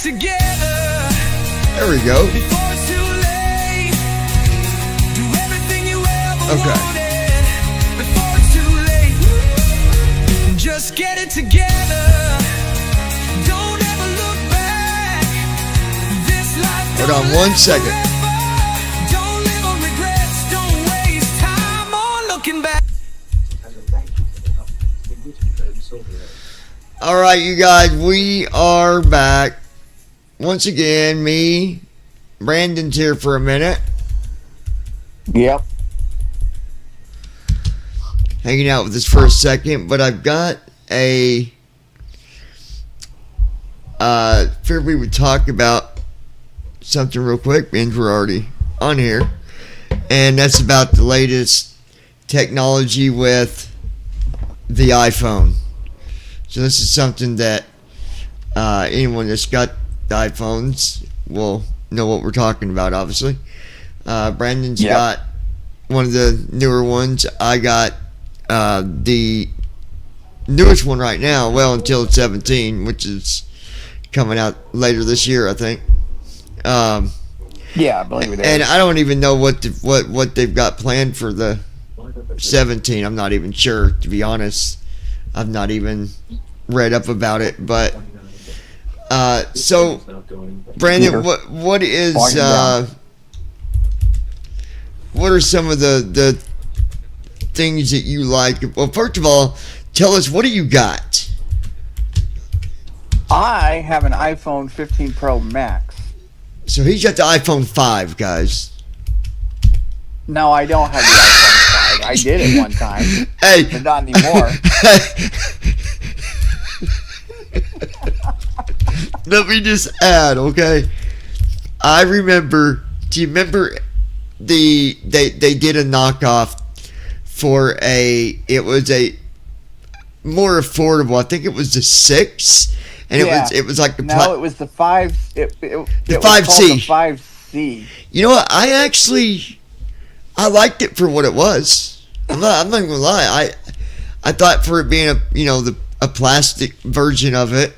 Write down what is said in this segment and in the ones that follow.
together. There we go. Before it's too late. Do everything you ever Okay. wanted. Before it's too late. Just get it together. Don't ever look back. This life Hold on one second. don't live on regrets. Don't waste time on looking back. All right, you guys, we are back. Once again, me, Brandon's here for a minute, Yep. hanging out with us for a second, but I've got figured we would talk about something real quick, and we're already on here, and that's about the latest technology with the iPhone. So this is something that anyone that's got iPhones will know what we're talking about, obviously. Brandon's Yep. got one of the newer ones. I got the newest one right now, well, until 17, which is coming out later this year, I think. Yeah, I believe it is. And I don't even know what they've got planned for the 17. I'm not even sure, to be honest. I've not even read up about it, but so Brandon, what is what are some of the things that you like? Well, first of all, tell us, what do you got? I have an iPhone 15 Pro Max. So he's got the iPhone 5, guys. No, I don't have the iPhone 5. I did it one time, Hey, but not anymore. let me just add, okay? I remember. Do you remember they did a knockoff for it was a more affordable. I think it was the 6, and it was like the it was the 5. It was 5C. called the 5C. You know what? I liked it for what it was. I'm not gonna lie. I thought for it being a plastic version of it,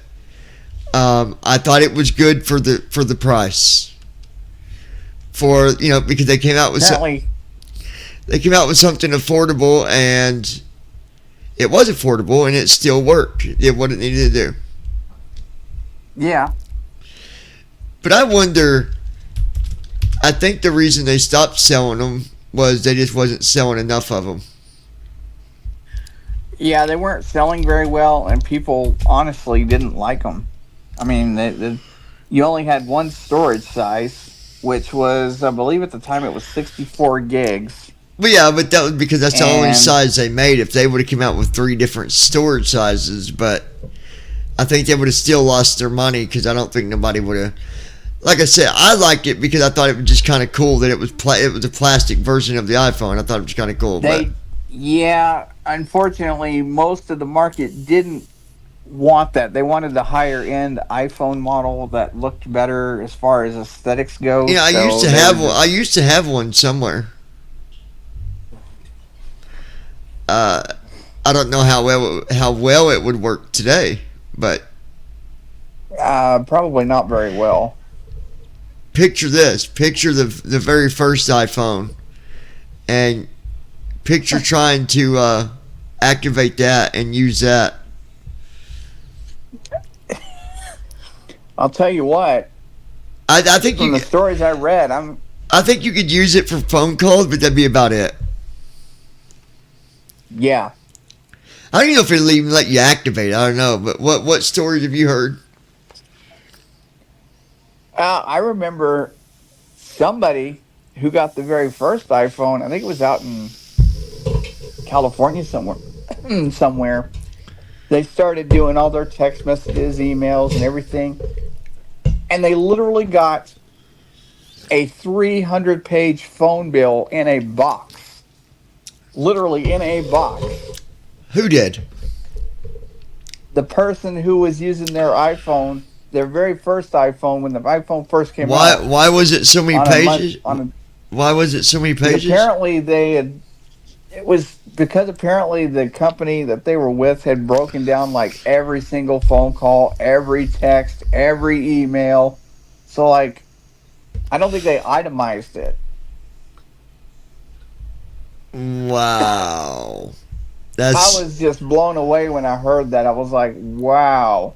I thought it was good for the price. Because they came out with something affordable, and it was affordable, and it still worked. It did what it needed to do. Yeah. But I wonder. I think the reason they stopped selling them was they just wasn't selling enough of them. Yeah, they weren't selling very well, and people honestly didn't like them. I mean, you only had one storage size, which was, I believe at the time, it was 64 gigs. But that was because that's the only And- size they made. If they would have come out with 3 different storage sizes, but I think they would have still lost their money, because I don't think nobody would have. Like I said, I liked it because I thought it was just kind of cool that it was a plastic version of the iPhone. I thought it was kind of cool. Yeah, unfortunately, most of the market didn't want that. They wanted the higher end iPhone model that looked better as far as aesthetics go. I used to have one. I used to have one somewhere. I don't know how well it would work today, but probably not very well. picture this. Picture the very first iPhone, and picture trying to activate that and use that. I'll tell you what. I think From the stories I read, I think you could use it for phone calls, but that'd be about it. yeah. I don't even know if it'll even let you activate. I don't know, but what stories have you heard? I remember somebody who got the very first iPhone. I think it was out in California somewhere. They started doing all their text messages, emails, and everything. And they literally got a 300-page phone bill in a box. Literally in a box. Who did? The person who was using their iPhone, their very first iPhone, when the iPhone first came Why? out. Why was it so many pages? Why was it so many pages? Apparently, they it was because apparently the company that they were with had broken down like every single phone call, every text, every email. So like, I don't think they itemized it. Wow. I That's was just blown away when I heard that. I was like, wow.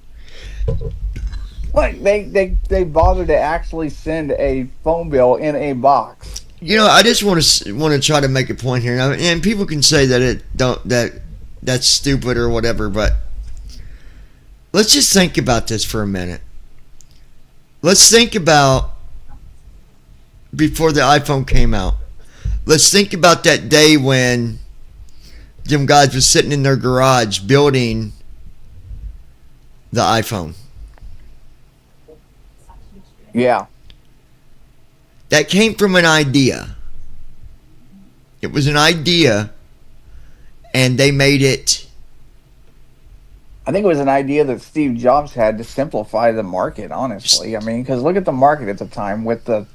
Like they bothered to actually send a phone bill in a box. I just want to try to make a point here, and people can say that's stupid or whatever, but let's just think about this for a minute. Let's think about before the iPhone came out. Let's think about that day when them guys were sitting in their garage building the iPhone. Yeah. That came from an idea. It was an idea, and they made it. I think it was an idea that Steve Jobs had to simplify the market, honestly. I mean, because look at the market at the time with the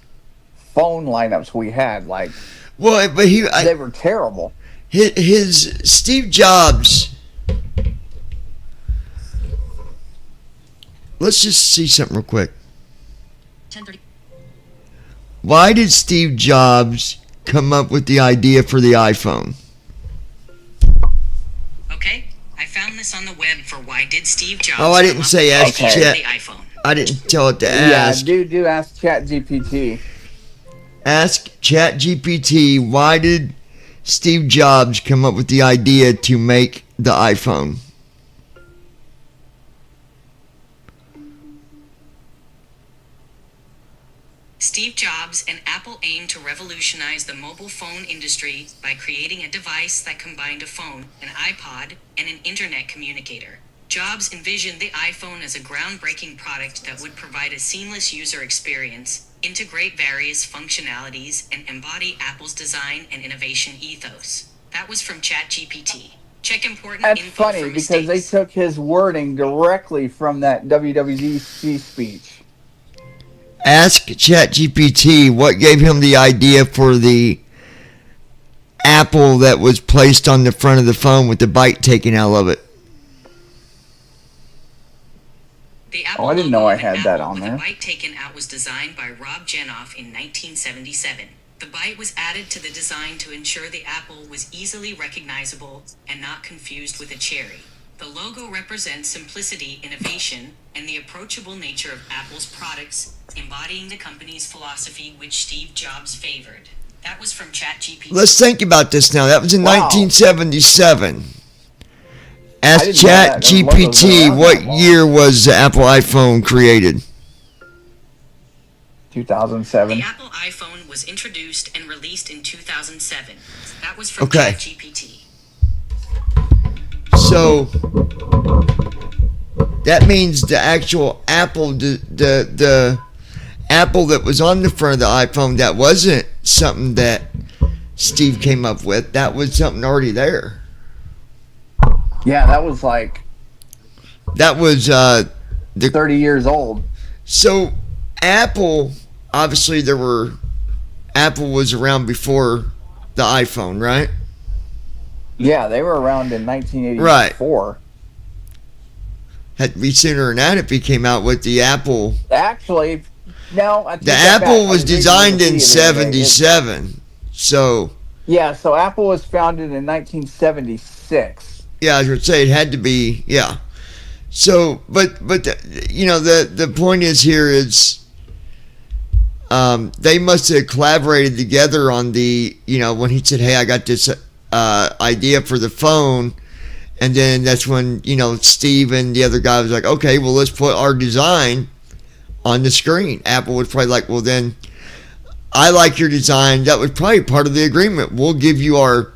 phone lineups we had. Like, Well, but they were terrible. his Steve Jobs. Let's just see something real quick. 10:30. Why did Steve Jobs come up with the idea for the iPhone? Okay, I found this on the web for why did Steve Jobs. Oh, I didn't come up say with ask the idea Chat. for the iPhone. I didn't tell it to Yeah, ask. do ask ChatGPT. Ask ChatGPT, why did Steve Jobs come up with the idea to make the iPhone? Steve Jobs and Apple aimed to revolutionize the mobile phone industry by creating a device that combined a phone, an iPod, and an internet communicator. Jobs envisioned the iPhone as a groundbreaking product that would provide a seamless user experience, integrate various functionalities, and embody Apple's design and innovation ethos. That was from ChatGPT. Check important That's info funny for because they mistakes. took his wording directly from that WWDC speech. Ask ChatGPT what gave him the idea for the apple that was placed on the front of the phone with the bite taken out of it. The Apple I didn't logo know I of an had that apple on with there. a bite taken out was designed by Rob Janoff in 1977. The bite was added to the design to ensure the apple was easily recognizable and not confused with a cherry. The logo represents simplicity, innovation, and the approachable nature of Apple's products, embodying the company's philosophy which Steve Jobs favored. That was from ChatGPT. Let's think about this now. That was in Wow. 1977. Ask didn't know that. Those logos been ChatGPT around what that long. year was the Apple iPhone created. 2007. The Apple iPhone was introduced and released in 2007. That was from Okay. ChatGPT. So that means the actual Apple, the Apple that was on the front of the iPhone, that wasn't something that Steve came up with. That was something already there. Yeah, that was like That was 30 years old. so Apple. Obviously, Apple was around before the iPhone, right? Yeah, they were around in 1984. Had to be sooner than that if he came out with the Apple. Actually, no. I take The that back. Apple I was reading designed in Wikipedia the other day. 77. So, Yeah, so Apple was founded in 1976. yeah, I was going to say it had to be, yeah. So, but the point is here is they must have collaborated together on the, when he said, hey, I got this idea for the phone. And then that's when, Steve and the other guy was like, okay, well, let's put our design on the screen. Apple was probably like, well, then I like your design. That was probably part of the agreement. We'll give you our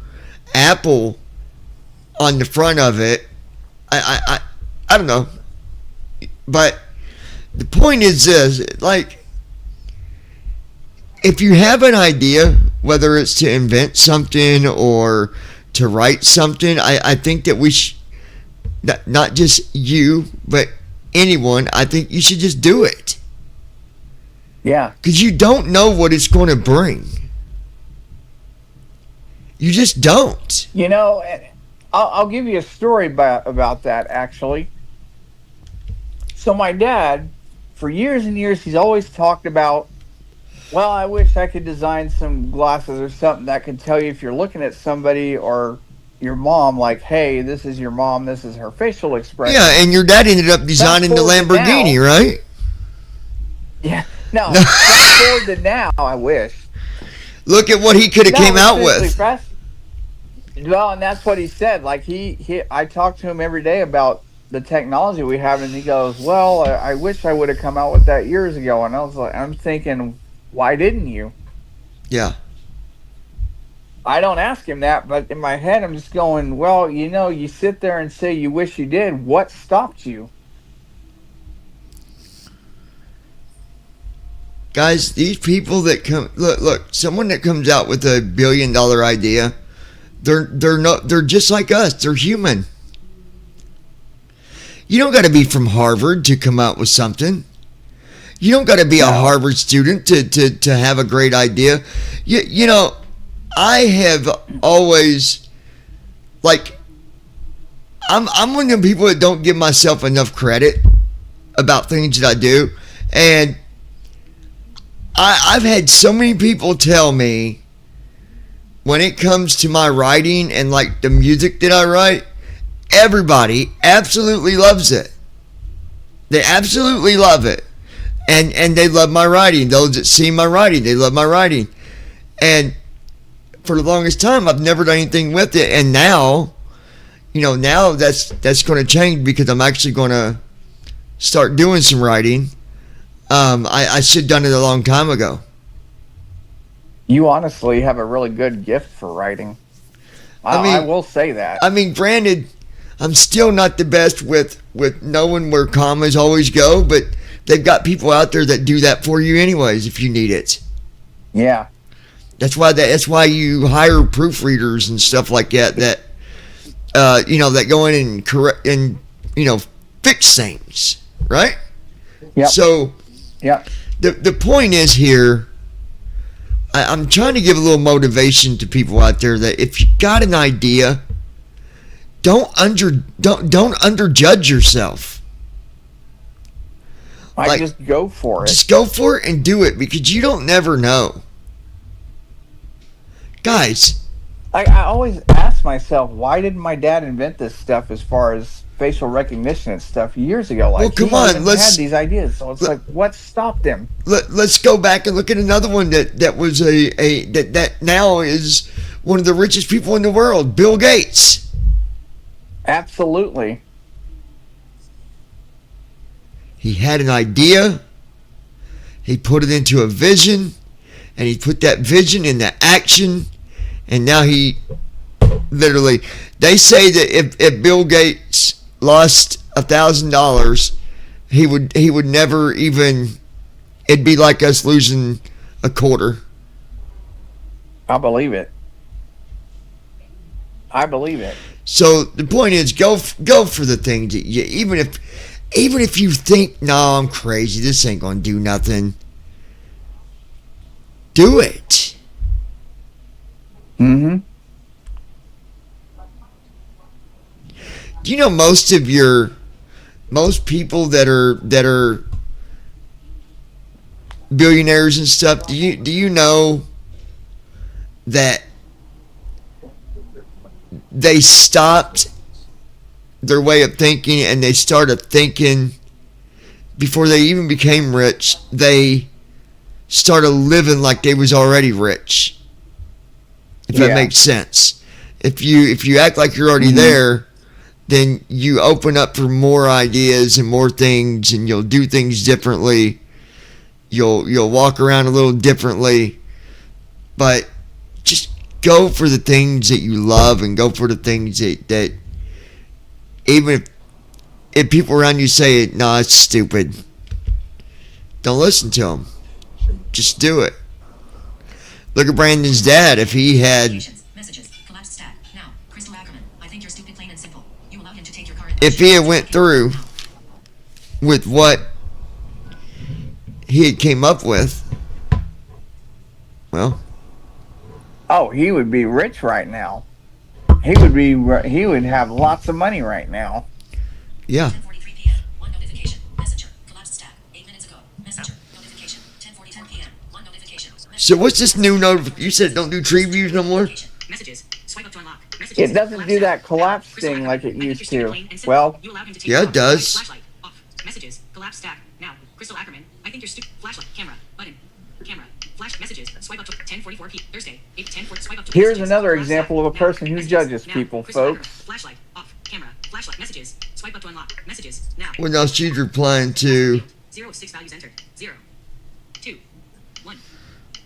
Apple on the front of it. I don't know. But the point is this, like, if you have an idea, whether it's to invent something or to write something, I think that we should, not just you, but anyone, I think you should just do it. Yeah. Because you don't know what it's going to bring. You just don't. You know, and I'll give you a story about that, actually. So, my dad, for years and years, he's always talked about, well, I wish I could design some glasses or something that could tell you if you're looking at somebody or your mom, like, hey, this is your mom, this is her facial expression. Yeah, and your dad ended up designing the forward to Lamborghini, now. right? Yeah. No, fast forward to now, I wish. Look at what he could have No, came out seriously, with. Well, and that's what he said. Like I talk to him every day about the technology we have, and he goes, "Well, I wish I would have come out with that years ago." And I was like, I'm thinking, why didn't you? Yeah. I don't ask him that, but in my head, I'm just going, well, you know, you sit there and say you wish you did. What stopped you? Guys, these people that come look, someone that comes out with $1 billion idea, they're just like us. They're human. You don't got to be from Harvard to come out with something. You don't got to be a Harvard student to have a great idea. You know, I have always, like, I'm one of the people that don't give myself enough credit about things that I do, and I've had so many people tell me when it comes to my writing and like the music that I write, everybody absolutely loves it. They absolutely love it. And they love my writing. Those that see my writing, they love my writing. And for the longest time, I've never done anything with it. And now, you know, now that's going to change because I'm actually going to start doing some writing. I should have done it a long time ago. You honestly have a really good gift for writing. I will say that. I mean, granted, I'm still not the best with knowing where commas always go, but they've got people out there that do that for you anyways if you need it. Yeah. That's why you hire proofreaders and stuff like that you know, that go in and correct and, you know, fix things, right? Yeah. So yeah. The point is here, I'm trying to give a little motivation to people out there that if you got an idea, don't underjudge yourself. Just go for it. Just go for it and do it because you don't never know. Guys, I always ask myself, why didn't my dad invent this stuff as far as facial recognition and stuff years ago? Like, well, come he on, even had these ideas. So it's like, what stopped him? Let's go back and look at another one that was that now is one of the richest people in the world, Bill Gates. Absolutely. He had an idea, he put it into a vision, and he put that vision into action, and now he literally, they say that if Bill Gates lost $1,000, he would never even, it'd be like us losing a quarter. I believe it. I believe it. So the point is, go for the things that you, even if you think, no, I'm crazy, this ain't gonna do nothing. Do it. Mm-hmm. Do you know most people that are billionaires and stuff? Do you know that they stopped their way of thinking and they started thinking before they even became rich? They started living like they was already rich. If that makes sense. If you act like you're already there, then you open up for more ideas and more things, and you'll do things differently. You'll walk around a little differently, but just go for the things that you love and go for the things that even if people around you say, no, it's stupid, don't listen to them. Just do it. Look at Brandon's dad. If he had, Messages, collapsed stack. Now, Crystal Ackerman, I think you're stupid, plain and simple. You allowed him to take your car. if he had went through with what he had came up with, well, Oh, he would be rich right now. He would have lots of money right now. Yeah. 10:43 p.m. One notification. Messenger. Collapsed stack. 8 minutes ago. Messenger. Notification. 10:40 p.m. One notification. So what's this new notification? You said don't do tree views no more? Messages. Swipe up to unlock. Messages. It doesn't do that collapse thing like it used to. Well, Yeah, it does. Flashlight. Off. Messages. Collapse stack. Now. Crystal Ackerman. I think you're stupid. Flashlight. Camera. Button. Camera. Flash messages. Swipe up to 10:44 p. Thursday. 8:10. Swipe up to here's messages. another Collapse example of a stack. person Now. who Messages. judges Now. people, Crystal Ackerman. folks. Flashlight. Off. Camera. Flashlight. Messages. Swipe up to unlock. Messages. Now. Well, now she's replying to. 0 of 6 values entered. 0. 2. 1.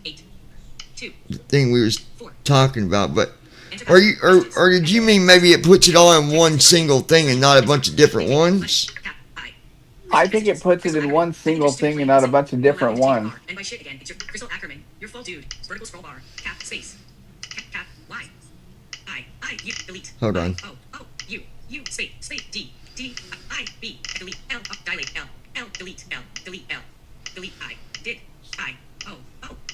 8. 2. The thing we was 4. talking about, but Enter are you messages. or did you mean maybe it puts it all in one single thing and not a bunch of different ones? Tap. I. I think it puts it in one single thing and not a bunch of different ones. And by shit again, it's your Crystal Ackerman. Your full dude. Vertical scroll bar. Cap space. Cap. Y. I. U. Delete. Hold on. O. U. Space. D. I. B. Delete. L. Up. Dilate. L. Delete. L. Delete. L. Delete. I. Did. I. O.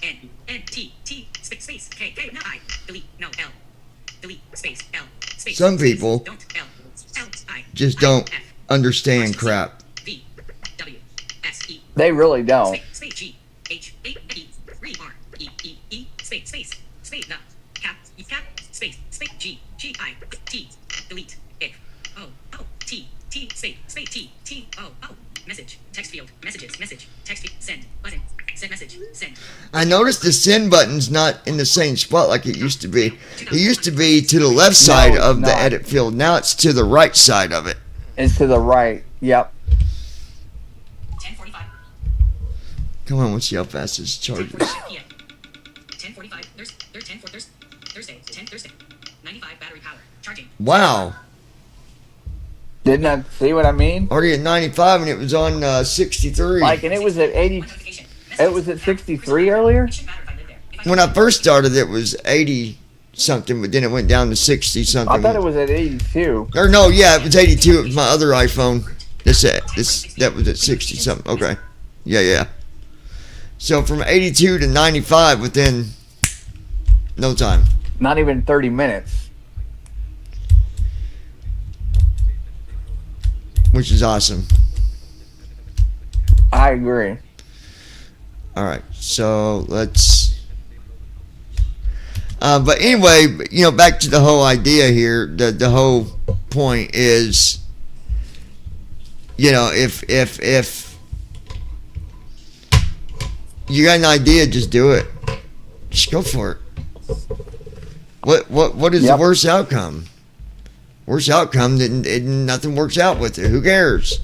N. T. Space. K. No. I. Delete. No. L. Delete. Space. L. Space. Some Space. people Don't. L. I. Just don't F. understand crap. V. W. S. E. They really don't. Space G H A E 3 R E space no cap space G I T delete I O T space T O message text field message text field send button send message send. I noticed the send button's not in the same spot like it used to be. It used to be to the left side it's of the not. edit field. Now it's to the right side of it. It's to the right. Yep. 10:45 Come on, let's see how fast this charges. 10:45 10:45 Thursday 10 Thursday 95 battery power charging. Wow. Didn't I see what I mean? Already at 95 and it was on 63. Like, and it was at 80. Notification. It was at 63 earlier? It shouldn't matter if I live there. If I When I first started, it was 80 something, but then it went down to 60 something. I thought it was at 82. Or no, yeah, it was 82. It was my other iPhone. That was at 60 something. Okay. Yeah. So from 82 to 95 within no time. Not even 30 minutes. Which is awesome. I agree. All right, so let's. But anyway, back to the whole idea here. The whole point is, if you got an idea, just do it. Just go for it. What is the Yep. worst outcome? Worst outcome that nothing works out with it. Who cares?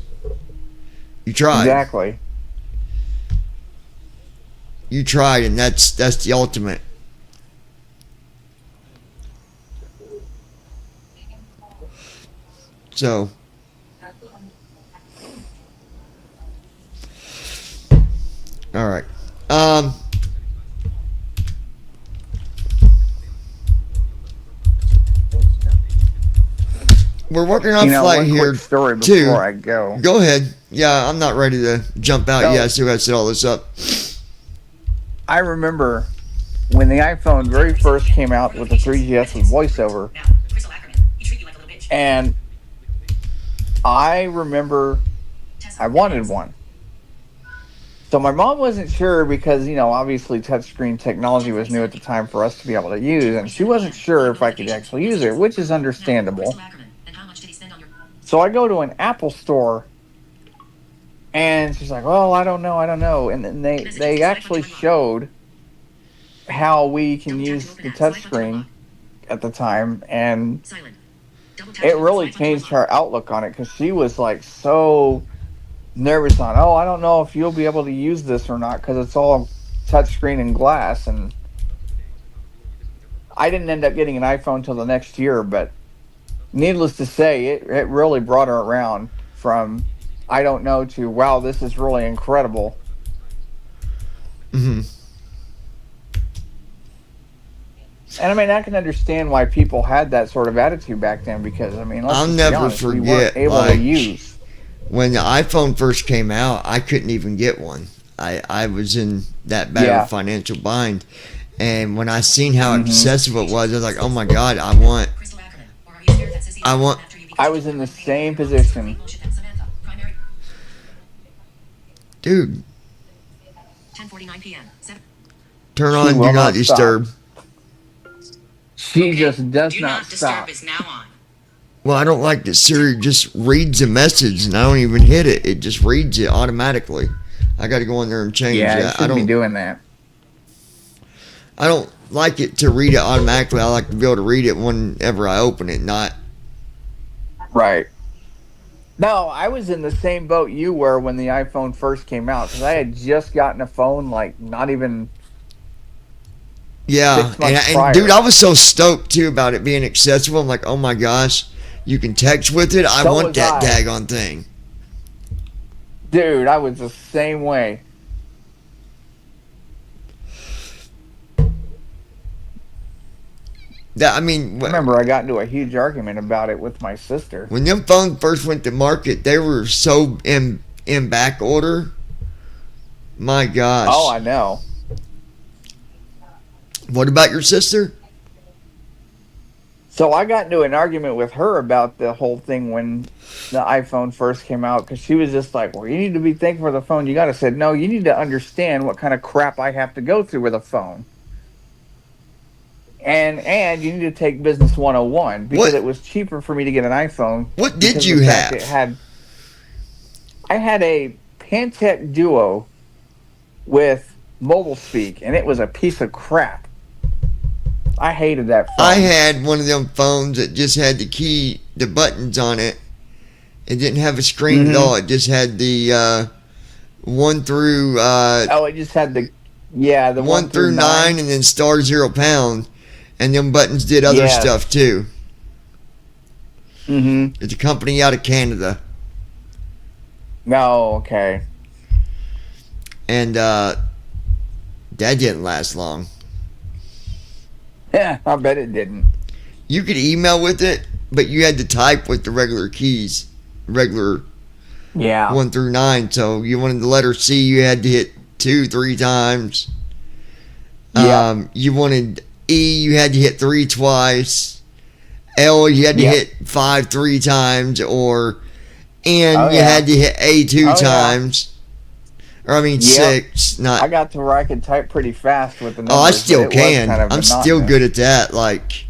You tried. Exactly. You tried, and that's the ultimate. So, all right. We're working on flight one here quick story too. before I go. Go ahead. Yeah, I'm not ready to jump out Go. yet. So I got to set all this up. I remember when the iPhone very first came out with the 3GS with voiceover, now Crystal Ackerman, he treat you like a little bitch. and I remember I wanted one. So my mom wasn't sure because, obviously touchscreen technology was new at the time for us to be able to use, and she wasn't sure if I could actually use it, which is understandable. Crystal Ackerman. And how much did he spend on your... So I go to an Apple store, and she's like, "Well, I don't know." And then they actually showed how we can use the touchscreen at the time, and Silent. Double tap it to really swipe on changed unlock. her outlook on it because she was like so nervous on, "Oh, I don't know if you'll be able to use this or not because it's all touchscreen and glass." And I didn't end up getting an iPhone till the next year, but needless to say, it really brought her around from I don't know to wow, this is really incredible. Hmm. And I mean, I can understand why people had that sort of attitude back then because let's I'll just be never honest, we forget, weren't able like, to use. When the iPhone first came out, I couldn't even get one. I was in that bad of Yeah. a financial bind. And when I seen how Mm-hmm. accessible it was, I was like, oh my God, I want, Crystal Ackerman. Or are you scared that Sissy I want- after you I was in the same position. Motion and Samantha. Primary. dude, 10:49 p.m. 7. turn She on will Do Not not stop. Disturb. She Okay, just does Do not not disturb stop. is now on. Well, I don't like that Siri just reads a message and I don't even hit it. It just reads it automatically. I got to go in there and change Yeah, you that. I shouldn't be don't. doing that. I don't like it to read it automatically. I like to be able to read it whenever I open it, not. Right. No, I was in the same boat you were when the iPhone first came out because I had just gotten a phone, like not even. Yeah, 6 months and prior. dude, I was so stoked too about it being accessible. I'm like, oh my gosh, you can text with it. I So want was that I. daggone thing. Dude, I was the same way. That I mean, I remember I got into a huge argument about it with my sister. when them phones first went to market, they were so in back order. My gosh. Oh, I know. What about your sister? So I got into an argument with her about the whole thing when the iPhone first came out because she was just like, well, you need to be thankful for the phone you got. I said, no, you need to understand what kind of crap I have to go through with a phone. And you need to take Business 101 because What- it was cheaper for me to get an iPhone. What because did of you the fact have? I had a Pantech Duo with Mobile Speak, and it was a piece of crap. I hated that phone. I had one of them phones that just had the buttons on it. It didn't have a screen at Mhm. all. It just had the 1 through Oh, it just had the 1 through 9 and then star 0 pound. And them buttons did other Yeah. stuff too. Mm-hmm. It's a company out of Canada. No, okay. And that didn't last long. Yeah, I bet it didn't. You could email with it, but you had to type with the regular keys. Regular Yeah. 1 through 9. So you wanted the letter C, you had to hit 2, 3 times. Yeah. You wanted E, you had to hit 3 twice. L, you had to Yep. hit 5 3 times. Or N, Oh, you yeah. had to hit A 2 Oh, yeah. times. Or I mean Yep. 6. Not. I got to where I could type pretty fast with the numbers. Oh, I but still it was can. kind of I'm still monotonous. good at that. Like,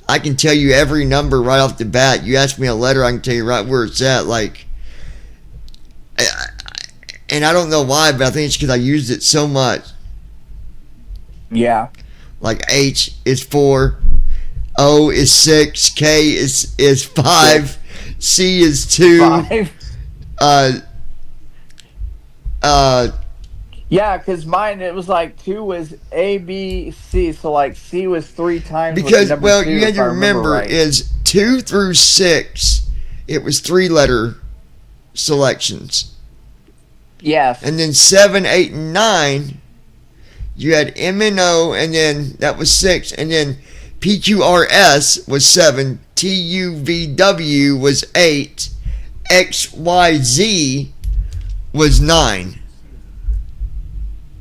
I can tell you every number right off the bat. You ask me a letter, I can tell you right where it's at. Like, and I don't know why, but I think it's because I used it so much. Yeah. Like H is 4, O is 6, K is 5, C is 2. 5. Uh, Yeah, because mine, it was like 2 was A, B, C. So, like, C was 3 times. with because number well, 2, you had if to I remember remember right. is 2 through 6. It was 3-letter selections. Yes. And then 7, 8, and 9, you had M and O, and then that was 6. And then PQRS was 7. TUVW was 8. XYZ was 9.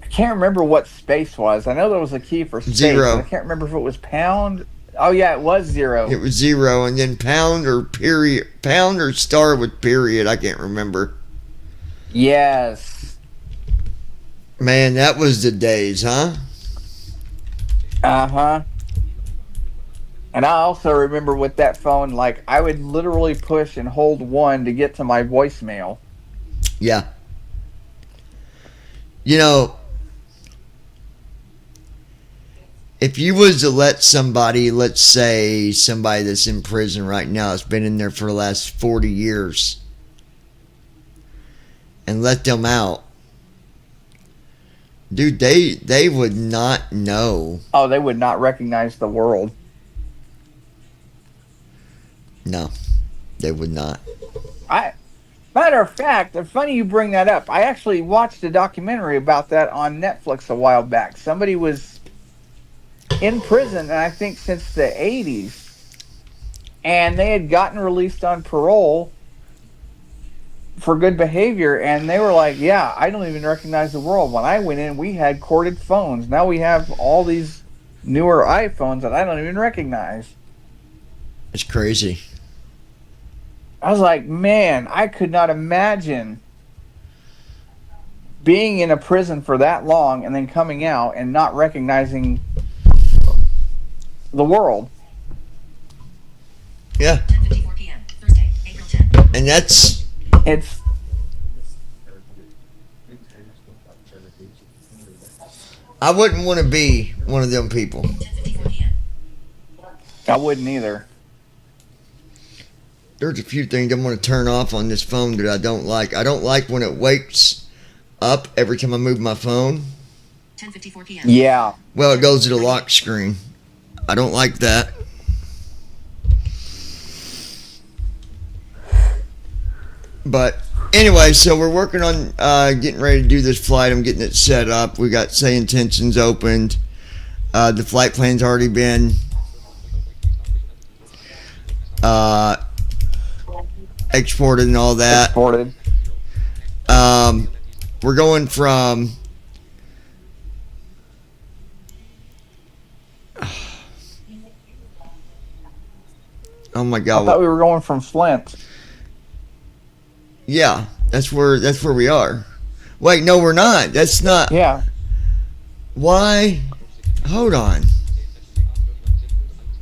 I can't remember what space was. I know there was a key for space. 0. But I can't remember if it was pound. Oh, yeah, it was 0. It was 0. And then pound or period. Pound or star with period. I can't remember. Yes. Man, that was the days, huh? Uh-huh. And I also remember with that phone, like, I would literally push and hold 1 to get to my voicemail. Yeah. You know, if you was to let somebody, let's say somebody that's in prison right now, that's been in there for the last 40 years, and let them out, dude, they would not know. Oh, they would not recognize the world. No, they would not. Matter of fact, it's funny you bring that up. I actually watched a documentary about that on Netflix a while back. Somebody was in prison, and I think since the 80s, and they had gotten released on parole, for good behavior, and they were like, "Yeah, I don't even recognize the world. When I went in, we had corded phones. Now we have all these newer iPhones that I don't even recognize." It's crazy. I was like, "Man, I could not imagine being in a prison for that long and then coming out and not recognizing the world." Yeah, 10:54 p.m. Thursday, April 10. and that's It's I wouldn't want to be one of them people. 10:54 p.m. I wouldn't either. There's a few things I'm going to turn off on this phone that I don't like. I don't like when it wakes up every time I move my phone. 10:54 p.m. Yeah, Well, it goes to the lock screen. I don't like that. But anyway, so we're working on getting ready to do this flight. I'm getting it set up. We got say intentions opened. The flight plan's already been exported and all that. exported. We're going from oh my I god. thought we were going from Flint. Yeah, that's where we are. Wait, no, we're not. That's not. Yeah, Why? Hold on.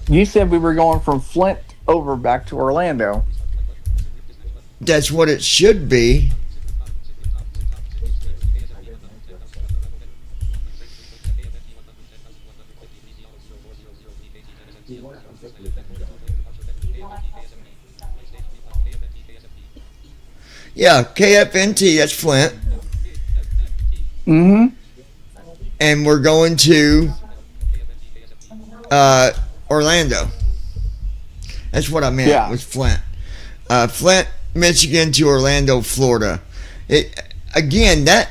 you said we were going from Flint over back to Orlando. That's what it should be. Yeah, KFNT, that's Flint. Mm-hmm. And we're going to Orlando. That's what I meant, Yeah. was Flint. Flint, Michigan to Orlando, Florida. Again, that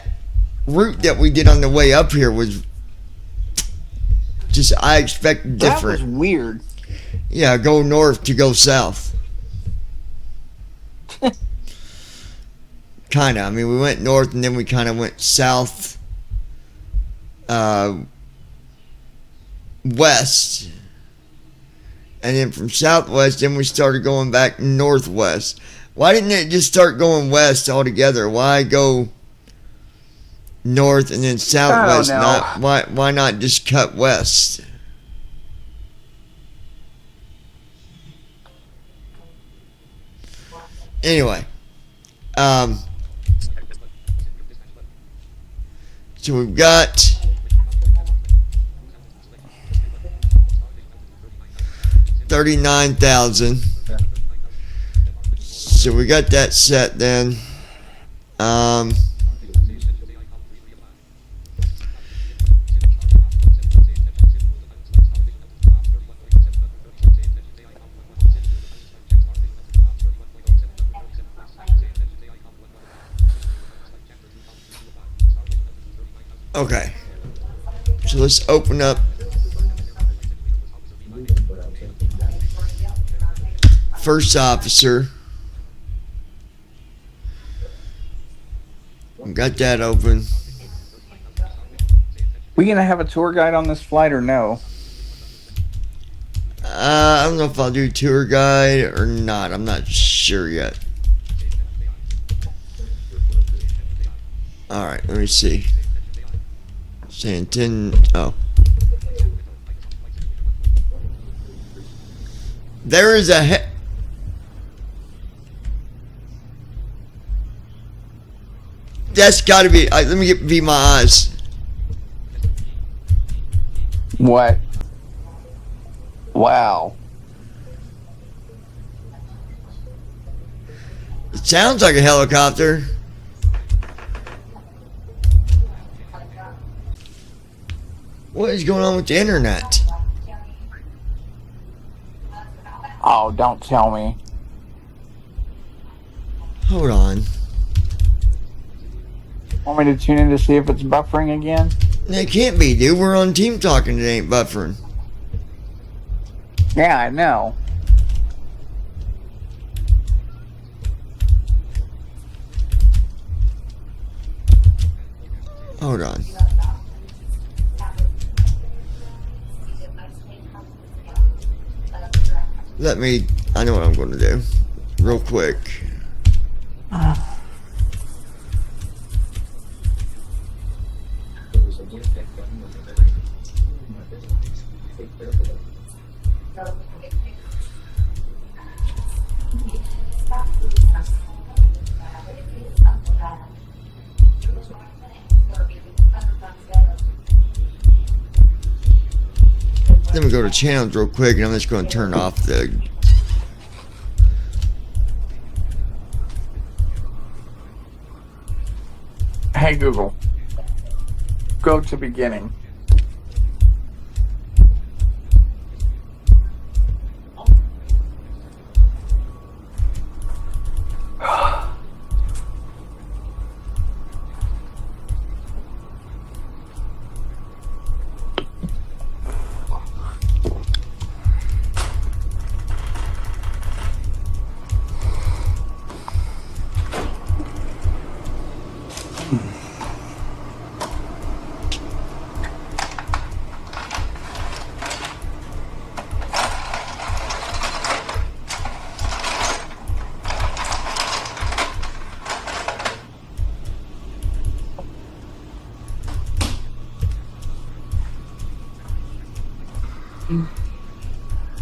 route that we did on the way up here was just, I expected That was different. weird. Yeah, go north to go south. Kind of. I mean, we went north and then we kind of went south, west. And then from southwest, then we started going back northwest. Why didn't it just start going west altogether? Why go north and then southwest? know. Why not just cut west? Anyway, so we've got $39,000. So we got that set then. Okay. So let's open up first officer. We got that open. We gonna have a tour guide on this flight or no? I don't know if I'll do tour guide or not. I'm not sure yet. All right, let me see. Saying 10. Oh. There is a. That's got to be. Let me be my eyes. What? Wow. It sounds like a helicopter. What is going on with the internet? Oh, don't tell me. Hold on. Want me to tune in to see if it's buffering again? It can't be, dude. We're on Team Talking. It ain't buffering. Yeah, I know. Hold on. I know what I'm going to do. Real quick. Let me go to channels real quick, and I'm just going to turn off the. Hey Google, go to beginning.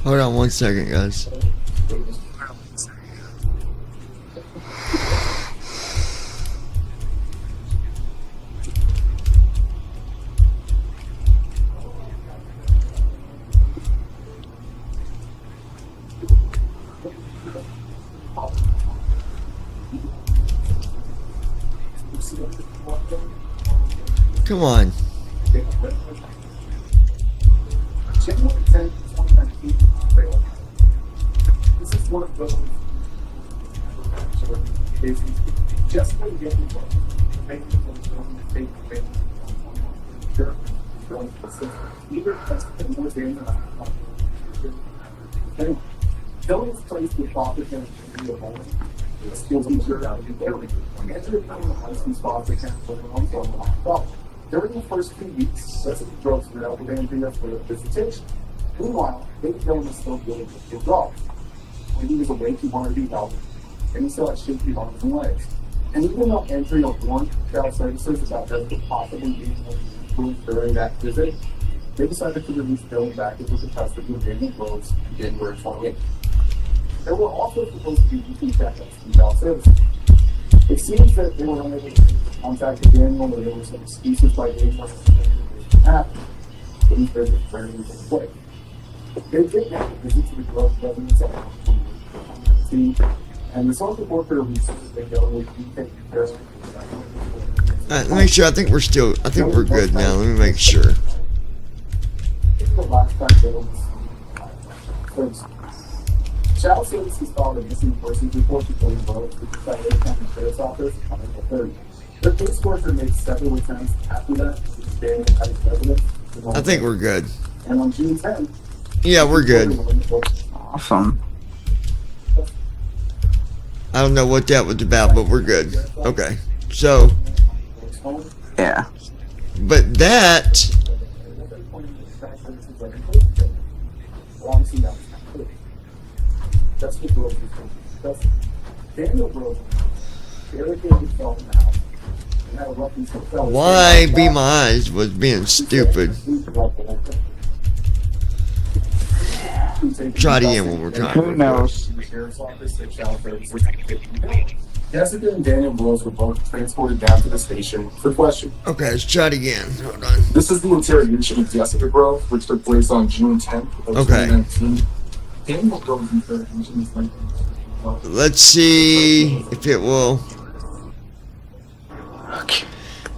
Hold on 1 second, guys. Come on. January 10th, 2019, failed. This is one of those cases just when you get the book. Maybe it's going to take the family on sure. Going to the system. Either that's the more than anyway, Dylan's place with Foster County to be a bowling. Skills easier out of the building. Enter the high school sponsor cancel on during the first 2 weeks, resident drugs were out with Andrea for a visitation. Meanwhile, Baby Dylan was still dealing with withdrawal. When he was awake, he wanted to be healthy, and he still had shaky arms and legs. And even though Andrea warned child services about Dylan possibly being influenced during that visit, they decided to release Dylan back into the custody of Daniel Rose on January 28th. There were also supposed to be weekly checkups from child services. It seems that they were unable to contact Daniel, or there were some excuses by Daniel to happen. But these visits rarely took place. They did make a visit to the girls' residence on 2019, and the social worker researched that Dylan would be taken care of. Let me make sure. I think we're good now. Let me make sure. This is the last time Dylan was seen. Child Services filed a missing persons report to Dylan Rose with the Federal County Sheriff's Office on April 30th. The police worker made several attempts after that to stay at his residence. I think we're good. And on June 10th, Yeah, we're good. Awesome. I don't know what that was about, but we're good. Okay. So, Yeah. but that. That's what Rose was doing. Daniel Rose barricaded himself in the house and had a weapon to fell. Why Be My Eyes was being stupid. Try it again one more time. Who knows? The sheriff's office said child services. Jessica and Daniel Rose were both transported down to the station for questioning. Okay, let's try it again. Hold on. This is the interrogation of Jessica Grove, which took place on June 10th of Okay. 2019. Daniel Grove's interrogation is like, Let's see if it will.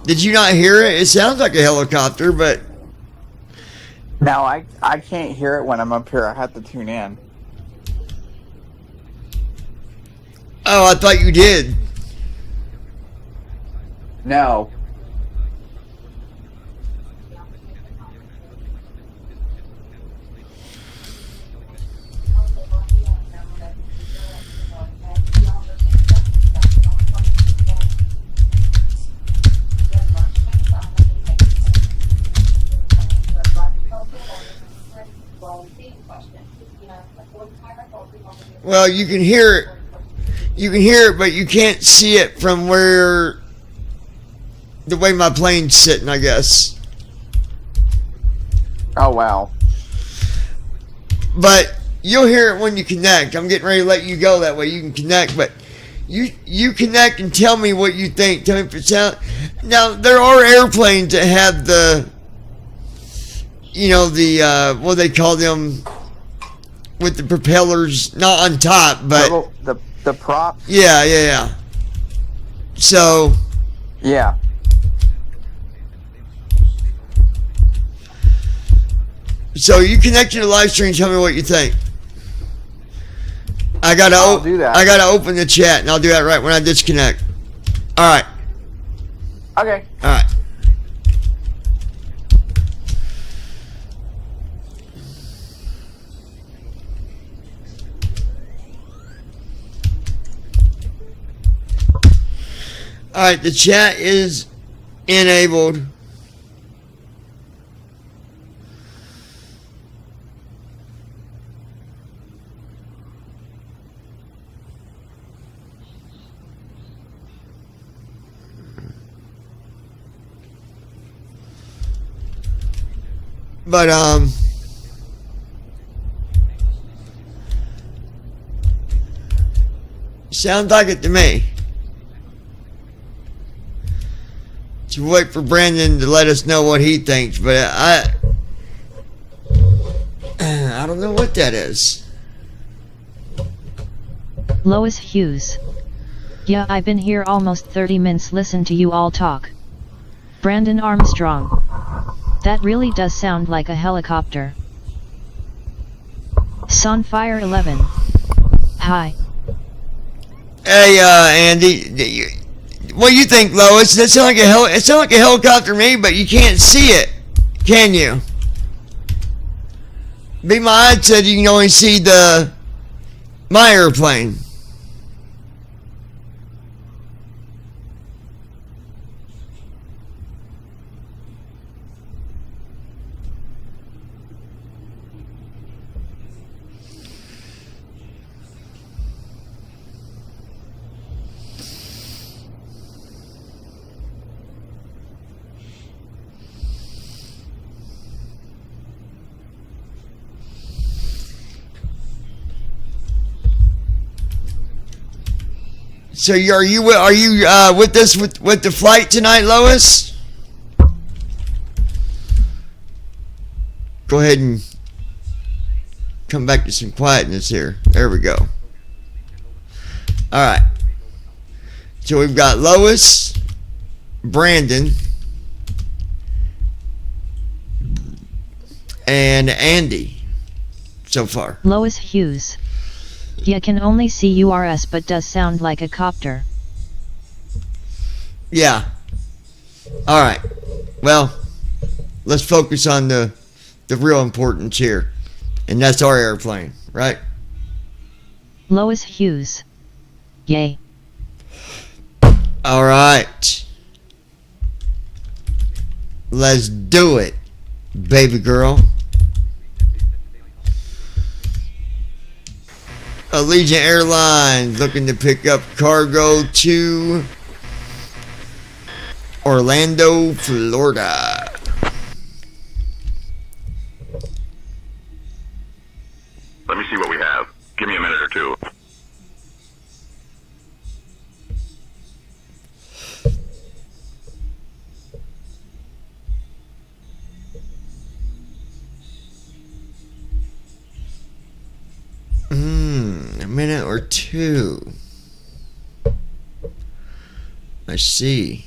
Did you not hear it? It sounds like a helicopter, but No, I can't hear it when I'm up here. I have to tune in. oh, I thought you did. No. Well, you can hear it. You can hear it, but you can't see it from where the way my plane's sitting, I guess. Oh wow. But you'll hear it when you connect. I'm getting ready to let you go that way you can connect, but you connect and tell me what you think. Tell me if it sounds. Now there are airplanes that have the, you know, the what they call them, with the propellers not on top, but The prop. yeah. So Yeah. you connect to the live stream. Tell me what you think. I'll do that. I gotta open the chat, and I'll do that right when I disconnect. All right. Okay. All right. All right, the chat is enabled. But sounds like it to me. To wait for Brandon to let us know what he thinks, but I don't know what that is. Lois Hughes. Yeah, I've been here almost 30 minutes listen to you all talk. Brandon Armstrong. That really does sound like a helicopter. Sunfire 11. Hi. Hey, Andy, what do you think, Lois? That sound like it sounds like a helicopter to me, but you can't see it, can you? Be My Eye said you can only see my airplane. So are you with us with the flight tonight, Lois? Go ahead and come back to some quietness here. There we go. All right. So we've got Lois, Brandon, and Andy so far. Lois Hughes. Yeah, can only see URS but does sound like a copter. Yeah. All right. Well, let's focus on the real importance here, and that's our airplane, right? Lois Hughes. Yay. All right. Let's do it, baby girl. Allegiant Airlines looking to pick up cargo to Orlando, Florida. Let me see what we have. Give me a minute or two. A minute or two. I see.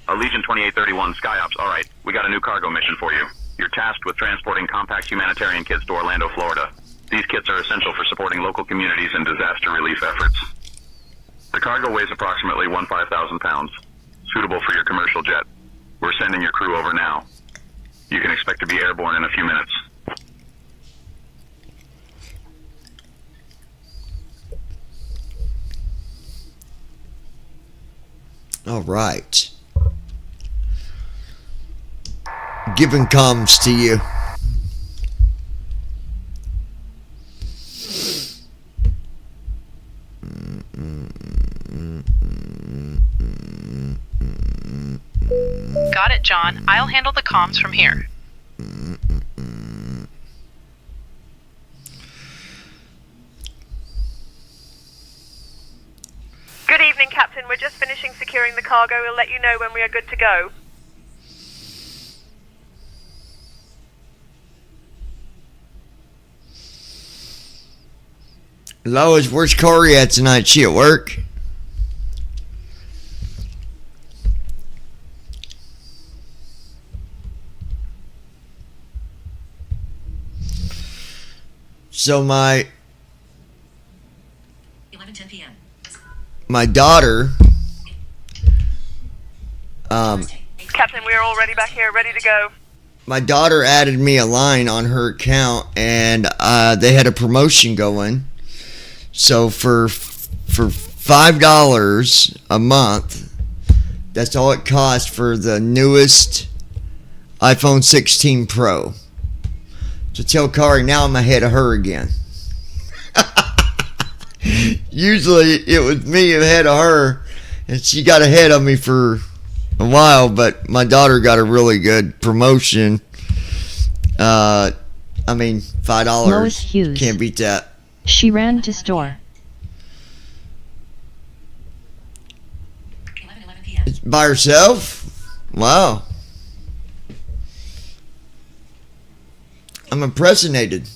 Allegiant 2831 SkyOps. All right, we got a new cargo mission for you. You're tasked with transporting compact humanitarian kits to Orlando, Florida. These kits are essential for supporting local communities and disaster relief efforts. The cargo weighs approximately 15,000 pounds, suitable for your commercial jet. We're sending your crew over now. You can expect to be airborne in a few minutes. All right. Given comms to you. Got it, John. I'll handle the comms from here. Good evening, Captain. We're just finishing securing the cargo. We'll let you know when we are good to go. Lois, where's Corey at tonight? She at work? So my 11:10 p.m. daughter, Captain, we are all ready back here, ready to go. my daughter added me a line on her account, and they had a promotion going. So for $5 a month, that's all it costs for the newest iPhone 16 Pro. So tell Kari, now I'm ahead of her again. Usually it was me ahead of her, and she got ahead of me for a while, but my daughter got a really good promotion. I mean, Lois $5. Hughes. Can't beat that. She ran to store. 11:11 p.m. By herself? Wow. I'm impressionated.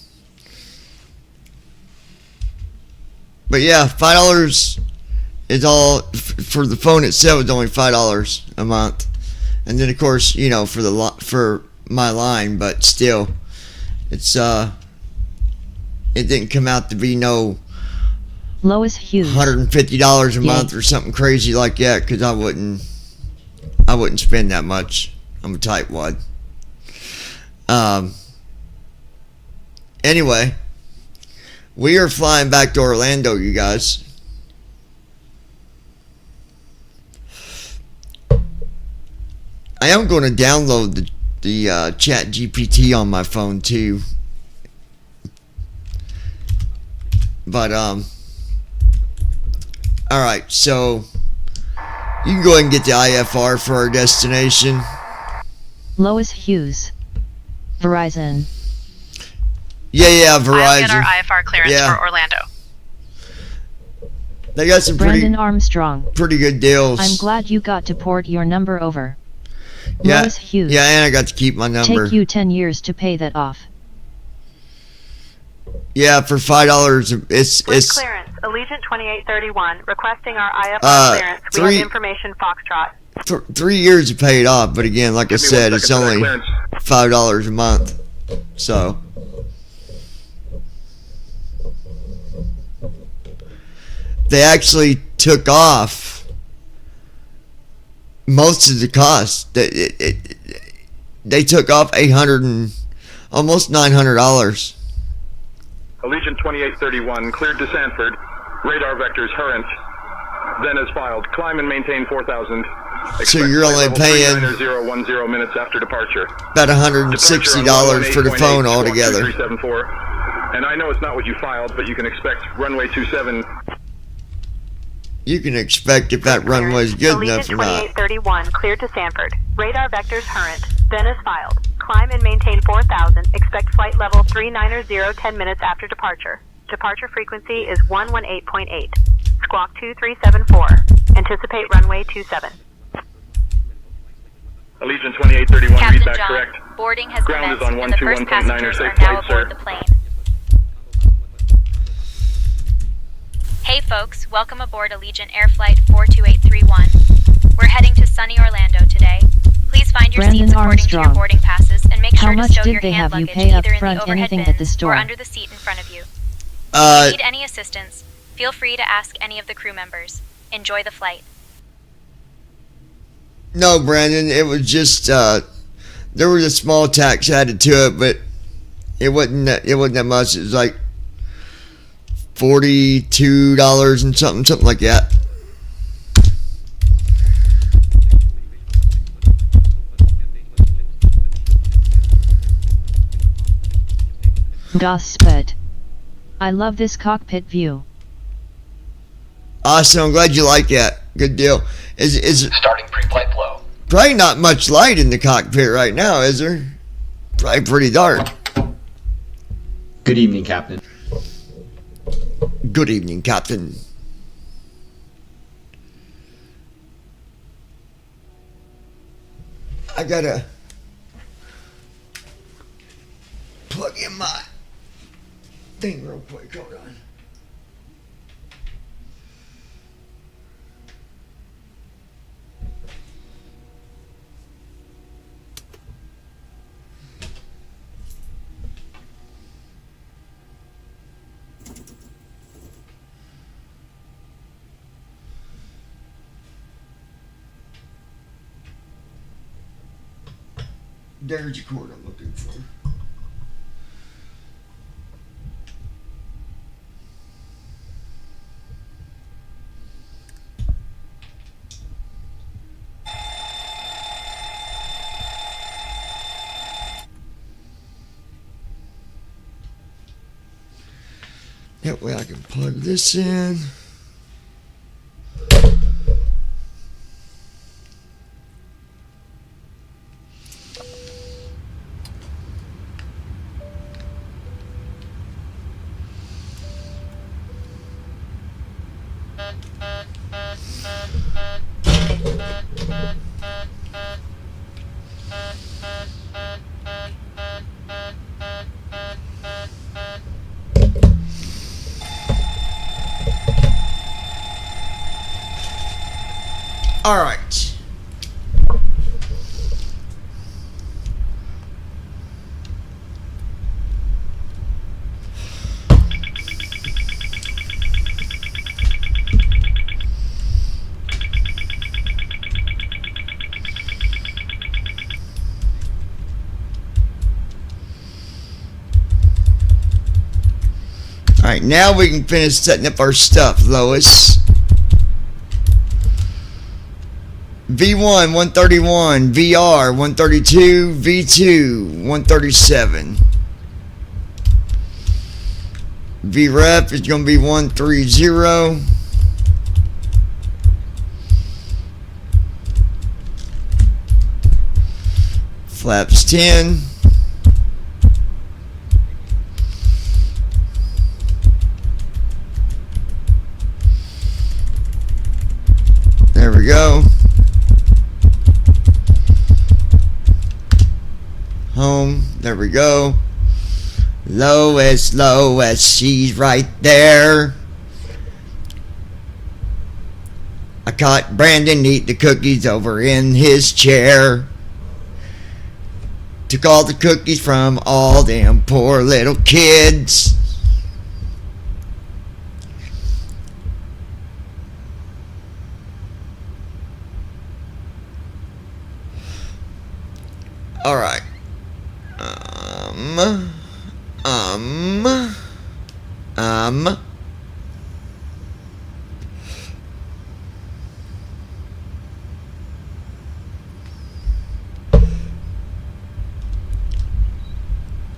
But yeah, $5 is all for the phone itself. Is only $5 a month, and then of course for my line. But still, it's it didn't come out to be no Lois Hughes. $150 a Yay. month or something crazy like that, because I wouldn't spend that much. I'm a tightwad. Anyway, we are flying back to Orlando, you guys. I am going to download the Chat GPT on my phone too. But alright, so you can go ahead and get the IFR for our destination. Lois Hughes. Verizon. Yeah, Verizon. I'll get our IFR clearance Yeah. for Orlando. They got some Brandon Armstrong. pretty good deals. I'm glad you got to port your number over. Yeah, Lois Hughes. yeah, and I got to keep my number. Take you 10 years to pay that off. Yeah, for $5, it's Clearance, Allegiant 2831, requesting our IFR clearance. We three- have information Foxtrot. 3 years to pay it off. But again, like I Give me said, 1 it's second for that only clearance. $5 a month. So they actually took off most of the cost. They took off almost $900. Allegiant 2831, cleared to Sanford. Radar vectors current. Then as filed. Climb and maintain 4,000. So you're only paying 010 minutes after departure. about $160 for the phone altogether. 374. And I know it's not what you filed, but you can expect runway 27. You can expect if that runway is good enough Allegiant or not. 2831, cleared to Sanford. Radar vectors current. Then as filed. Climb and maintain 4,000. Expect flight level 390 10 minutes after departure. Departure frequency is 118.8. Squawk 2374. Anticipate runway 27. Allegiant 2831, Captain read back John, correct. boarding has Ground is commenced on and the first 121.9 passengers safe are now flight, sir. aboard the plane. Hey folks, welcome aboard Allegiant Air Flight 42831. We're heading to sunny Orlando today. Please find your Brandon seats according to your Armstrong. boarding passes and make How sure to much stow did your they hand have you luggage pay up either in front, the overhead anything at the bins store? or under the seat in front of you. If you need any assistance, feel free to ask any of the crew members. Enjoy the flight. No, Brandon, it was just there was a small tax added to it, but it wasn't that much. It was like $42 and something like that. Gospet. I love this cockpit view. Awesome, I'm glad you like that. Good deal. Is Starting pre-flight flow. Probably not much light in the cockpit right now, is there? Probably pretty dark. Good evening, Captain. Good evening, Captain. I gotta plug in my thing real quick. Hold on. There's the cord I'm looking for. That way I can plug this in. All right. All right, now we can finish setting up our stuff, Lois. V1 131, VR 132, V2 137. VREF is going to be 130. Flaps 10. There we go. Home, there we go. Lois, she's right there. I caught Brandon eat the cookies over in his chair. Took all the cookies from all them poor little kids. All right.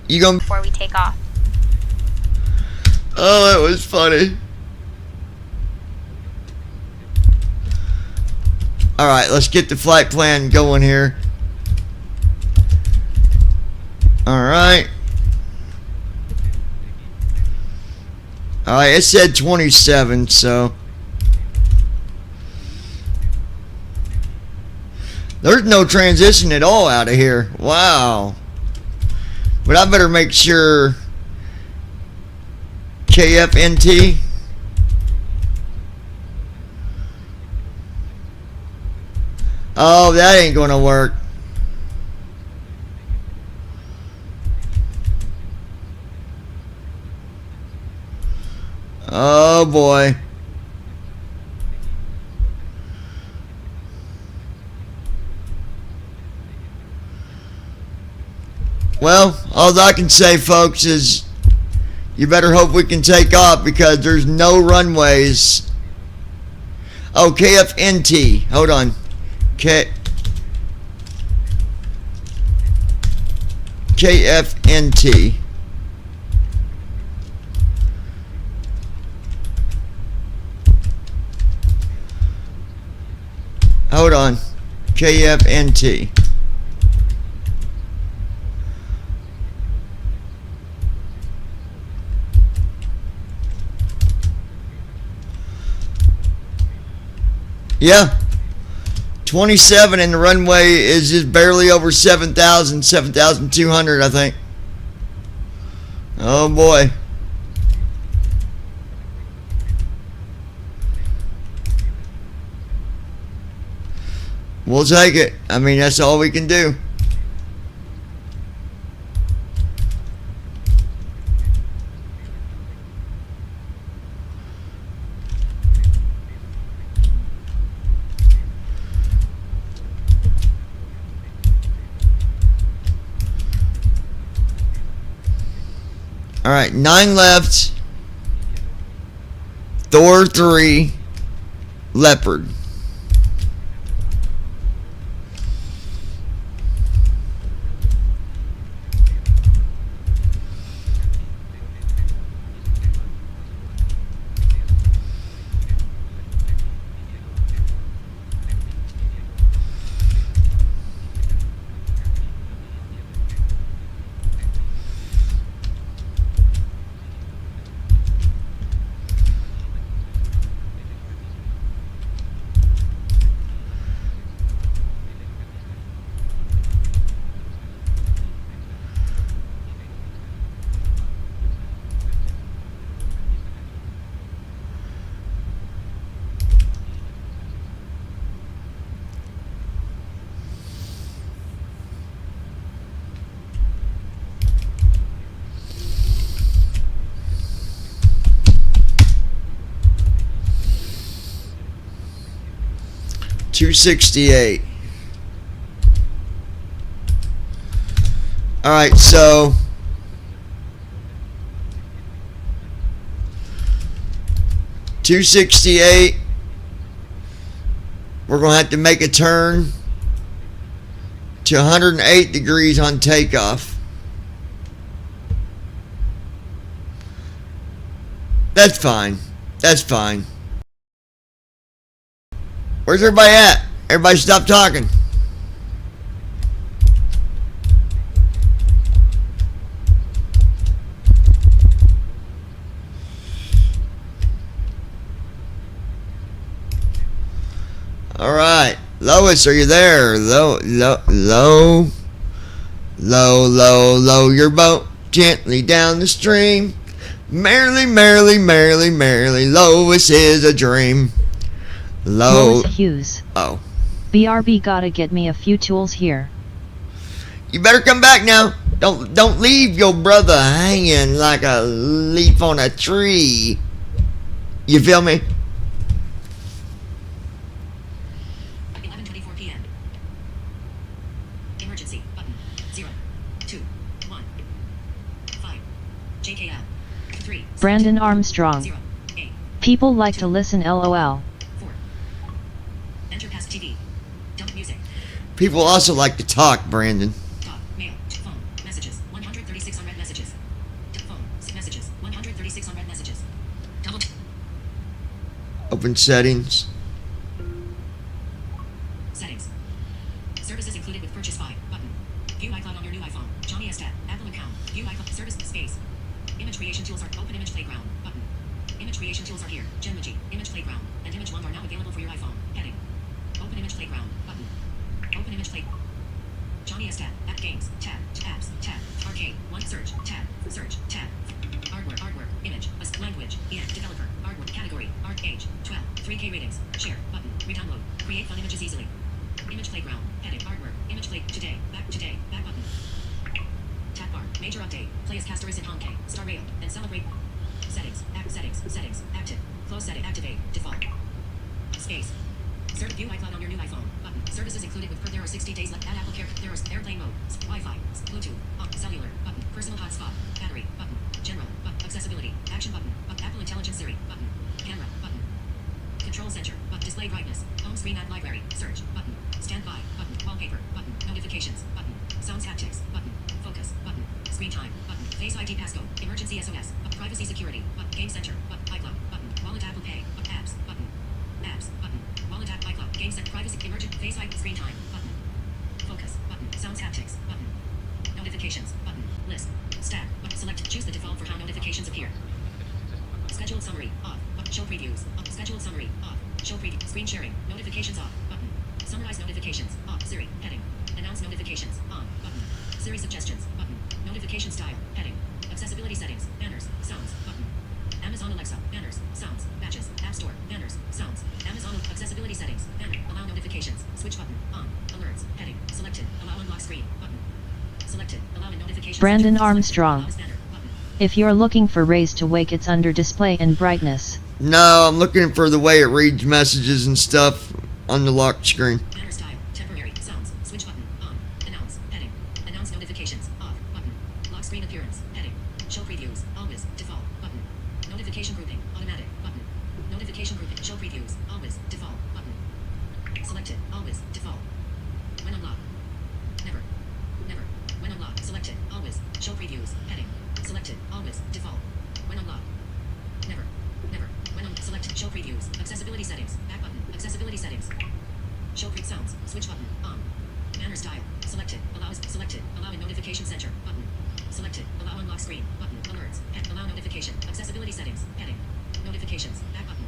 You gonna before we take off. Oh, that was funny. All right, let's get the flight plan going here. All right. All right, it said 27, so there's no transition at all out of here. Wow. But I better make sure KFNT. Oh, that ain't gonna work. Oh boy. Well, all I can say, folks, is you better hope we can take off because there's no runways. Oh, KFNT. Hold on. KFNT. Hold on. KFNT. Yeah. 27 and the runway is just barely over 7,000, 7,200, I think. Oh boy. We'll take it. I mean, that's all we can do. All right, 9 left. Thor 3. Leopard. $268. All right, so $268. We're gonna have to make a turn to 108 degrees on takeoff. That's fine. That's fine. Where's everybody at? Everybody stop talking. All right. Lois, are you there? Low your boat gently down the stream. Merrily, merrily, merrily, merrily, Lois is a dream. Lois Hughes. Oh. BRB gotta get me a few tools here. You better come back now. Don't leave your brother hanging like a leaf on a tree. You feel me? 11:24 p.m. Emergency button 0 2 1 5 JKL 3 Brandon Armstrong. 0 8 People like to listen LOL. 4 Enter past TV. Dump music. People also like to talk, Brandon. Talk. Mail. Phone. Messages. 136 unread messages. Phone. Messages. 136 unread messages. Double. Open settings. Settings. Services included with purchase by button. View iCloud on your new iPhone. Johnny Estet. Apple account. View iCloud. Service space. Image creation tools are open. Image playground button. Image creation tools are here. Genmoji. Image playground and Image One are now available for your iPhone. Heading. Open image playground button. Open image play. Johnny Estet. App games. Tab. Apps. Tab. Arcade. One search. Tab. Search. Tab. Artwork. Artwork. Image. Language. Developer. Artwork. Category. Art. Age. 12. 3K ratings. Share. Button. Redownload. Create fun images easily. Image playground. Heading. Artwork. Image play. Today. Back. Today. Back button. Tab bar. Major update. Play as Castorus in Honkai. Star Rail. And celebrate. Settings. App settings. Settings. Active. Close setting. Activate. Default. Space. View iCloud on your new iPhone. Button. Services included with there are 60 days left. Add Apple Care. There is airplane mode. Wi-Fi. Bluetooth. Cellular. Button. Personal hotspot. Battery. Button. General. Button. Accessibility. Action button. Apple Intelligence Siri. Button. Camera. Button. Control center. Display brightness. Home screen app library. Search. Button. Standby. Button. Wallpaper. Button. Notifications. Button. Sounds haptics. Button. Focus. Button. Screen time. Button. Face ID passcode. Emergency SOS. Privacy security. Button. Game center. Button. iCloud. Button. Wallet Apple Pay. Apps. Button. Apps. Button. Wallet app iCloud. Game set. Privacy. Emergent. Face ID screen time button. Focus button. Sounds haptics button. Notifications button. List. Stack. Select. Choose the default for how notifications appear. Scheduled summary off. Show previews. Scheduled summary off. Show preview. Screen sharing. Notifications off button. Summarize notifications off. Siri heading. Announce notifications on button. Siri suggestions button. Notification style heading. Accessibility settings. Banners. Sounds button. Amazon Alexa. Banners. Sounds. Badges. App Store. Banners. Sounds. Amazon accessibility settings. Banner. Allow notifications. Switch button. On. Alerts. Heading. Selected. Allow unlock screen button. Selected. Allow in notifications. Brandon Selected. Armstrong. Allow banner button. If you're looking for Raise to Wake, it's under display and brightness. No, I'm looking for the way it reads messages and stuff on the lock screen. Banner style. Temporary. Sounds. Switch button. On. Announce. Heading. Announce notifications. Off. Button. Lock screen appearance. Heading. Show previews. Always. Default. Button. Notification grouping. Automatic. Button. Notification grouping. Show previews. Always. Default. Button. Selected. Always. Default. When unlocked. Never. Never. When unlocked. Selected. Always. Show previews. Heading. Selected. Always. Default. When unlocked. Never. Never. When selected. Show previews. Accessibility settings. Back button. Accessibility settings. Show pre sounds. Switch button. On. Banner style. Selected. Allows. Selected. Allow in notification center. Button. Selected. Allow unlock screen. Button. Alerts. Allow notification. Accessibility settings. Heading. Notifications. Back button.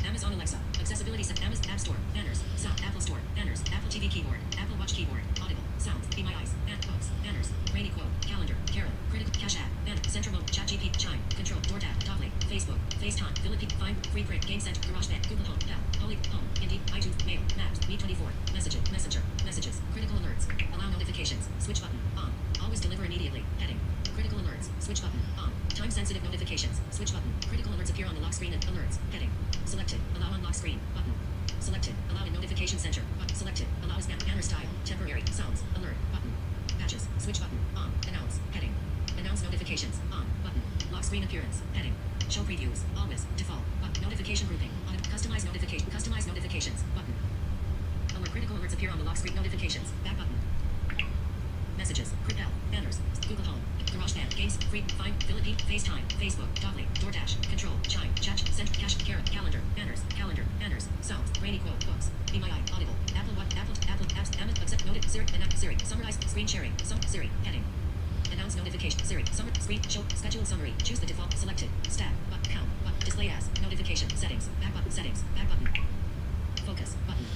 Amazon Alexa. Accessibility set. Amazon App Store. Banners. Sound. Apple Store. Banners. Apple TV keyboard. Apple Watch keyboard. Audible. Sounds. Be my eyes. And books. Banners. Rainy quote. Calendar. Carol. Critical. Cash app. Banner. Central mode. Chat GP. Chime. Control. DoorDash. Dogly. Facebook. FaceTime. Philippine. Find. Free print. Game Center. GarageBand. Google Home. Bell. Holy. Home. Indeed. iTunes. Mail. Maps. Me24. Messages. Messenger. Messages. Critical alerts. Allow notifications. Switch button. On. Always deliver immediately. Heading. Critical alerts. Switch button. On. Time sensitive notifications. Switch button. Critical alerts appear on the lock screen and alerts. Heading. Selected. Allow unlock screen. Button. Selected. Allow in notification center. Button. Selected. Allow as banner style. Temporary. Sounds. Alert. Button. Patches. Switch button. On. Announce. Heading. Announce notifications. On. Button. Lock screen appearance. Heading. Show previews. Always. Default. Button. Notification grouping. On. Customize notification. Customize notifications. Button. Alert. Critical alerts appear on the lock screen. Notifications. Back button. Messages. Propel. Banners. Google Home. GarageBand. Games. Free. Find. Philippine. FaceTime. Facebook. Dogly. DoorDash. Control. Chime. Chat. Send. Cash. Carrot. Calendar. Banners. Calendar. Banners. Sounds. Rainy quote. Books. Be my eye. Audible. Apple. What? Apple. Apple. Apps. Amazon. Accept. Noted. Siri. Enact. Siri. Summarize. Screen sharing. Siri. Heading. Announce notification. Siri. Summary. Screen. Show. Scheduled summary. Choose the default. Selected. Stat. But. Count. But. Display as. Notification. Settings. Back button. Settings. Back button. Focus. Button.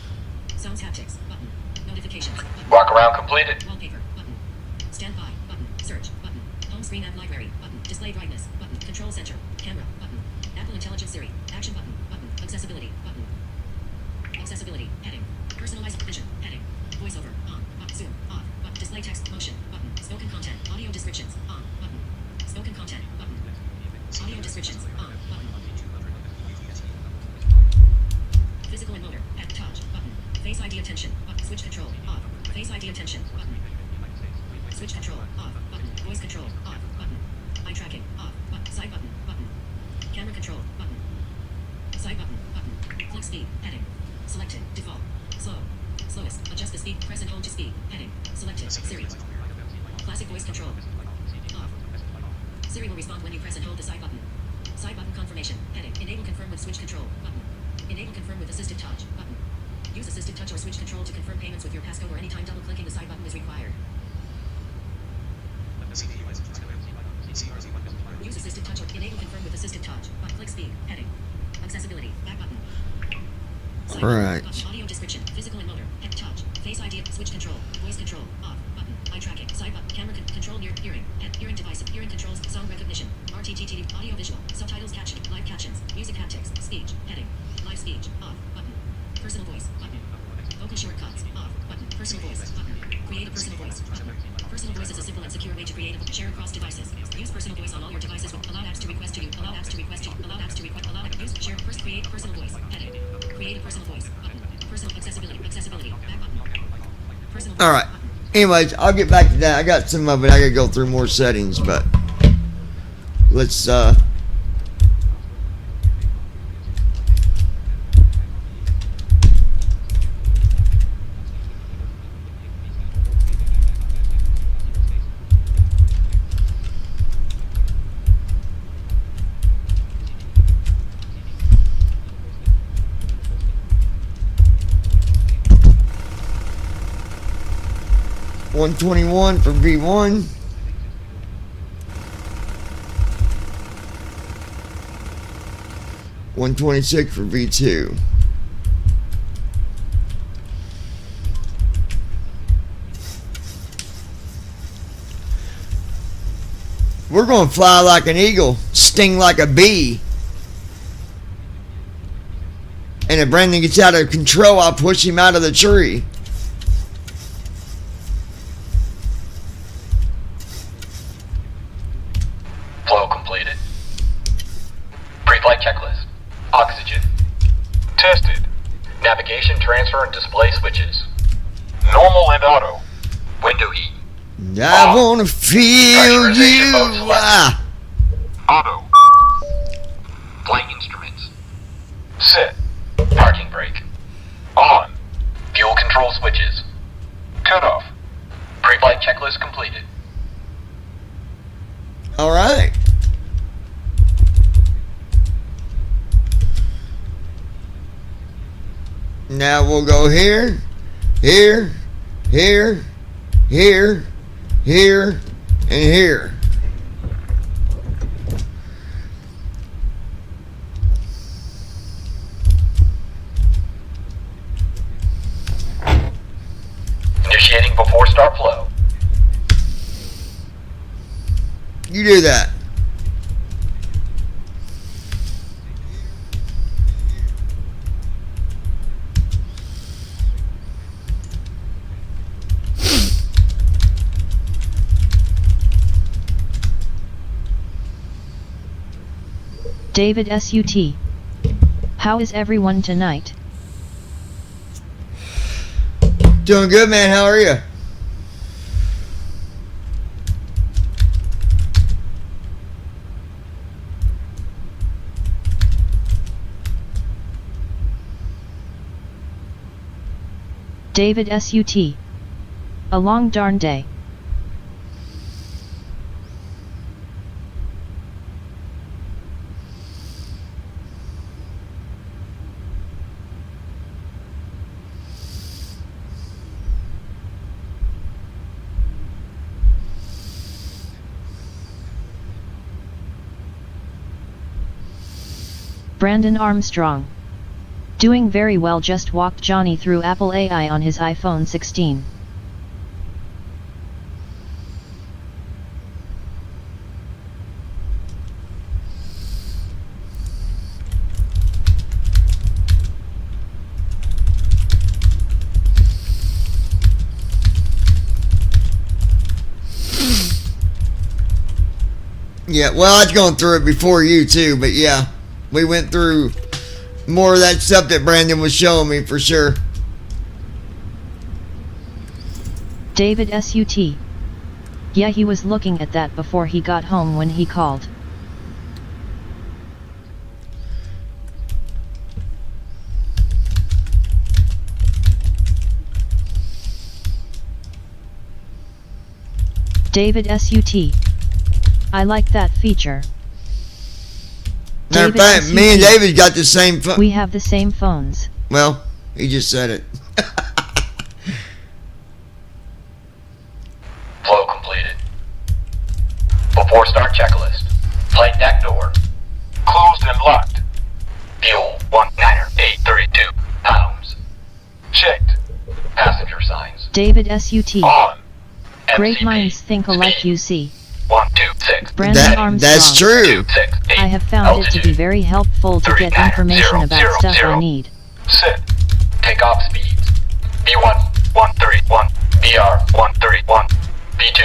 Sounds haptics. Button. Notifications. Button. Walk around completed. Wallpaper. Button. Stand by. Button. Search. Button. Home screen app library. Button. Display brightness. Button. Control center. Camera. Button. Apple Intelligence Siri. Action button. Button. Accessibility. Button. Accessibility. Heading. Personalized vision. Heading. Voiceover. On. Zoom. Off. Button. Display text. Motion. Button. Spoken content. Audio descriptions. On. Button. Spoken content. Button. Audio descriptions. On. Button. Physical and motor. At touch. Button. Face ID attention. Button. Switch control. Off. Face ID attention. Button. Switch control. Off. Button. Voice control. Off. Button. Eye tracking. Off. Button. Side button. Button. Camera control. Button. Side button. Button. Click speed. Heading. Selected. Default. Slow. Slowest. Adjust the speed. Press and hold to speed. Heading. Selected. Siri. Classic voice control. Off. Siri will respond when you press and hold the side button. Side button confirmation. Heading. Enable confirm with switch control. Button. Enable confirm with assisted touch. Button. Use assisted touch or switch control to confirm payments with your passcode or anytime double clicking the side button is required. Use assisted touch or enable confirm with assisted touch. Click speed. Heading. Accessibility. Back button. Side Right. button. Audio description. Physical and motor. Head touch. Face ID. Switch control. Voice control. Off. Button. Eye tracking. Side button. Camera control near hearing. Head. Hearing device. Hearing controls. Sound recognition. RTTT. Audio visual. Subtitles caption. Live captions. Music haptics. Speech. Heading. Live speech. Off. Button. Personal voice. Button. Vocal shortcuts. Off. Button. Personal voice. Button. Create a personal voice. Button. Personal voice is a simple and secure way to create a share across devices. Use personal voice on all your devices. Allow apps to request to you. Allow apps to request to you. Allow apps to request. Allow use share. First create a personal voice. Heading. Create a personal voice. Button. Personal accessibility. Accessibility. Back button. Personal voice. All right. Anyways, I'll get back to that. I got some of it. I gotta go through more settings, but let's 121 for V1. $126 for V2. We're going to fly like an eagle, sting like a bee. And if Brandon gets out of control, I'll push him out of the tree. Flow completed. Pre-flight checklist. Oxygen. Tested. Navigation, transfer, and display switches. Normal and auto. Window heat. I want to feel you. Ah. Auto. Flight instruments. Set. Parking brake. On. Fuel control switches. Cut off. Pre-flight checklist completed. All right. Now we'll go here, here, here, here, here, and here. Initiating before start flow. You do that. David SUT. How is everyone tonight? Doing good, man. How are you? David SUT. A long darn day. Brandon Armstrong. Doing very well, just walked Johnny through Apple AI on his iPhone 16. Yeah, well, I was going through it before you too, but yeah, we went through more of that stuff that Brandon was showing me for sure. David SUT. Yeah, he was looking at that before he got home when he called. David SUT. I like that feature. Matter of David fact, me and SUT. David got the same phone. We have the same phones. Well, he just said it. Flow completed. Before start checklist. Flight deck door. Closed and locked. Fuel 19832 pounds. Checked. Passenger signs. David SUT. On. Great MCP. minds think alike, you see. 126. Brandon Armstrong. That's true. 268. I have found it to be very helpful to get information about stuff I need. Set. Takeoff speeds. B1 131. BR 131. B2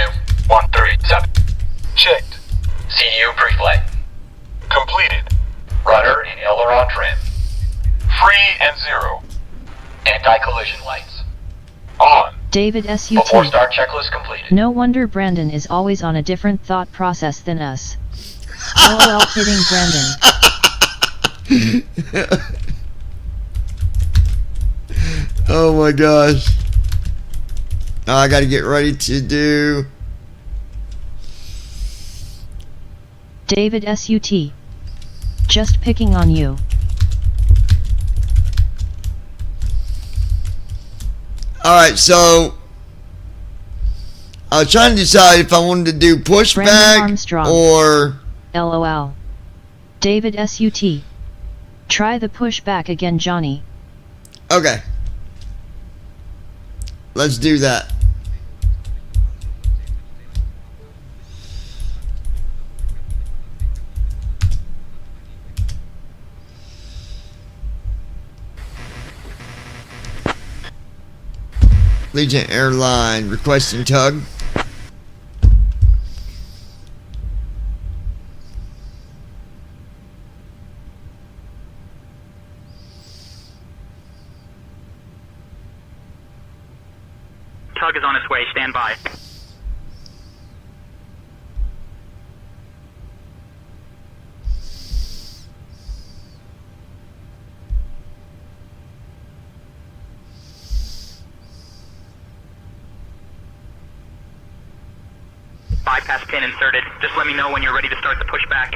137. Checked. CU pre-flight. Completed. Rudder and aileron trim. Free and zero. Anti-collision lights. On. David Before SUT. start checklist completed. No wonder Brandon is always on a different thought process than us. LOL hitting Brandon. Oh my gosh. Now I gotta get ready to do. David SUT. Just picking on you. Alright, so I was trying to decide if I wanted to do Brandon pushback Armstrong. or LOL. David SUT. Try the pushback again, Johnny. okay. Let's do that. Legion Airline requesting tug. Tug is on its way. Stand by. Bypass pin inserted. Just let me know when you're ready to start the pushback.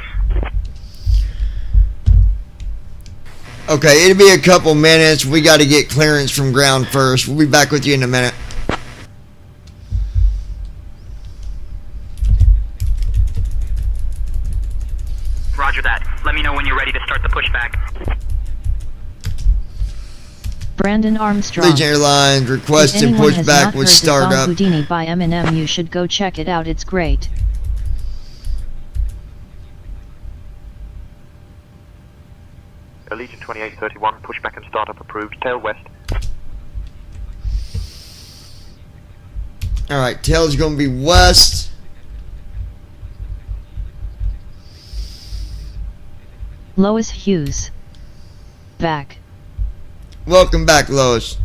Okay, it'll be a couple minutes. We got to get clearance from ground first. We'll be back with you in a minute. Roger that. Let me know when you're ready to start the pushback. Brandon Armstrong. Legion Airlines If requesting anyone has pushback not with heard the song startup. Houdini by Eminem, you should go check it out. It's great. Allegiant 2831, pushback and startup approved. Tail west. Alright, tail's going to be west. Lois Hughes. Back. Welcome back, Lois.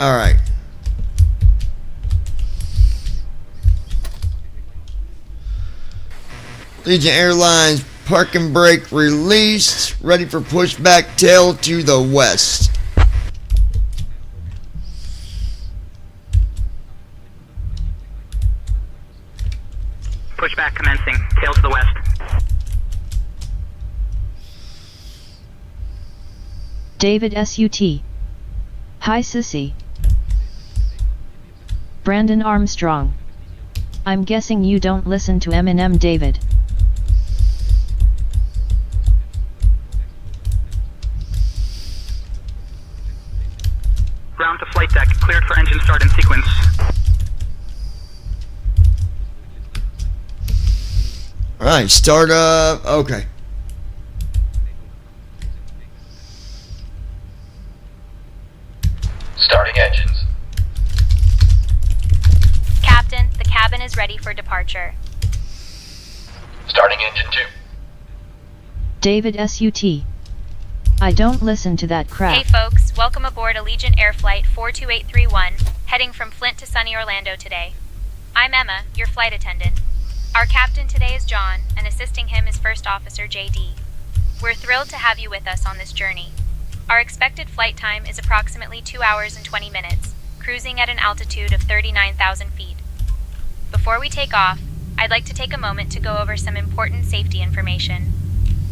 Alright. Legion Airlines park and brake released. Ready for pushback, tail to the west. Pushback commencing. Tail to the west. David SUT. Hi Sissy. Brandon Armstrong. I'm guessing you don't listen to Eminem, David. Ground to flight deck. Cleared for engine start in sequence. Alright, start up. Okay. Starting engines. Captain, the cabin is ready for departure. Starting engine 2. David SUT. I don't listen to that crap. Hey folks, welcome aboard Allegiant Air Flight 42831, heading from Flint to sunny Orlando today. I'm Emma, your flight attendant. Our captain today is John, and assisting him is First Officer JD. We're thrilled to have you with us on this journey. Our expected flight time is approximately 2 hours and 20 minutes, cruising at an altitude of 39,000 feet. Before we take off, I'd like to take a moment to go over some important safety information.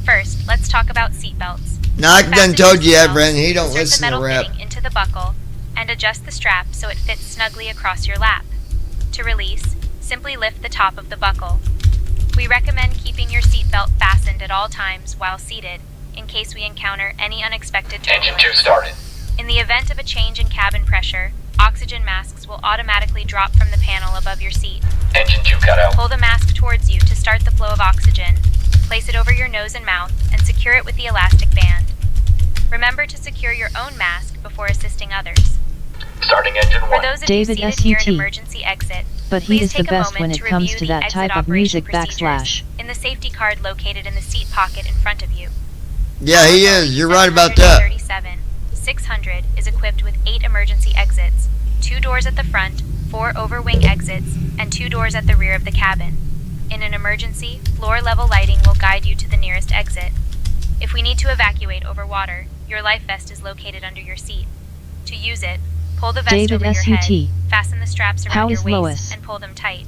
First, let's talk about seatbelts. Now I done told you that, Brandon. He don't Insert listen the to metal rap. fitting into the buckle and adjust the strap so it fits snugly across your lap. To release, simply lift the top of the buckle. We recommend keeping your seatbelt fastened at all times while seated in case we encounter any unexpected Engine 2 turbulence. started. In the event of a change in cabin pressure, oxygen masks will automatically drop from the panel above your seat. Engine 2 cut out. Pull the mask towards you to start the flow of oxygen. Place it over your nose and mouth and secure it with the elastic band. Remember to secure your own mask before assisting others. Starting engine 1. For those of David you seated near an SUT. emergency exit, But he please is the take a best moment when it to comes review to the that exit type of operation music procedures in the safety card located in the seat pocket in front of you. Yeah, he is. You're right about that. 600 is equipped with 8 emergency exits, 2 doors at the front, 4 over-wing exits, and 2 doors at the rear of the cabin. In an emergency, floor-level lighting will guide you to the nearest exit. If we need to evacuate over water, your life vest is located under your seat. To use it, pull the vest David over your SUT. head, fasten the straps around How your is waist, Lois? and pull them tight.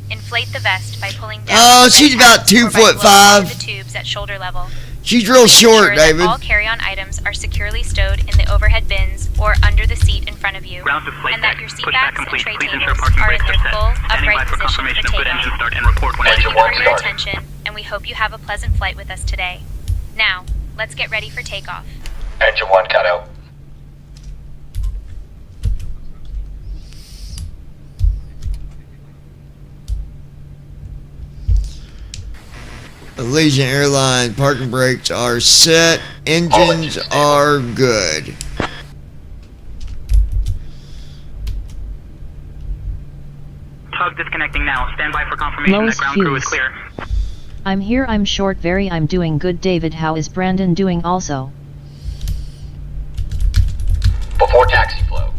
Inflate the vest by pulling down. Oh, the she's right about tab or by 2'5". blowing into the tubes at shoulder level. She's real Please short, ensure that David. all carry-on items are securely stowed in the overhead bins or under the seat in front of you, Ground to flight and that deck. your seat Pushback backs and complete. tray Please ensure tables parking are in brakes their are set. full, Standing by upright for position confirmation for of good engine takeoff. start and report when Thank engine you for one your started. attention, and we hope you have a pleasant flight with us today. Now, let's get ready for takeoff. Engine 1 cut out. Allegiant Airlines parking brakes are set. Engines are good. Tug disconnecting now. Stand by for confirmation Lois that ground crew is Hughes. clear. I'm here, I'm short, very, I'm doing good. David, how is Brandon doing also? Before taxi flow.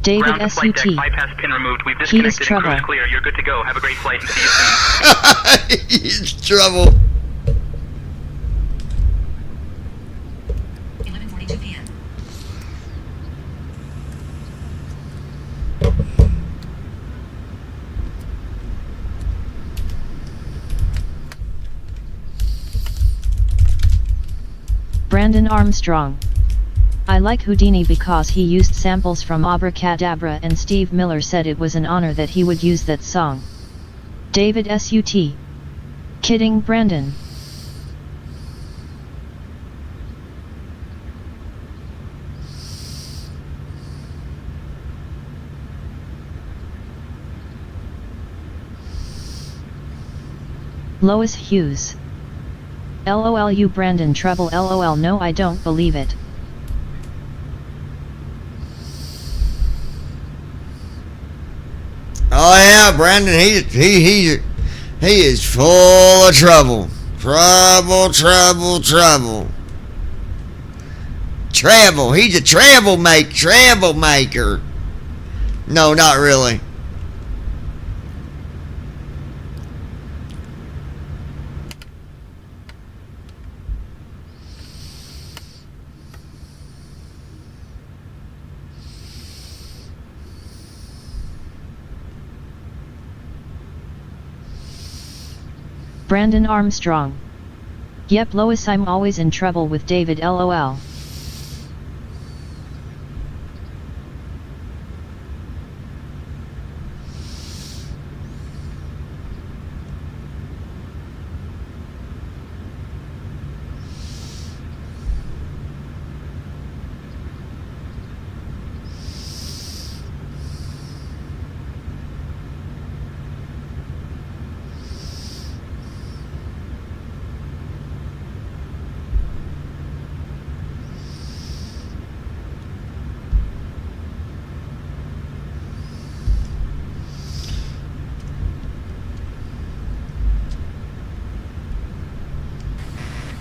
David Ground to flight deck. SUT. Bypass pin removed. We've He is disconnected and crew trouble. is clear. You're good to go. Have a great flight and see you soon. He's trouble. 11:42 p.m. Brandon Armstrong. I like Houdini because he used samples from Abracadabra, and Steve Miller said it was an honor that he would use that song. David SUT. Kidding, Brandon. Lois Hughes. LOL you Brandon treble LOL no I don't believe it. Oh yeah, Brandon, he is full of trouble. Trouble. Travel. He's a troublemaker. No, not really. Brandon Armstrong. Yep, Lois, I'm always in trouble with David LOL.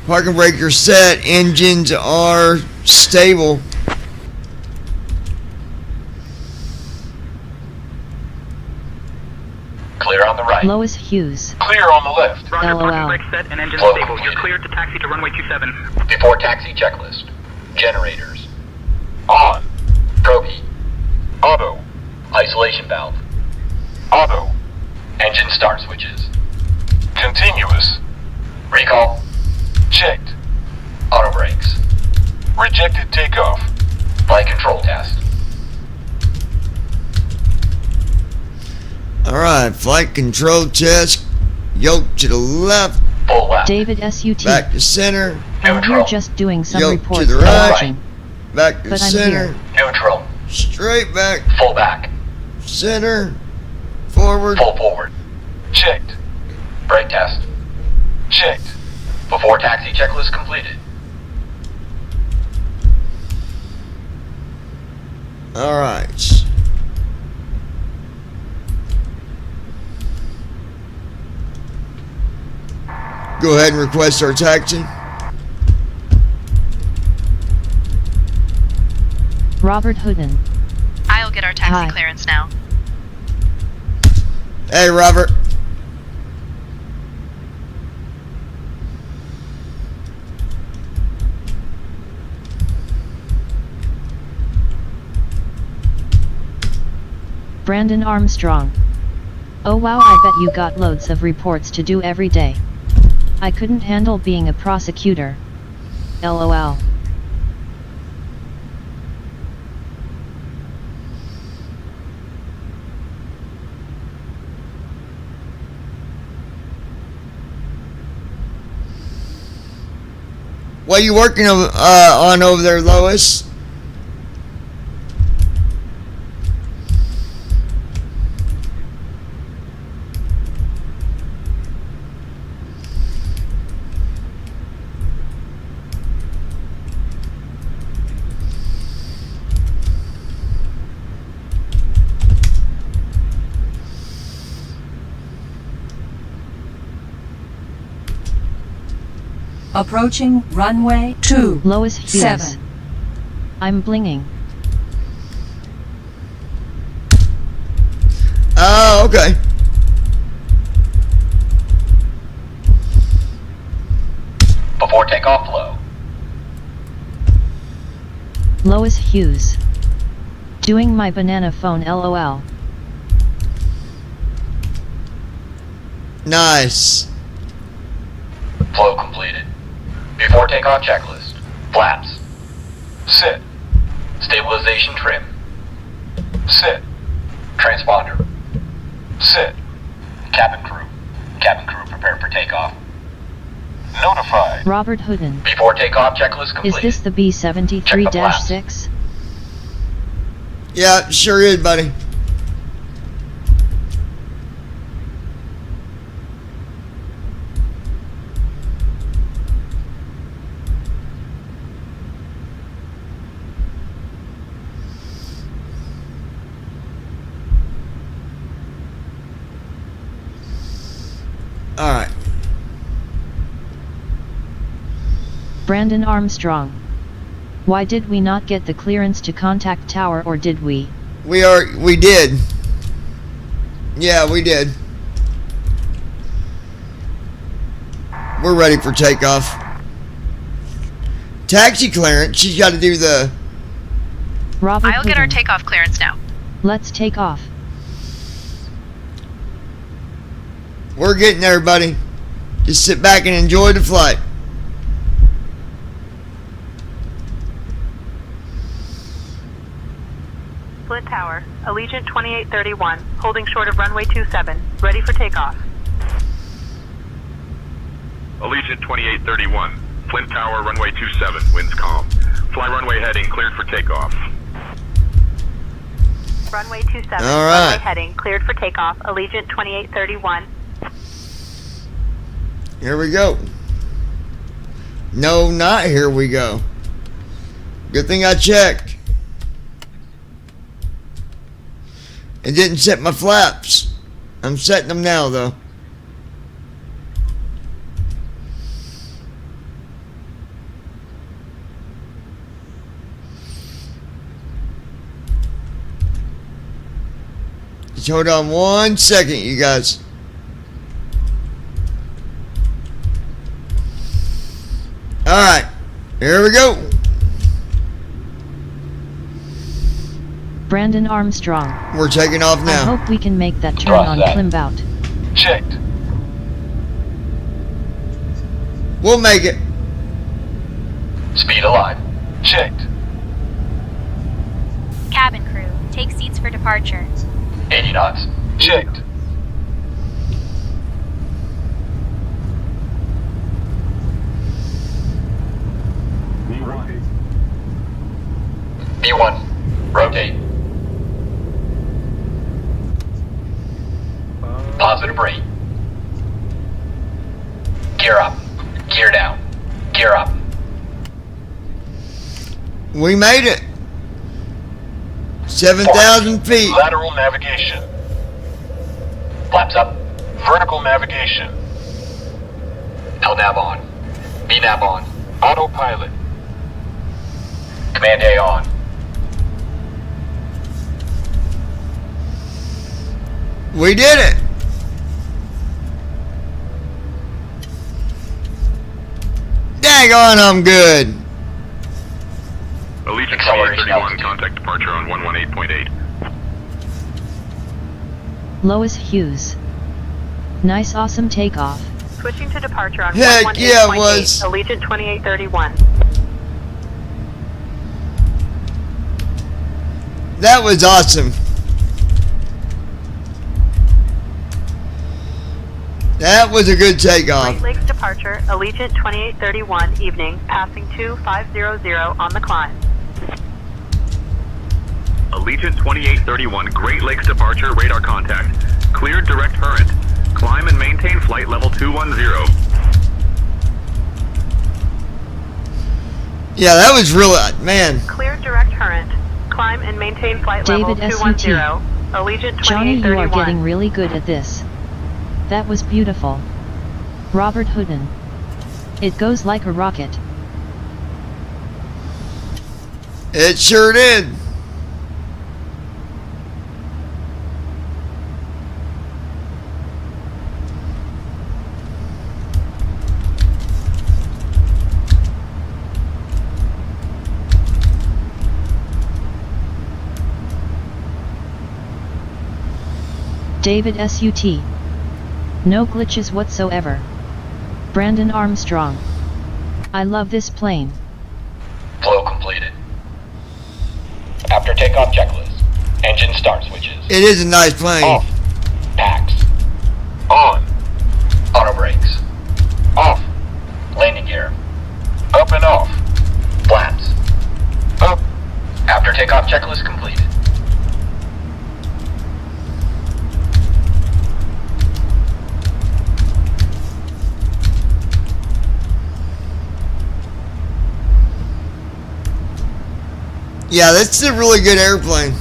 Parking brakes are set. Engines are stable. Clear on the right. Lois Hughes. Clear on the left. Roger, LOL. parking brakes set and engine Flow stable. You're completed. cleared to taxi to runway 27. Before taxi checklist. Generators. On. Probe. Auto. Isolation valve. Auto. Engine start switches. Continuous. Recall. Checked. Auto brakes. Rejected takeoff. Flight control test. Alright, flight control test. Yoke to the left. Full left. David SUT. Back to center. I'm here just doing some Yoke to reports the for right. watching. Back to But I'm center. here. Neutral. Straight back. Full back. Center. Forward. Full forward. Checked. Brake test. Checked. Before taxi checklist completed. Alright. Go ahead and request our taxi. Robert Hooden. I'll get our taxi Hi. clearance now. Hey, Robert. Brandon Armstrong. Oh wow, I bet you got loads of reports to do every day. I couldn't handle being a prosecutor. LOL. What are you working on over there, Lois? Approaching runway 27. Lois Hughes. I'm blinging. Oh, okay. Before takeoff, low. Lois Hughes. Doing my banana phone LOL. Nice. Flow completed. Before takeoff checklist. Flaps. Sit. Stabilization trim. Sit. Transponder. Sit. Cabin crew. Cabin crew prepared for takeoff. Notified. Robert Hoodin. Before takeoff checklist Is complete. this the B-73-6? Yeah, sure is, buddy. All right. Brandon Armstrong. Why did we not get the clearance to contact tower, or did we? We did. Yeah, we did. We're ready for takeoff. Taxi clearance, she's got to do the... Robert I'll get our Hoodin. takeoff clearance now. Let's take off. We're getting there, buddy. Just sit back and enjoy the flight. Flint Tower, Allegiant 2831, holding short of runway 27, ready for takeoff. Allegiant 2831, Flint Tower, runway 27, winds calm. Fly runway heading, cleared for takeoff. Runway 27, All right. runway heading, cleared for takeoff, Allegiant 2831. Here we go. No, not here we go. Good thing I checked. It didn't set my flaps. I'm setting them now, though. Just hold on 1 second, you guys. Alright, here we go. Brandon Armstrong. We're taking off I now. hope we can make that turn Cross on that. Klimbout. Checked. We'll make it. Speed alive. Checked. Cabin crew, take seats for departure. 80 knots. Checked. B1. Rotate. Positive rate. Gear up. Gear down. Gear up. We made it. 7,000 feet. Lateral navigation. Flaps up. Vertical navigation. LNAV on. VNAV on. Autopilot. Command A on. We did it. Daggone, I'm good. Allegiant Acceleration 2831, altitude. contact departure on 118.8. Lois Hughes. Nice awesome takeoff. Switching to departure on Heck 118.8, yeah, it was. Allegiant 2831. That was awesome. That was a good takeoff. Great Lakes departure, Allegiant 2831, evening, passing 2500 on the climb. Allegiant 2831, Great Lakes departure, radar contact. Cleared direct current. Climb and maintain flight level 210. Yeah, that was really, man. Cleared direct current. Climb and maintain flight David level SUT. 210. Allegiant 2831. Johnny, you are getting really good at this. That was beautiful. Robert Houdin. It goes like a rocket. It sure did. David SUT. No glitches whatsoever. Brandon Armstrong. I love this plane. Flow completed. After takeoff checklist. Engine start switches. It is a nice plane. Off. Packs. On. Auto brakes. Off. Landing gear. Up and off. Flaps. Up. After takeoff checklist completed. Yeah, that's a really good airplane.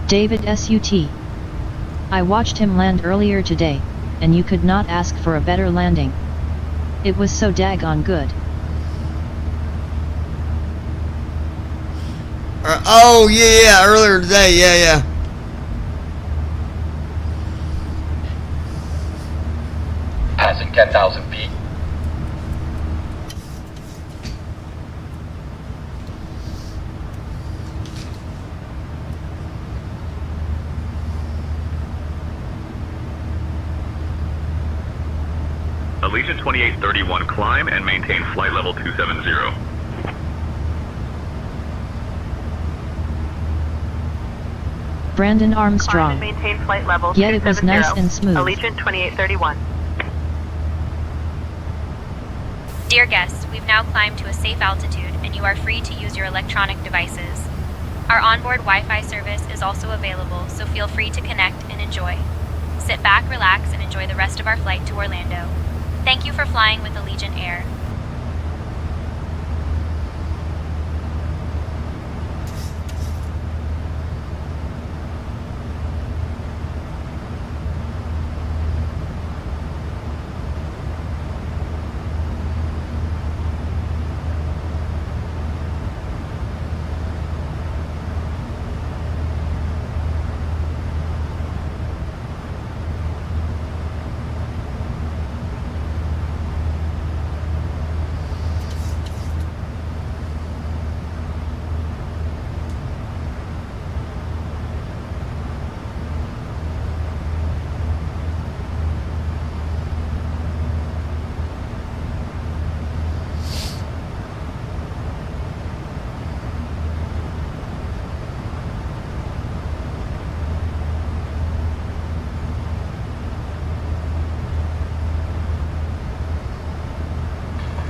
David SUT. I watched him land earlier today, and you could not ask for a better landing. It was so daggone good. Oh, yeah, earlier today, yeah. Passing 10,000 feet. Allegiant 2831, climb and maintain flight level 270. Brandon Armstrong. Climb and maintain flight level Yet it was 270. nice and smooth. Allegiant 2831. Dear guests, we've now climbed to a safe altitude and you are free to use your electronic devices. Our onboard Wi-Fi service is also available, so feel free to connect and enjoy. Sit back, relax, and enjoy the rest of our flight to Orlando. Thank you for flying with Allegiant Air.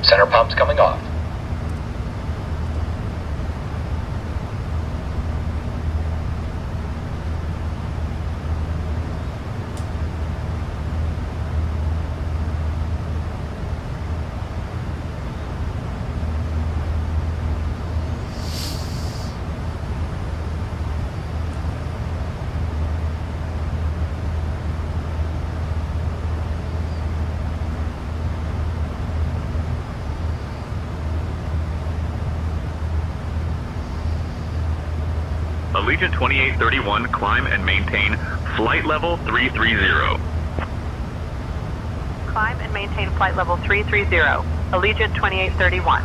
Center pumps coming off. Allegiant 2831, climb and maintain flight level 330. Climb and maintain flight level 330. Allegiant 2831.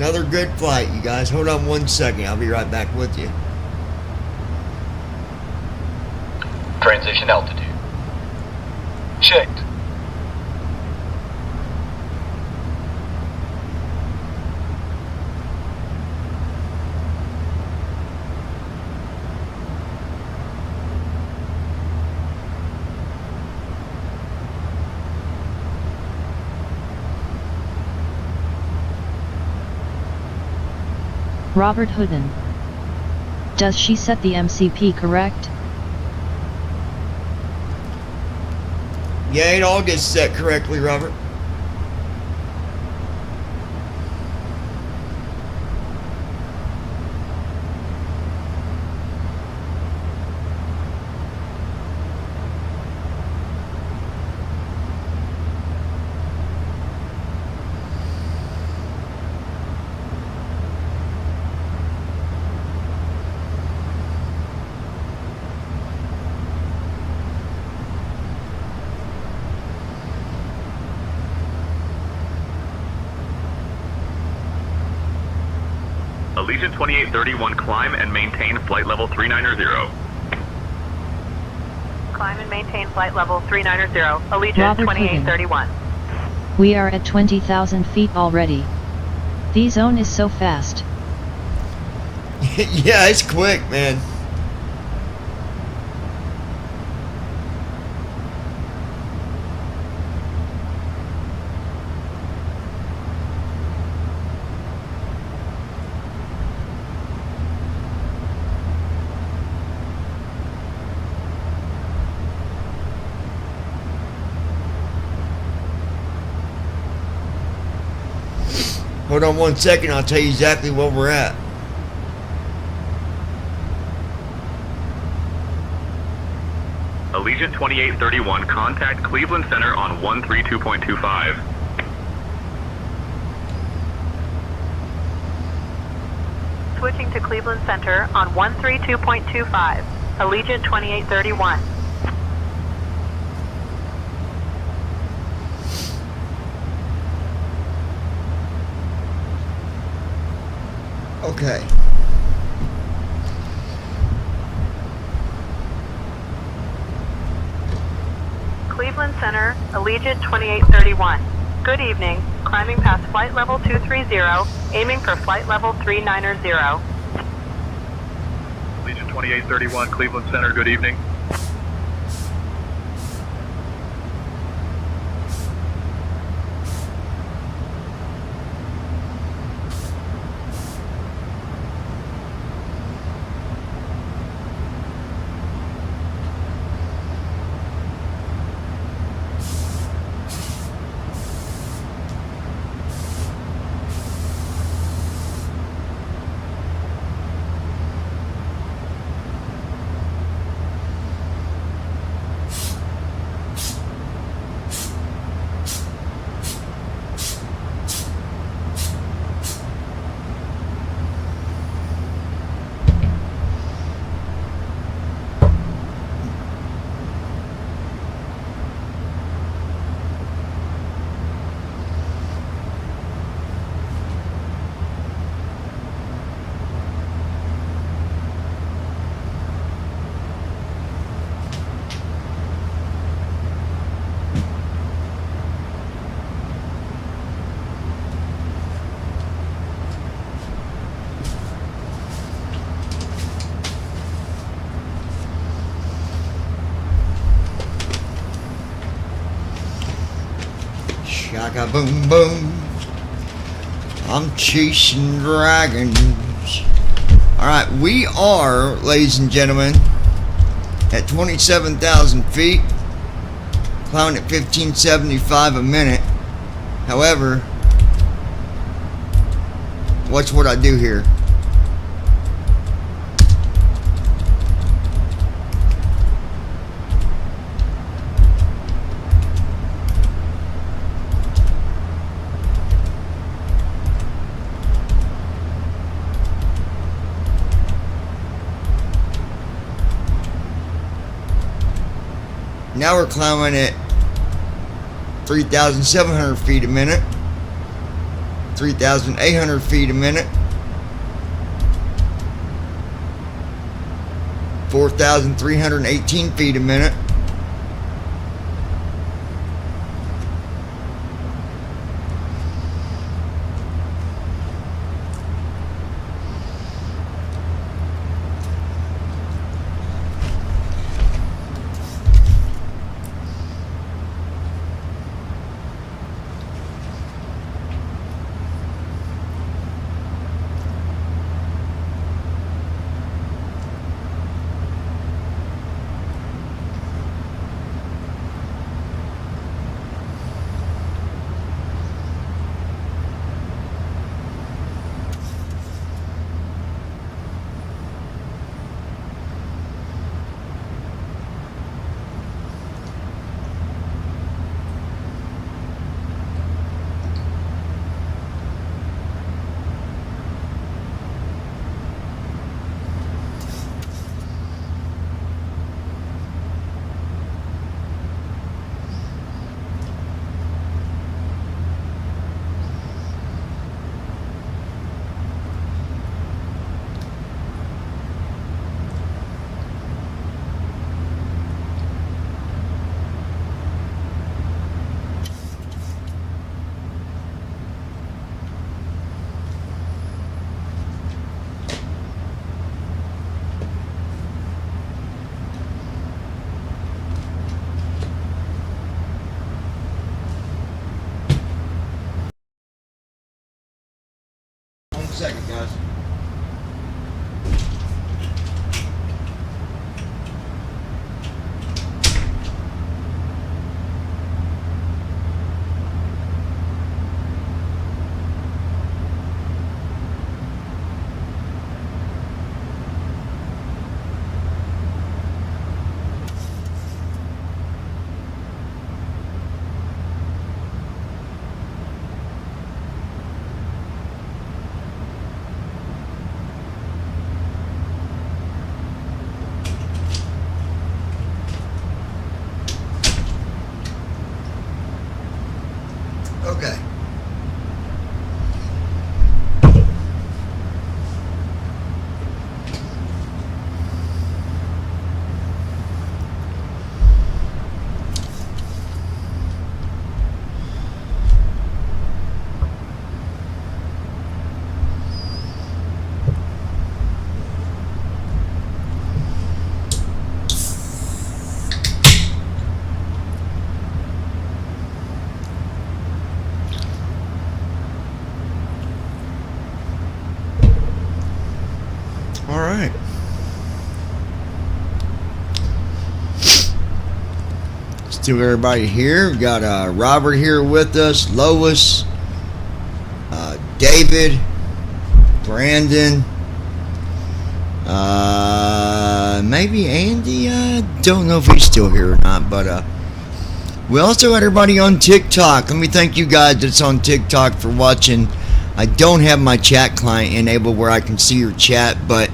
Another good flight, you guys. Hold on 1 second. I'll be right back with you. Transition altitude. Checked. Robert Hoodin. Does she set the MCP correct? Yeah, it all gets set correctly, Robert. Allegiant 2831, climb and maintain flight level 390. Climb and maintain flight level 390. Allegiant Robert 2831. We are at 20,000 feet already. The zone is so fast. Yeah, it's quick, man. Hold on 1 second, I'll tell you exactly where we're at. Allegiant 2831, contact Cleveland Center on 132.25. Switching to Cleveland Center on 132.25. Allegiant 2831. Okay. Cleveland Center, Allegiant 2831. Good evening. Climbing past flight level 230, aiming for flight level 390. Allegiant 2831, Cleveland Center, good evening. Shaka boom boom. I'm chasing dragons. Alright, we are, ladies and gentlemen, at 27,000 feet, climbing at 1575 a minute. However, watch what I do here. Now we're climbing at 3,700 feet a minute. 3,800 feet a minute. 4,318 feet a minute. One second, guys. Okay. All right. Still everybody here. We got Robert here with us, Lois, David, Brandon, maybe Andy. I don't know if he's still here or not, but we also got everybody on TikTok. Let me thank you guys that's on TikTok for watching. I don't have my chat client enabled where I can see your chat, but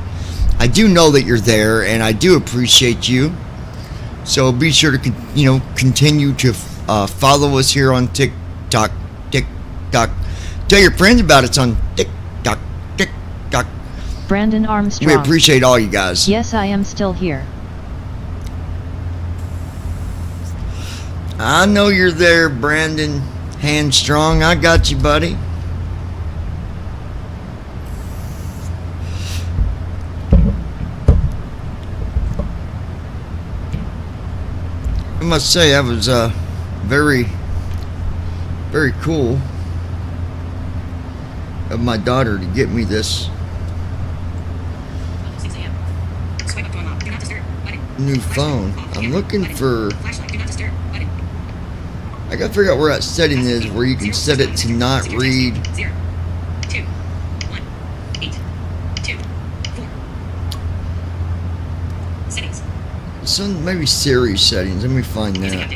I do know that you're there, and I do appreciate you. So be sure to, continue to follow us here on TikTok. Tell your friends about it on TikTok. Brandon Armstrong. We appreciate all you guys. Yes, I am still here. I know you're there, Brandon Handstrong. I got you, buddy. I must say that was very, very cool of my daughter to get me this new phone. I'm looking for. I gotta figure out where that setting is where you can set it to not read. Some maybe Siri settings. Let me find that.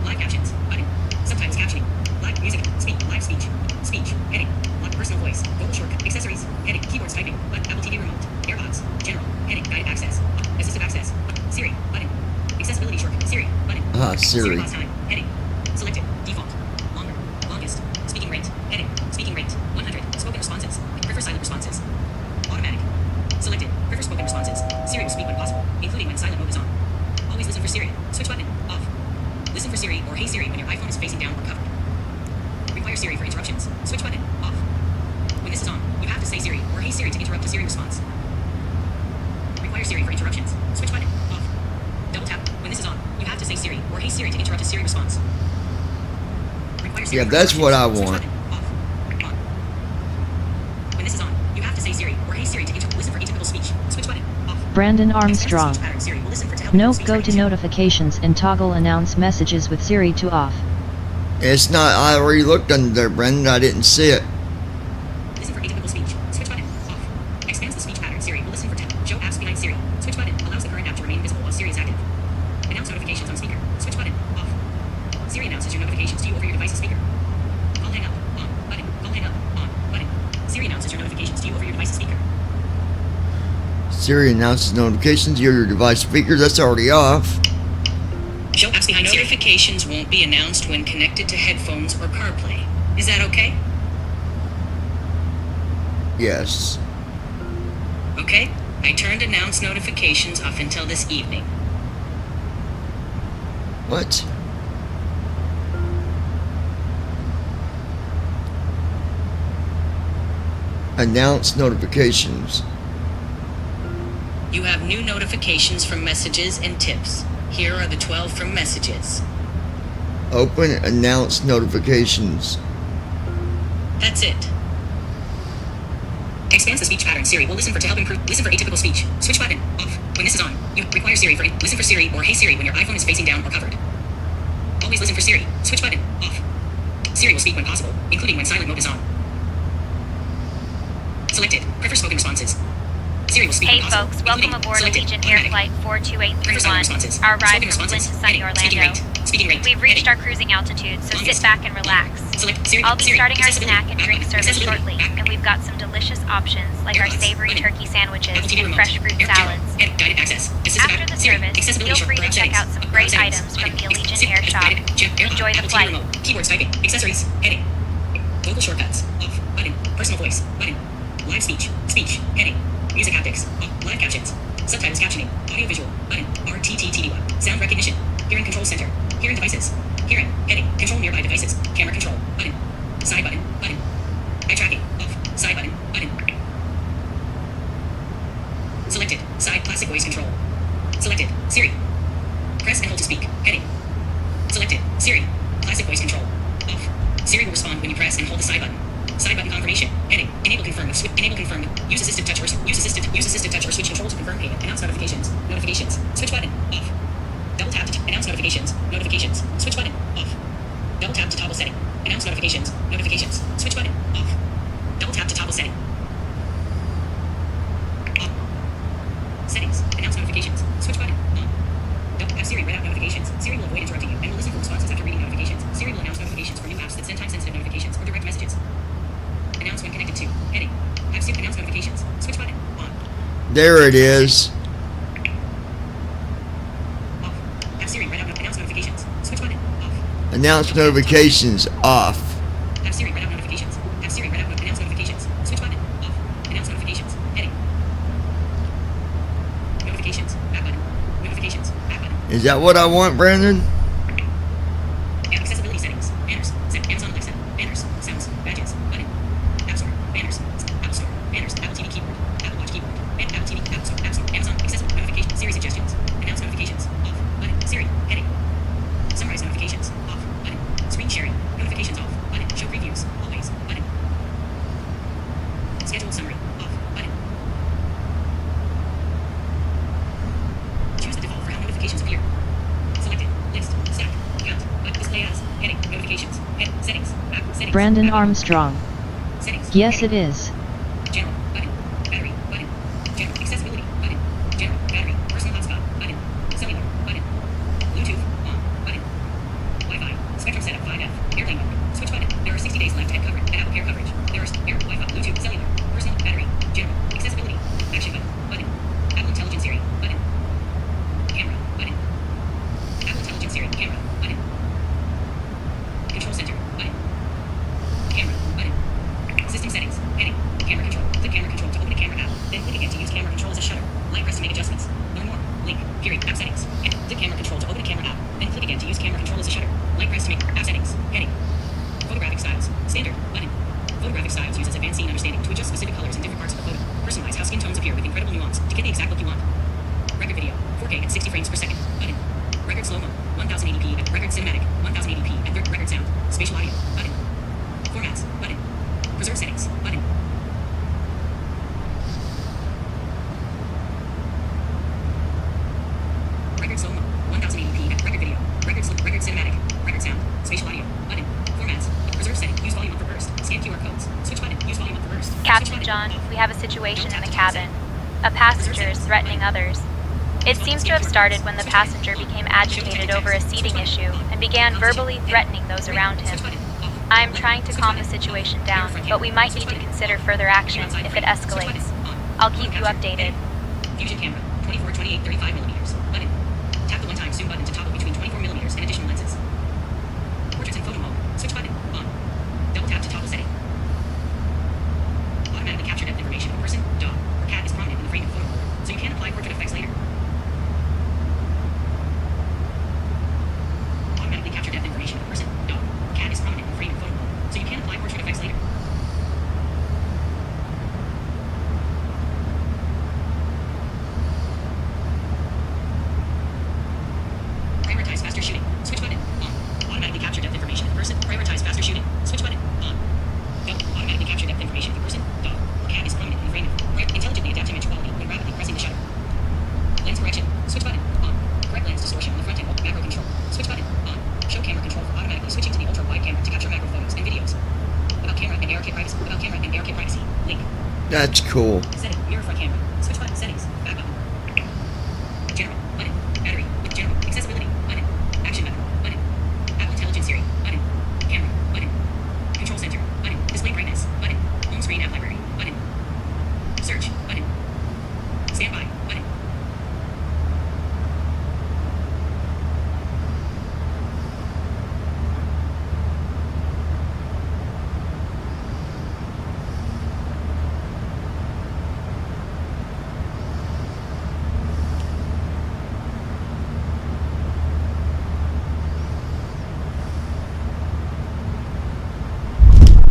Live captions. Button. Sometimes captioning. Live music. Speak. Live speech. Speech. Heading. Personal voice. Vocal shortcut. Accessories. Heading. Keyboards typing. Apple TV remote. AirPods. General. Heading. Guided access. Assistive access. Siri. Button. Accessibility shortcut. Siri. Button. Siri. Siri pause time. Heading. Selected. Default. Longer. Longest. Speaking rate. Heading. Speaking rate. Siri response. Require Siri for interruptions. Switch button. Off. Double tap. When this is on, you have to say Siri or Hey Siri to interrupt a Siri response. Require Siri Yeah, for that's what I interruptions. want. Switch button. Off. On. When this is on, you have to say Siri or Hey Siri to listen for atypical speech. Switch button. Off. Brandon Expand the Armstrong. speech pattern. Siri will listen for to help Note, speech go writing. to notifications and toggle announce messages with Siri to off. It's not. I already looked under there, Brendan. I didn't see it. Listen for atypical speech. Switch button. Off. Expands the speech pattern. Siri will listen for show apps behind Siri. Switch button. Allows the current app to remain visible while Siri is active. Announce notifications on speaker. Switch button. Off. Siri announces your notifications to you over your device's speaker. Call hang up. On. Button. Call hang up. On. Button. Siri announces your notifications to you over your device's speaker. Siri announces notifications to your device speaker. That's already off. Show apps behind Siri. Notifications won't be announced when connected to headphones or CarPlay. Is that okay? Yes. Okay. I turned announce notifications off until this evening. What? Announce notifications. You have new notifications from messages and tips. Here are the 12 from messages. Open announce notifications. That's it. Expands the speech pattern. Siri will listen for to help improve. Listen for atypical speech. Switch button. Off. When this is on, you require Siri for listen for Siri or Hey Siri when your iPhone is facing down or covered. Always listen for Siri. Switch button. Off. Siri will speak when possible, including when silent mode is on. Selected. Prefer spoken responses. Siri will speak Hey when possible, folks, welcome including aboard selected. Allegiant Air Automatic. Flight Prefer silent 42831. responses. Our ride Spoken from Flint responses. to sunny Heading. Speaking Orlando. rate. Speaking rate. We've reached Heading. our cruising altitude, so Longest. sit back and relax. Select Siri. I'll be Siri. starting our Accessibility. snack and drink Back. service Accessibility. shortly, Back. and we've got some delicious options like our AirPods. savory Button. turkey sandwiches Apple TV and remote. fresh fruit Air salads. Head. Guided access. Assistive After app. the Siri. service, Accessibility. feel free to Grab check settings. out some Grab great settings. items from the Button. Allegiant Siri. Air Shop. Guided. Enjoy the Apple TV flight. remote. Keyboards typing. Accessories. Heading. Vocal shortcuts. Off. Button. Personal voice. Button. Live speech. Speech. Heading. Music haptics. Off. Live captions. Subtitles captioning. Audio visual. Button. RTTTD1. Sound recognition. Hearing control center. Hearing devices. Hearing. Heading. Control nearby devices. Camera control. Button. Side button. Button. Eye tracking. Off. Side button. Button. Selected. Side classic voice control. Selected. Siri. Press and hold to speak. Heading. Selected. Siri. Classic voice control. Off. Siri will respond when you press and hold the side button. Side button confirmation. Heading. Enable confirm. Enable confirm. Use assistive touch or use assistive touch or switch control to confirm payment. Announce notifications. Notifications. Switch button. Off. Double tap to announce notifications. Notifications. Switch button. Off. Double tap to toggle setting. Announce notifications. Notifications. Switch button. Off. Double tap to toggle setting. On. Settings. Announce notifications. Switch button. On. Double have Siri read out notifications. Siri will avoid interrupting you and will listen for responses after reading notifications. Siri will announce notifications for new apps that send time-sensitive notifications or direct messages. Announce when connected to. Heading. Have Siri announce notifications. Switch button. On. There it is. Off. Have Siri read out announce notifications. Switch button. Off. Announce notifications off. Have Siri read out notifications. Have Siri read out announce notifications. Switch button. Off. Announce notifications. Heading. Notifications. Back button. Notifications. Back button. Is that what I want, Brandon? Accessibility settings. Banners. Amazon Alexa. Banners. Sounds. Badges. Button. App Store. Banners. Apple Store. Banners. Apple TV keyboard. Apple Watch keyboard. Apple TV. App Store. App Store. Amazon. Accessible. Notifications. Siri suggestions. Announce notifications. Off. Button. Siri. Heading. Summarize notifications. Off. Button. Screen sharing. Notifications off. Button. Show previews. Always. Button. Schedule summary. Off. Button. Choose the default for how notifications appear. Selected. List. Stack. Count. Display as. Heading. Notifications. Head. Settings. App. Settings. Brandon App. Armstrong. Settings. Yes, it Heading. is. General. Button. Battery. Button. General. Accessibility. Button. General. Battery. Personal hotspot. Button. Cellular. Button. Bluetooth. On. Button. Wi-Fi. Spectrum setup 5F. Airplane mode. Switch button. There are 60 days left to have coverage. Apple Care coverage. There is air. Wi-Fi. Bluetooth. Cellular. Personal. Battery. General. Accessibility. Action button. Button. Apple Intelligent Siri. Button. Camera. Button. Apple Intelligent Siri. Camera. Button. Control center. Button. Camera. Button. System settings. Heading. situation in the cabin. A passenger is threatening others. It seems to have started when the passenger became agitated over a seating issue and began verbally threatening those around him. I am trying to calm the situation down, but we might need to consider further action if it escalates. I'll keep you updated. Fusion camera, 24, 28, 35 millimeters. Button. Tap the one-time zoom button to toggle between 24 millimeters and additional lenses. Portraits in photo mode. Switch button. On. Double tap to toggle setting. Automatically capture depth information of a person, dog, or cat is prominent in the frame of photo mode, so you can apply portrait effects later. Automatically capture depth information of a person, dog, or cat is prominent in the frame of photo mode, so you can apply portrait effects later. Prioritize faster shooting. Switch button. On. Automatically capture depth information of a person. Prioritize faster shooting. Switch button. On. Go. Automatically capture depth information of a person, dog, or cat is prominent in the frame of intelligently adapt image quality when rapidly pressing the shutter. Lens correction. Switch button. On. Correct lens distortion on the front end. Macro control. Switch button. On. Show camera control for automatically switching to the ultra wide camera to capture macro photos and videos. About camera and ARK privacy. About camera and ARK privacy. Link. That's cool. Setting. Mirror front camera. Switch button. Settings. Back button. General. Button. Battery. General. Accessibility. Button. Action button. Button. Apple Intelligence Siri. Button. Camera. Button. Control center. Button. Display brightness. Button. Home screen app library. Button. Search. Button. Standby. Button.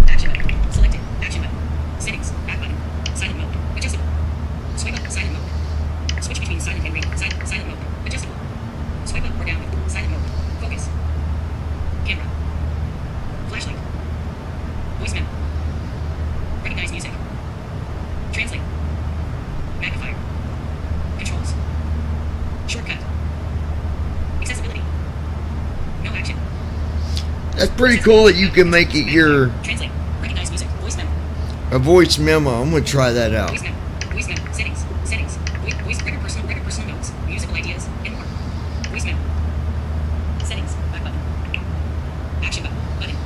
Action button. Selected. Action button. Settings. Back button. Silent mode. Adjustable. Swipe up. Silent mode. Switch between silent and ring. Silent mode. Adjustable. Swipe up or down. Silent mode. Focus. Camera. Flashlight. Voice memo. Recognize music. Translate. Magnifier. Controls. Shortcut. Accessibility. No action. That's pretty cool that you can make it your Translate. Recognize music. Voice memo. a voice memo. I'm gonna try that out. Voice memo. Voice memo. Settings. Settings. Voice record personal notes. Musical ideas and more. Voice memo. Settings. Back button. Action button. Button.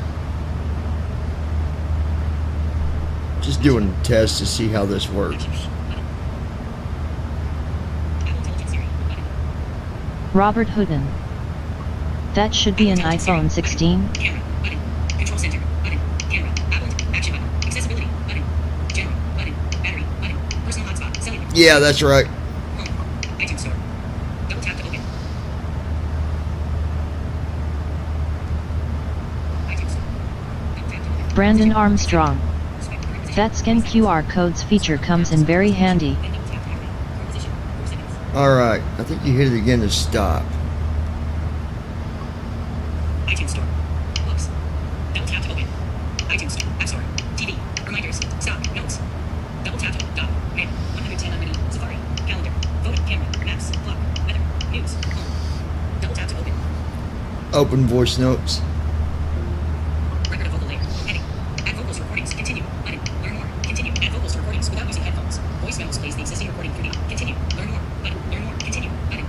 Just doing a test to see how this works. Apple Intelligence Siri. Button. Robert Houdin. That should be an iPhone 16. Camera. Button. Control center. Button. Camera. Apple. Action button. Accessibility. Button. General. Button. Battery. Button. Personal hotspot. Cellular. Yeah, that's right. Home. iTunes Store. Double tap to open. iTunes Store. Double tap to open. Brandon Armstrong. That scan QR codes feature comes in very handy. Then double tap to activate. Current position. 4 seconds. Alright, I think you hit it again to stop. iTunes Store. Books. Double tap to open. iTunes Store. App Store. TV. Reminders. Stop. Notes. Double tap to dot. Mail. 110 unready. Safari. Calendar. Photo. Camera. Maps. Clock. Weather. News. Home. Double tap to open. Open voice notes. Record of vocal layer. Heading. Add vocals to recordings. Continue. Button. Learn more. Continue. Add vocals to recordings without using headphones. Voice memos plays the existing recording 3D. Continue. Learn more. Button. Learn more. Continue. Button.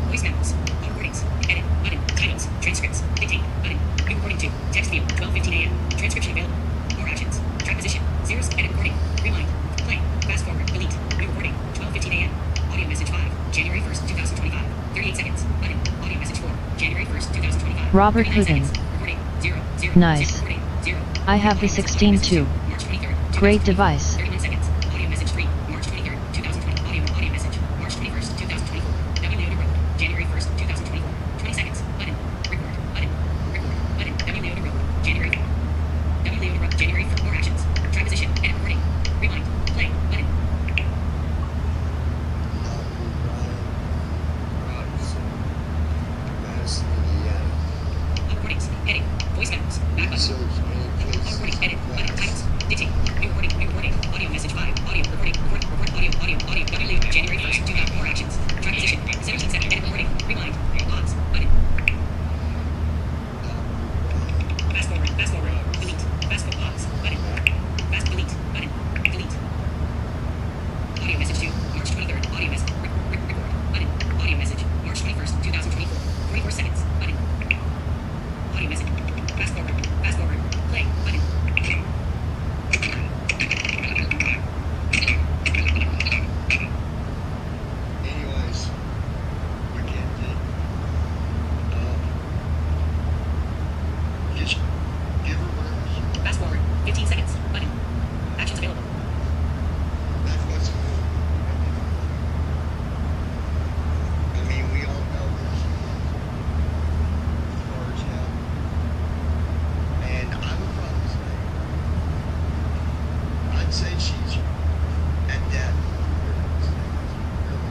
Voice memos. All recordings. Edit. Button. Titles. Transcripts. Dictate. Button. New recording 2. Text field. 12:15 a.m. Transcription available. More actions. Track position. Zeros. Edit recording. Rewind. Play. Fast forward. Delete. New recording. 12:15 a.m. Audio message 5. January 1st, 2025. 38 seconds. Button. Audio message 4. January 1st, 2025. Robert 39 Houdin. seconds. Recording. 0. 0. Nice. 0. Recording. 0. I have the 16 too. March 23rd. Great device. 31 seconds. Audio message 3. March 23rd, 2020. Audio message. March 21st, 2024. W. Leota Road. January 1st, 2024. 20 seconds. Button. Record. Button. Record. Button. W. Leota Road. January. W. Leota Road. January 1st. More actions. Track position. Edit recording. Rewind. Play. Button. All recordings. Heading. Voice memos. Back button. All recordings. Edit. Button. Titles. Dictate. New recording. New recording.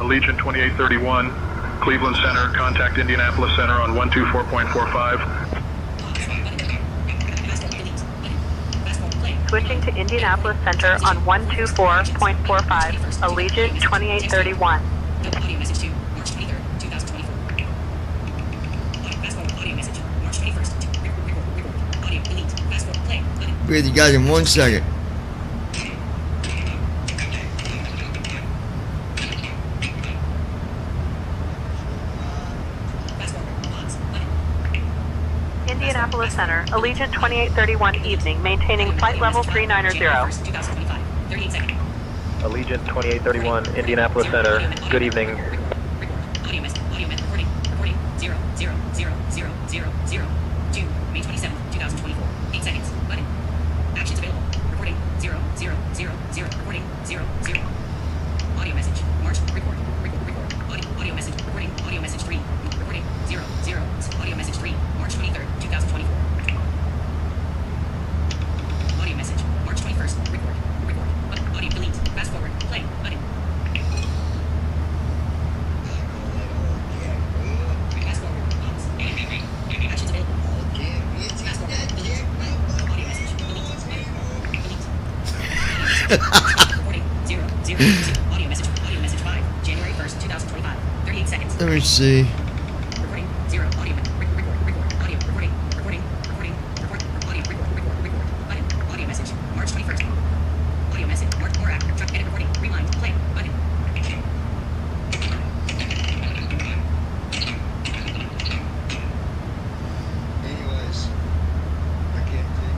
Allegiant 2831, Cleveland Center, contact Indianapolis Center on 124.45. Switching to Indianapolis Center on 124.45, Allegiant 2831. Audio message to March 23rd, 2024. Fast forward audio message, March 21st. Record. Audio delete. Fast forward play button. Be with you guys in 1 second. Indianapolis Center, Allegiant 2831 evening, maintaining flight level 390. 2025. 38 seconds. Allegiant 2831, Indianapolis Center. Good evening. Audio message. Recording. 0000002, May 27th, 2024. 8 seconds. Button. Actions available. Recording. 00000. Recording. 00. Audio message. March. Record. Audio message. Recording. Audio message 3. Recording. 00. Audio message 3. March 23rd, 2024. Audio message. March 21st. Record. Audio delete. Fast forward. Play. Button. Fast forward. Pause. Actions available. Fast forward. Delete. Audio message. Delete. Recording. 0. Audio message. Audio message 5. January 1st, 2025. 38 seconds. Let me see. Recording. 0. Audio. Record. Audio. Recording. Audio. Record. Button. Audio message. March 21st. Audio message. March. More active. Truck edit recording. Rewind. Play. Button. Anyways, I can't think.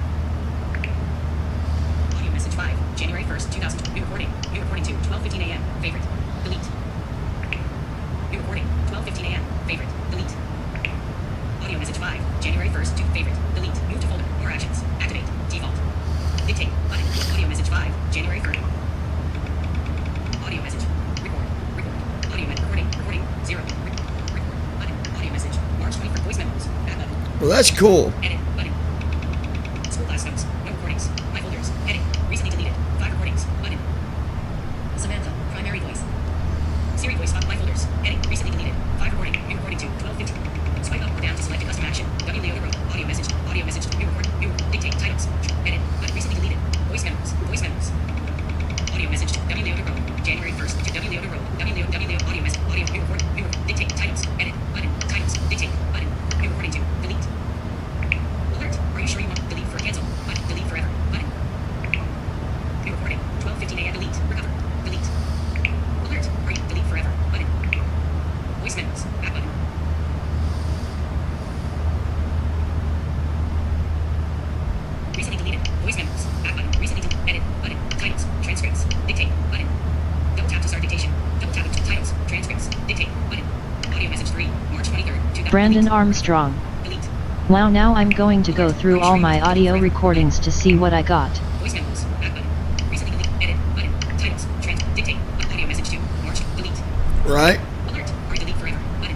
Audio message 5. January 1st, 2000. New recording. New recording 2. 12:15 a.m. Favorite. Delete. New recording. 12:15 a.m. Favorite. Delete. Audio message 5. January 1st. 2. Favorite. Delete. Move to folder. More actions. Activate. Default. Dictate. Button. Audio message 5. January 3rd. Audio message. Record. Audio recording. 0. Record. Button. Audio message. March 23rd. Voice memos. Back button. Well, that's cool. Edit. Button. School class notes. No recordings. My folders. Edit. Recently deleted. 5 recordings. Button. Samantha. Primary voice. Siri voice. My folders. Edit. Recently deleted. 5 recording. New recording 2. 12:15. Swipe up or down to select a custom action. W. Leota Road. Audio message. New record. Dictate titles. Edit. But recently deleted. Voice memos. Audio message. W. Leota Road. January 1st. To W. Leota Road. W. Audio message. Audio. New record. Dictate titles. Edit. Button. Titles. Dictate. Button. New recording 2. Delete. Alert. Are you sure you want delete for cancel? Button. Delete forever. Button. New recording. 12:15 a.m. Delete. Recover. Delete. Alert. Are you delete forever? Button. Voice memos. Back button. Recently deleted. Voice memos. Back button. Recently deleted. Edit. Button. Titles. Transcripts. Dictate. Button. Double tap to start dictation. Double tap to titles. Transcripts. Dictate. Button. Audio message 3. March 23rd. 2000. Brandon Armstrong. Delete. Wow, now I'm going to go through all my audio recordings to see what I got. Voice memos. Back button. Recently delete. Edit. Button. Titles. Dictate. Audio message 2. March. Delete. Right? Alert. Or delete forever. Button.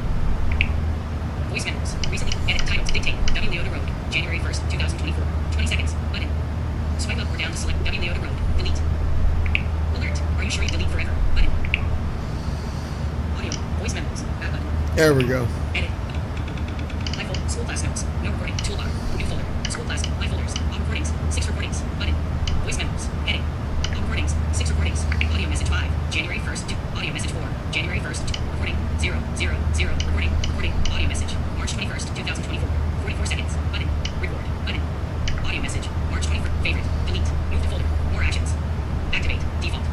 Voice memos. Recently. Edit. Titles. Dictate. W. Leota Road. January 1st, 2024. 20 seconds. Button. Swipe up or down to select W. Leota Road. Delete. Alert. Are you sure you delete forever? Button. Audio. Voice memos. Back button. There we go. Edit. My folder. School class notes. No recording. Toolbar. New folder. School class. My folders. All recordings. 6 recordings. Button. Voice memos. Edit. All recordings. 6 recordings. Audio message 5. January 1st. Audio message 4. January 1st. Recording. 0. Recording. Audio message. March 21st, 2024. 44 seconds. Button. Record. Button. Audio message. March 21st. Favorite. Delete. Move to folder. More actions. Activate. Default.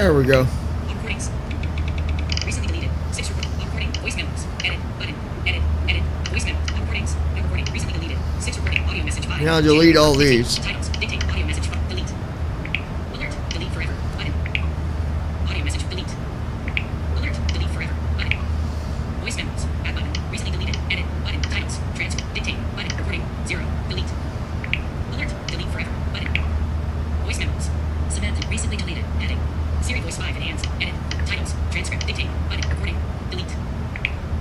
There we go. All recordings. Recently deleted. 6 recording. All recording. Voice memos. Edit. Button. Edit. Edit. Voice memos. All recordings. No recording. Recently deleted. 6 recording. Audio message 5. Now delete all these. Titles. Dictate. Audio message 5. Delete. Alert. Delete forever. Button. Audio message. Delete. Alert. Delete forever. Button. Voice memos. Add button. Recently deleted. Edit. Button. Titles. Transfer. Dictate. Button. Recording. 0. Delete. Alert. Delete forever. Button. Voice memos. Samantha. Recently deleted. Heading. Siri voice 5 enhance. Edit. Titles. Transcript. Dictate. Button. Recording. Delete.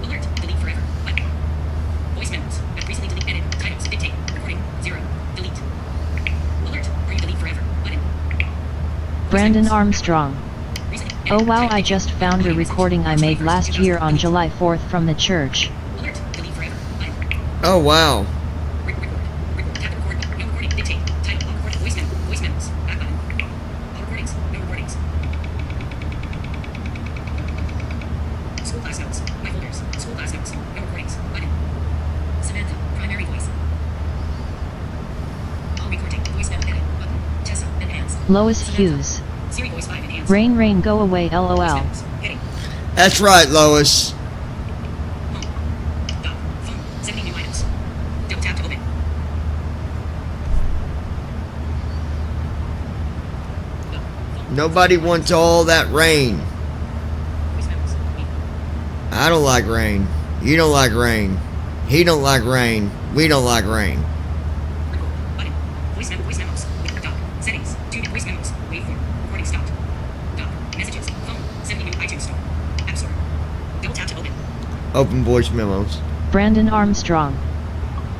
Alert. Delete forever. Button. Voice memos. Recently delete. Edit. Titles. Dictate. Recording. 0. Delete. Alert. Delete forever. Button. Brandon Armstrong. Oh wow, I just found a recording I made last year on July 4th from the church. Alert. Delete forever. Button. Oh wow. Record. Tap the record button. No recording. Dictate. Title. All recording. Voice memo. Voice memos. Back button. All recordings. No recordings. School class notes. My folders. School class notes. No recordings. Button. Samantha. Primary voice. All recording. Voice memo. Edit. Button. Tessa. Enhance. Lois Hughes. Siri voice 5 enhance. Rain go away lol. Heading. That's right, Lois. Dock. Phone. 70 new items. Double tap to open. Nobody wants all that rain. Voice memos. I don't like rain. You don't like rain. He don't like rain. We don't like rain. Record. Button. Voice memo. Voice memos. Dock. Settings. 2 voice memos. Waveform. Recording stopped. Dock. Messages. Phone. 70 new iTunes store. App store. Double tap to open. Open voice memos. Brandon Armstrong.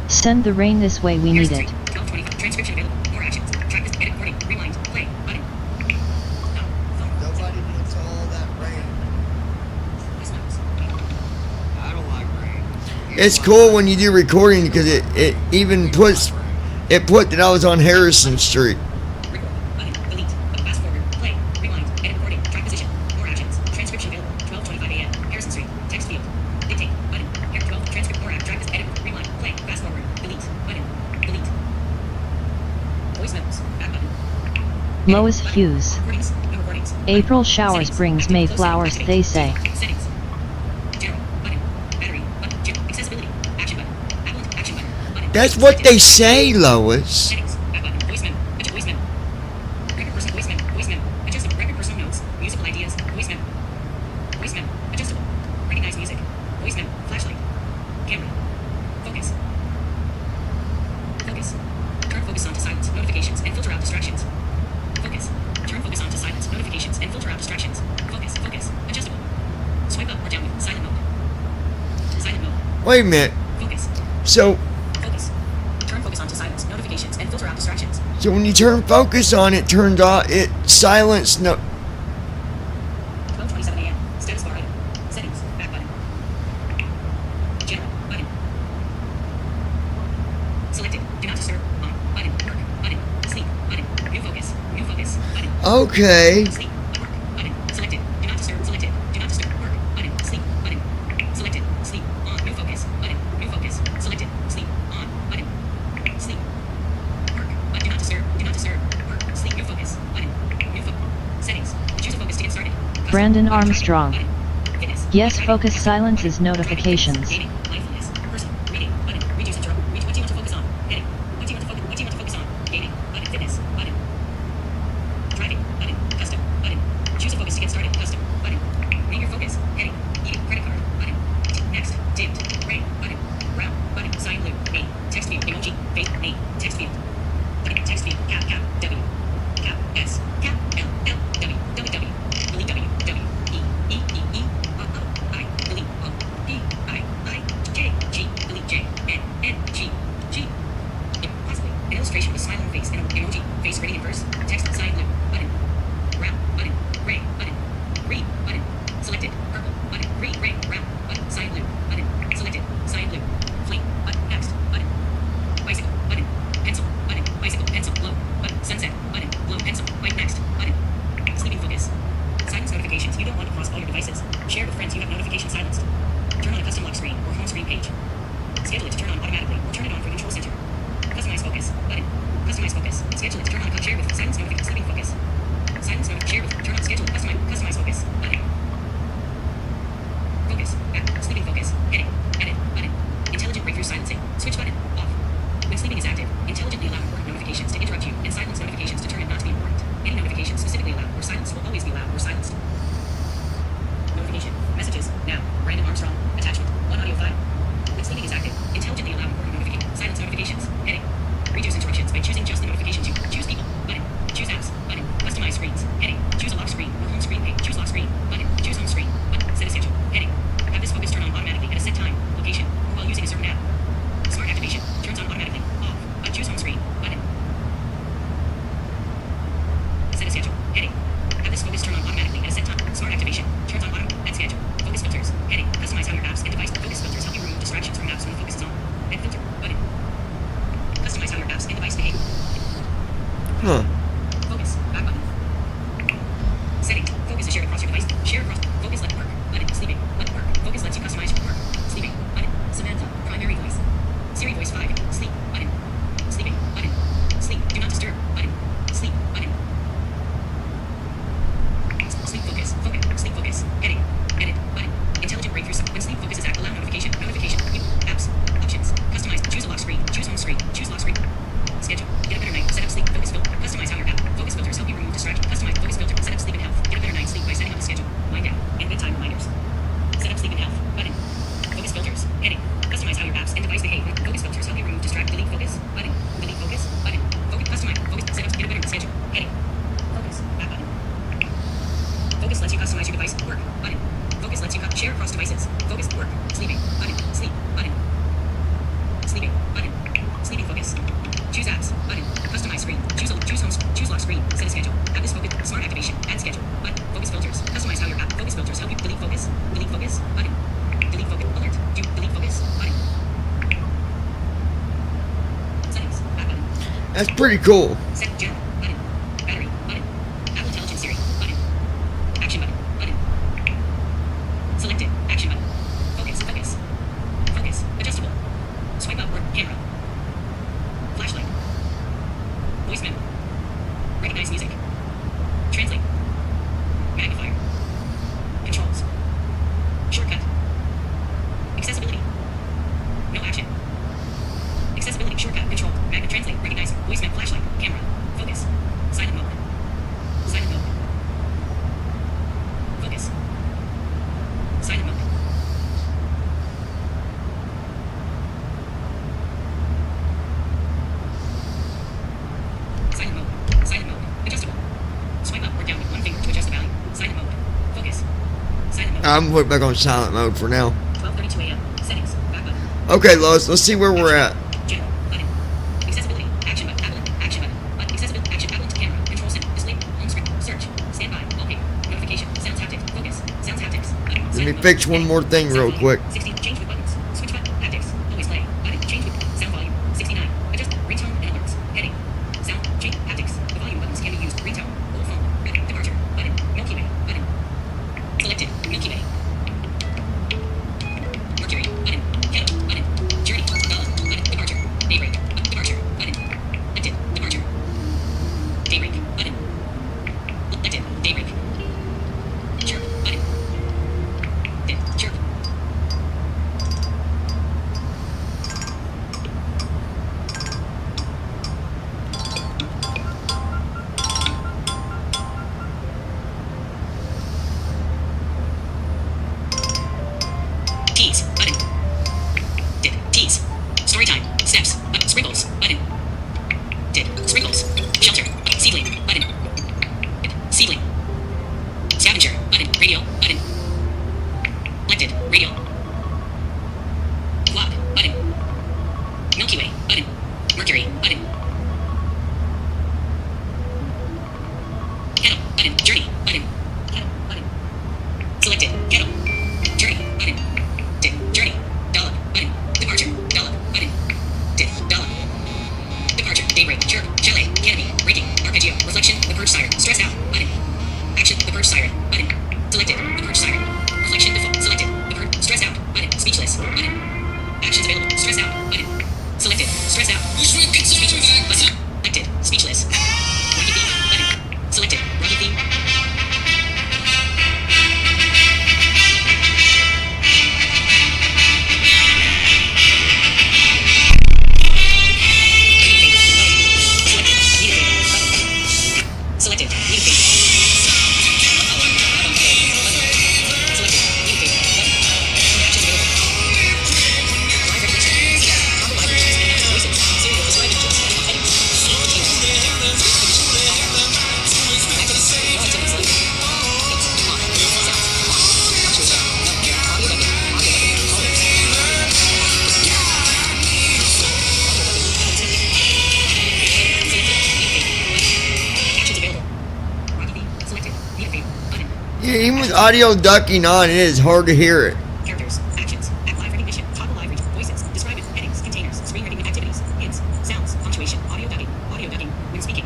Send the rain this way, we need it. 12:25. Transcription available. More actions. Track this. Edit recording. Rewind. Play. Button. Dock. Phone. Nobody wants all that rain. Voice memos. I don't like rain. It's cool when you do recording because it even puts it put that I was on Harrison Street. Record. Button. Delete. Fast forward. Play. Rewind. Edit recording. Track position. More actions. Transcription available. 12:25 a.m. Harrison Street. Text field. Dictate. Button. 12. Transcript. More act. Track this. Edit. Rewind. Play. Fast forward. Delete. Button. Delete. Voice memos. Back button. Lois Hughes. Recordings. No recordings. April showers brings May flowers, they say. Settings. General. Button. Battery. Button. General. Accessibility. Action button. Apple. Action button. Button. That's what they say, Lois. Settings. Back button. Voice memo. Adjust voice memo. Record person. Voice memo. Voice memo. Adjustable. Record personal notes. Musical ideas. Voice memo. Voice memo. Adjustable. Recognize music. Voice memo. Flashlight. Camera. Focus. Focus. Turn focus on to silence. Notifications and filter out distractions. Focus. Turn focus on to silence. Notifications and filter out distractions. Focus. Focus. Adjustable. Swipe up or down with silent mode. Silent mode. Wait a minute. Focus. So Focus. Turn focus on to silence. Notifications and filter out distractions. when you turn focus on, it turns off. It silence no. 12:27 a.m. Status bar item. Settings. Back button. General. Button. Selected. Do not disturb. On. Button. Work. Button. Sleep. Button. New focus. New focus. Button. Okay. Sleep. Work. Button. Selected. Do not disturb. Selected. Do not disturb. Work. Button. Sleep. Button. Selected. Sleep. On. New focus. Button. New focus. Selected. Sleep. On. Button. Sleep. Work. But do not disturb. Do not disturb. Work. Sleep. New focus. Button. New focus. Settings. Choose a focus to get started. Custom. Brandon Button. Armstrong. Button. Fitness. Yes, Tracking. focus Focus. silences notifications. Gaming. Mindfulness. Person. Reading. Button. Reduce intro. What do you want to focus on? Heading. What do you want to focus? What do you want to focus on? Gaming. Button. Fitness. Button. Driving. Button. Custom. Button. Choose a focus to get started. Custom. Button. Name your focus. Heading. Eating. Credit card. Button. Next. Dimmed. Gray. Button. Brown. Button. Sign blue. A. Text field. Emoji. Face. A. Text field. Button. Text field. Cap. Cap. W. Cap. S. Cap. L. L. W. W. W. Delete W. W. E. E. E. E. O. O. I. Delete O. E. I. I. Huh. Focus. Back button. Settings. Focus is shared across your device. Share across. Focus let work. Button. Sleeping. Let work. Focus lets you customize your work. Sleeping. Button. Samantha. Primary voice. Siri voice 5. Sleep. Button. Sleeping. Button. Sleep. Do not disturb. Button. Sleep. Button. Sleep focus. Focus. Sleep focus. Heading. Edit. Button. Intelligent breakthrough. When sleep focus is active, allow notification. Notification. Apps. Options. Customize. Choose a lock screen. Choose home screen. Choose lock screen. Schedule. Get a better night. Set up sleep. Focus filter. Customize how your app. Focus filters help you remove distractions. Customize focus filter. Set up sleep and health. Get a better night's sleep by setting up a schedule. Wind down. And bedtime reminders. Set up sleep and health. Button. Focus filters. Heading. Customize how your apps and device behave. Focus filters help you remove distract. Delete focus. Button. Delete focus. Button. Focus. Customize. Focus. Set up. Get a better schedule. Heading. Focus. Back button. Focus lets you customize your device. Work. Button. Focus lets you share across devices. Focus. Work. Sleeping. Button. Sleep. Button. Sleeping. Button. Sleeping focus. Choose apps. Button. Customize screen. Choose home. Choose lock screen. Set a schedule. App is focus. Smart activation. Add schedule. Button. Focus filters. Customize how your app. Focus filters help you delete focus. Delete focus. Button. Delete focus. Alert. Do delete focus. Button. Settings. Back button. That's pretty cool. Set gen. Button. Battery. Button. Apple Intelligent Siri. Button. Action button. Button. Selected. Action button. Focus. Focus. Focus. Adjustable. Swipe up or camera. Flashlight. Voice memo. Recognize music. Translate. Magnifier. Controls. Shortcut. Accessibility. No action. Accessibility. Shortcut. Control. Translate. Recognize. Voice memo. Flashlight. Camera. Focus. Silent mode. Silent mode. Focus. Silent mode. Silent mode. Silent mode. Adjustable. Swipe up or down with one finger to adjust the value. Silent mode. Focus. Silent mode. I'm putting back on silent mode for now. 12:32 a.m. Settings. Back button. Okay, Lois, let's see where we're at. General. Button. Accessibility. Action button. Apple. Action button. Button. Accessibility. Action. Apple. Camera. Control center. Display. Home screen. Search. Standby. Wallpaper. Notification. Sounds haptics. Focus. Sounds haptics. Button. Let me Silent mode. fix one more thing real quick. 16. Change with buttons. Switch button. Haptics. Always play. Button. Change with sound volume. 69. Adjust ringtone and alerts. Heading. Sound. Change. Haptics. The volume buttons can be used. Ringtone. Old phone. Departure. Button. Milky Way. Button. Selected. Milky Way. Mercury. Button. Kettle. Button. Journey. Dollar. Button. Departure. Daybreak. Departure. Button. Selected. Departure. Daybreak. Button. Selected. Daybreak. Chirp. Button. Chirp. Tease. Button. Dip. Tease. Story time. Steps. Sprinkles. Button. Dip. Sprinkles. Shelter. Seedling. Button. Dip. Seedling. Scavenger. Button. Radio. Button. Selected. Radio. Clock. Button. Milky Way. Button. Mercury. Button. Kettle. Button. Journey. Button. Kettle. Button. Selected. Kettle. Journey. Button. Dip. Journey. Dollop. Button. Departure. Dollop. Button. Dip. Dollop. Departure. Daybreak. Chirp. Chalet. Canopy. Breaking. Arpeggio. Reflection. The purge siren. Stressed out. Button. Action. The purge siren. Button. Selected. The purge siren. Reflection. Default. Selected. The purge. Stressed out. Button. Speechless. Button. Actions available. Stressed out. Button. Selected. Stressed out. Speechless. Button. Selected. Speechless. Rocky theme. Button. Selected. Rocky theme. Selected. Need a favor. Selected. Need a favor. Button. Actions available. Live recognition. Combo live recognition. And voices. Serial describe images. Heading. Containers. Activity. All activities selected. Hits. Clock. Sounds. Punctuation. Audio dubbing. Audio dubbing. All notes. Actions available. Rocky theme. Selected. Need a favor. Button. Yeah, even with audio ducking on, it is hard to hear it. Characters. Actions. App live recognition. Toggle live region. Voices. Describe it. Headings. Containers. Screen reading. Activities. Hints. Sounds. Punctuation. Audio dubbing. Audio dubbing. When speaking.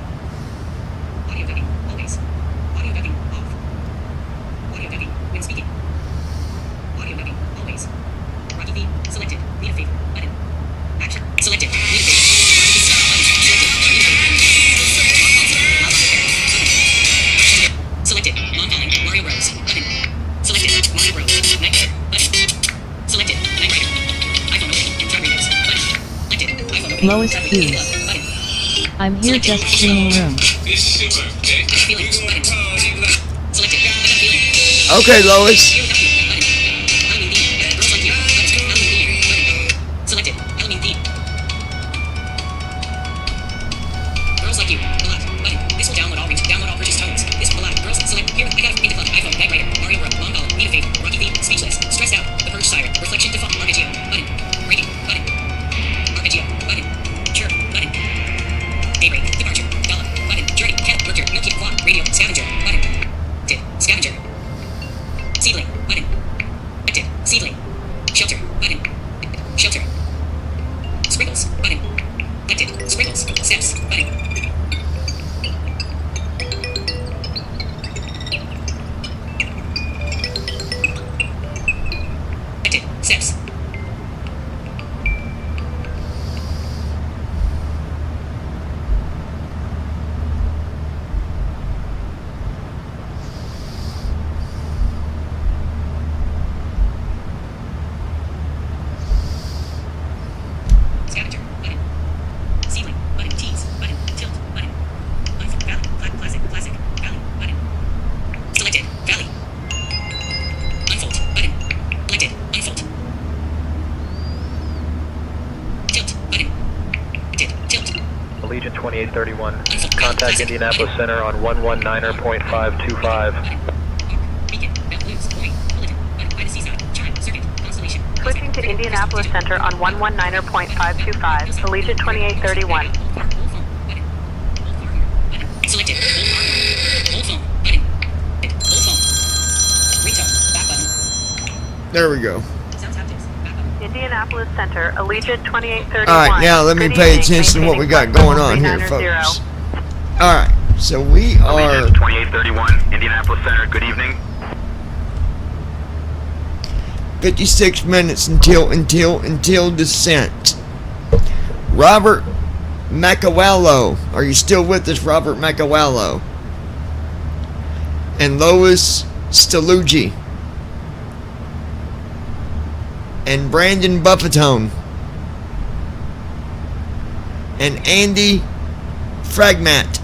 Lois Hughes. I'm here just cleaning room. Okay, Lois. Selected. Halloween theme. Girls like you. Block. Button. This will download all purchase tones. This will block. Girls select. Here. I got it. Paint the club. iPhone. Bag writer. Mario Bro. Long Golem. Need a favor. Rocky theme. Speechless. Stressed out. The Purge Siren. Reflection default. Arpeggio. Button. Rating. Button. Arpeggio. Button. Chirp. Button. Daybreak. Departure. Gala. Button. Journey. Cat. Lurker. Milky. Clock. Radio. Scavenger. Button. Did. Scavenger. Seedling. Button. Active. Seedling. Shelter. Button. Shelter. Sprinkles. Button. Active. Sprinkles. Steps. Button. Active. Steps. Scavenger. Button. Ceiling. Button. Tease. Button. Tilt. Button. Unfold. Valley. Classic. Classic. Valley. Button. Selected. Valley. Unfold. Button. Selected. Unfold. Tilt. Button. Tilt. Allegiant 2831. Contact Indianapolis Center on 119.525. Beacon. Balloons. Point. Bulletin. Button. By the seaside. Chime. Circuit. Constellation. Switching to Indianapolis Center on 119.525. Allegiant 2831. Selected. Hold phone. Button. Hold phone. Ringtone. Back button. There we go. Sounds haptics. Back button. Indianapolis Center, Allegiant 2831. All right, now let me Good pay evening, attention to what we got maintaining going on here, 390. folks. All right, so we are Allegiant 2831, Indianapolis Center. Good evening. 56 minutes until descent. Robert Macawallo, are you still with us, Robert Macawallo? And Lois Stallugi. And Brandon Buffetone. And Andy Fragmat.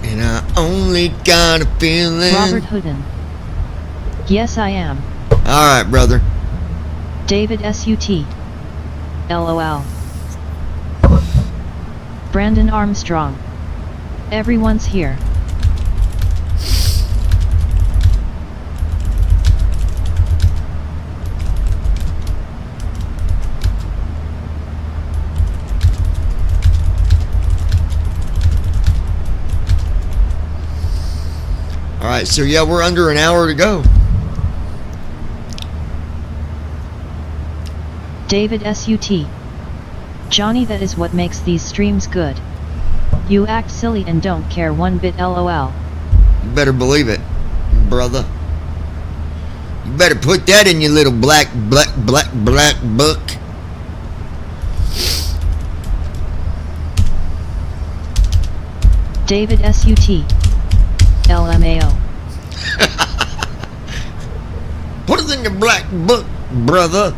And I only got a feeling. Robert Hoodin. Yes, I am. Alright, brother. David S.U.T. LOL. Brandon Armstrong. Everyone's here. Alright, so yeah, we're under an hour to go. David S.U.T. Johnny, that is what makes these streams good. You act silly and don't care one bit, LOL. You better believe it, brother. You better put that in your little black book. David S.U.T. LMAO. Put it in your black book, brother.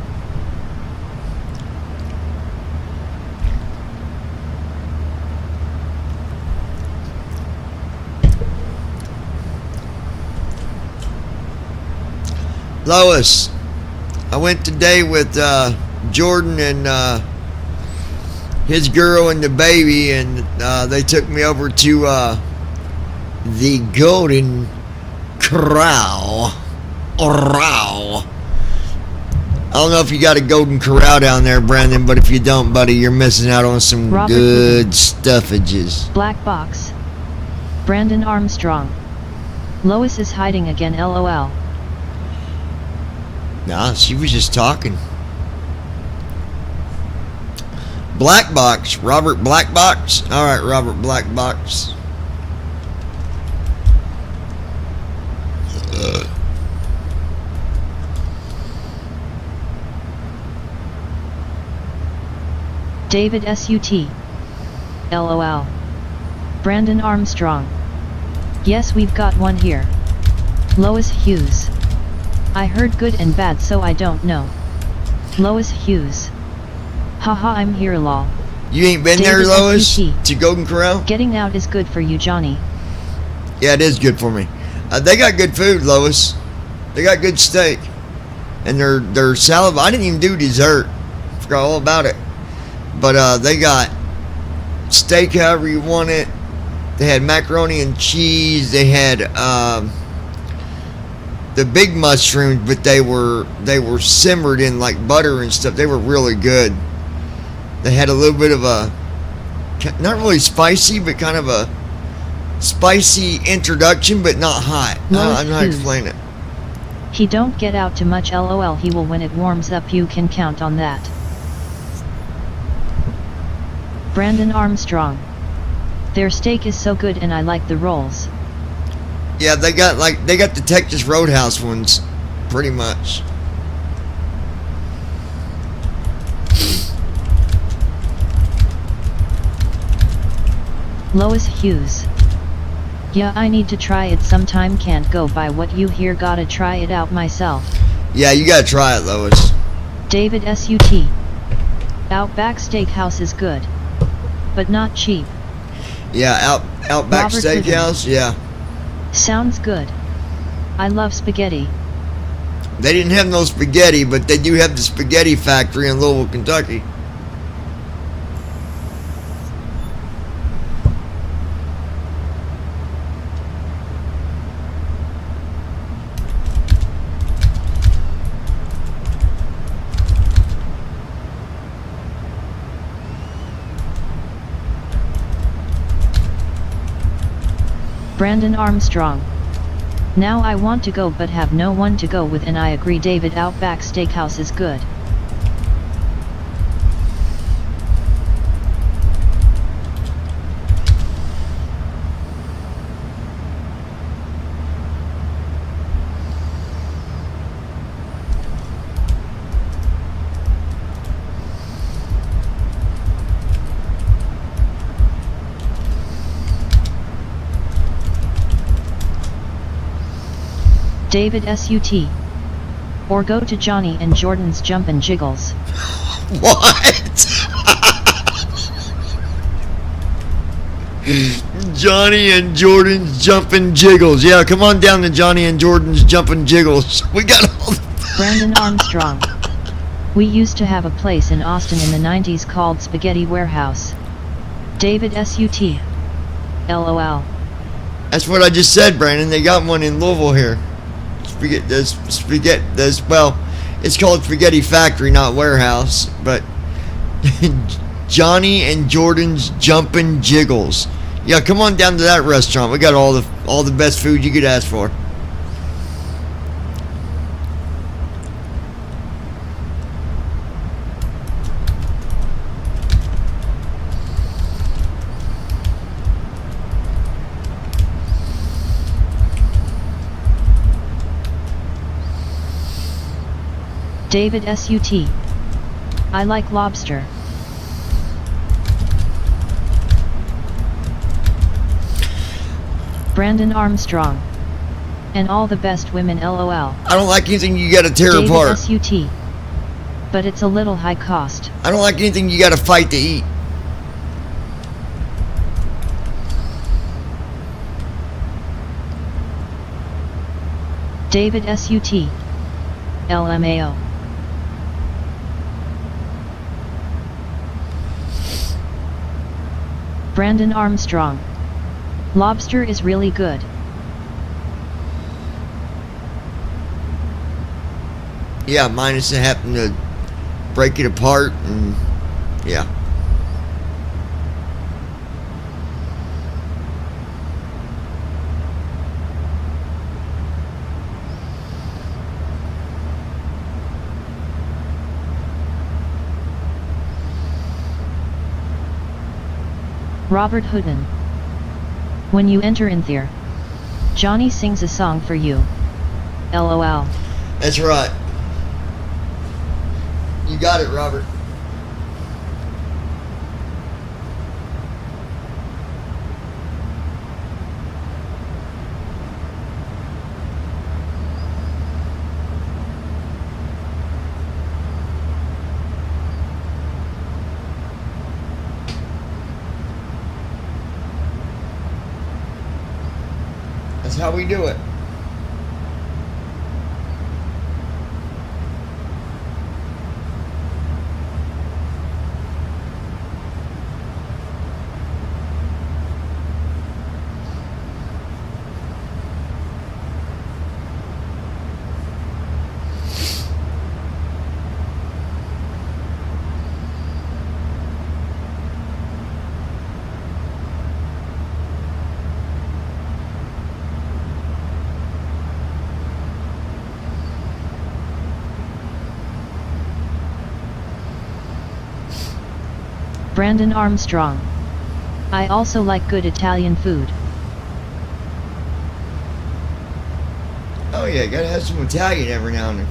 Lois, I went today with Jordan and his girl and the baby, and they took me over to the Golden Corral. I don't know if you got a Golden Corral down there, Brandon, but if you don't, buddy, you're missing out on some Robert good Whitten. stuffages. Black Box. Brandon Armstrong. Lois is hiding again, LOL. Nah, she was just talking. Black Box. Robert Black Box. Alright, Robert Black Box. David SUT. LOL. Brandon Armstrong. Yes, we've got one here. Lois Hughes. I heard good and bad, so I don't know. Lois Hughes. Haha, I'm here, lol. You ain't been there, David Lois? SUT. To Golden Corral? Getting out is good for you, Johnny. Yeah, it is good for me. They got good food, Lois. They got good steak. And their salad, I didn't even do dessert. Forgot all about it. But they got steak however you want it. They had macaroni and cheese. They had the big mushrooms, but they were simmered in like butter and stuff. They were really good. They had a little bit of a, not really spicy, but kind of a spicy introduction, but not hot. I don't know how to explain it. He don't get out too much, lol. He will when it warms up, you can count on that. Brandon Armstrong. Their steak is so good and I like the rolls. Yeah, they got the Texas Roadhouse ones, pretty much. Lois Hughes. Yeah, I need to try it sometime, can't go by what you hear, gotta try it out myself. Yeah, you gotta try it, Lois. David SUT. Outback Steakhouse is good, but not cheap. Yeah, Outback Robert Steakhouse, yeah. Sounds good. I love spaghetti. They didn't have no spaghetti, but they do have the spaghetti factory in Louisville, Kentucky. Brandon Armstrong. Now I want to go but have no one to go with, and I agree, David. Outback Steakhouse is good. David SUT. Or go to Johnny and Jordan's Jumpin' Jiggles. What? Johnny and Jordan's Jumpin' Jiggles. Yeah, come on down to Johnny and Jordan's Jumpin' Jiggles. We got all the Brandon Armstrong. We used to have a place in Austin in the 90s called Spaghetti Warehouse. David SUT. LOL. That's what I just said, Brandon. They got one in Louisville here. Well, it's called Spaghetti Factory, not Warehouse, but Johnny and Jordan's Jumpin' Jiggles. Yeah, come on down to that restaurant. We got all the best food you could ask for. David SUT. I like lobster. Brandon Armstrong. And all the best women, LOL. I don't like anything you gotta tear David apart. SUT. But it's a little high cost. I don't like anything you gotta fight to eat. David SUT. LMAO. Brandon Armstrong. Lobster is really good. Yeah, minus it having to break it apart and yeah. Robert Hoodin. When you enter in there, Johnny sings a song for you. LOL. That's right. You got it, Robert. That's how we do it. Brandon Armstrong. I also like good Italian food. Oh yeah, gotta have some Italian every now and then.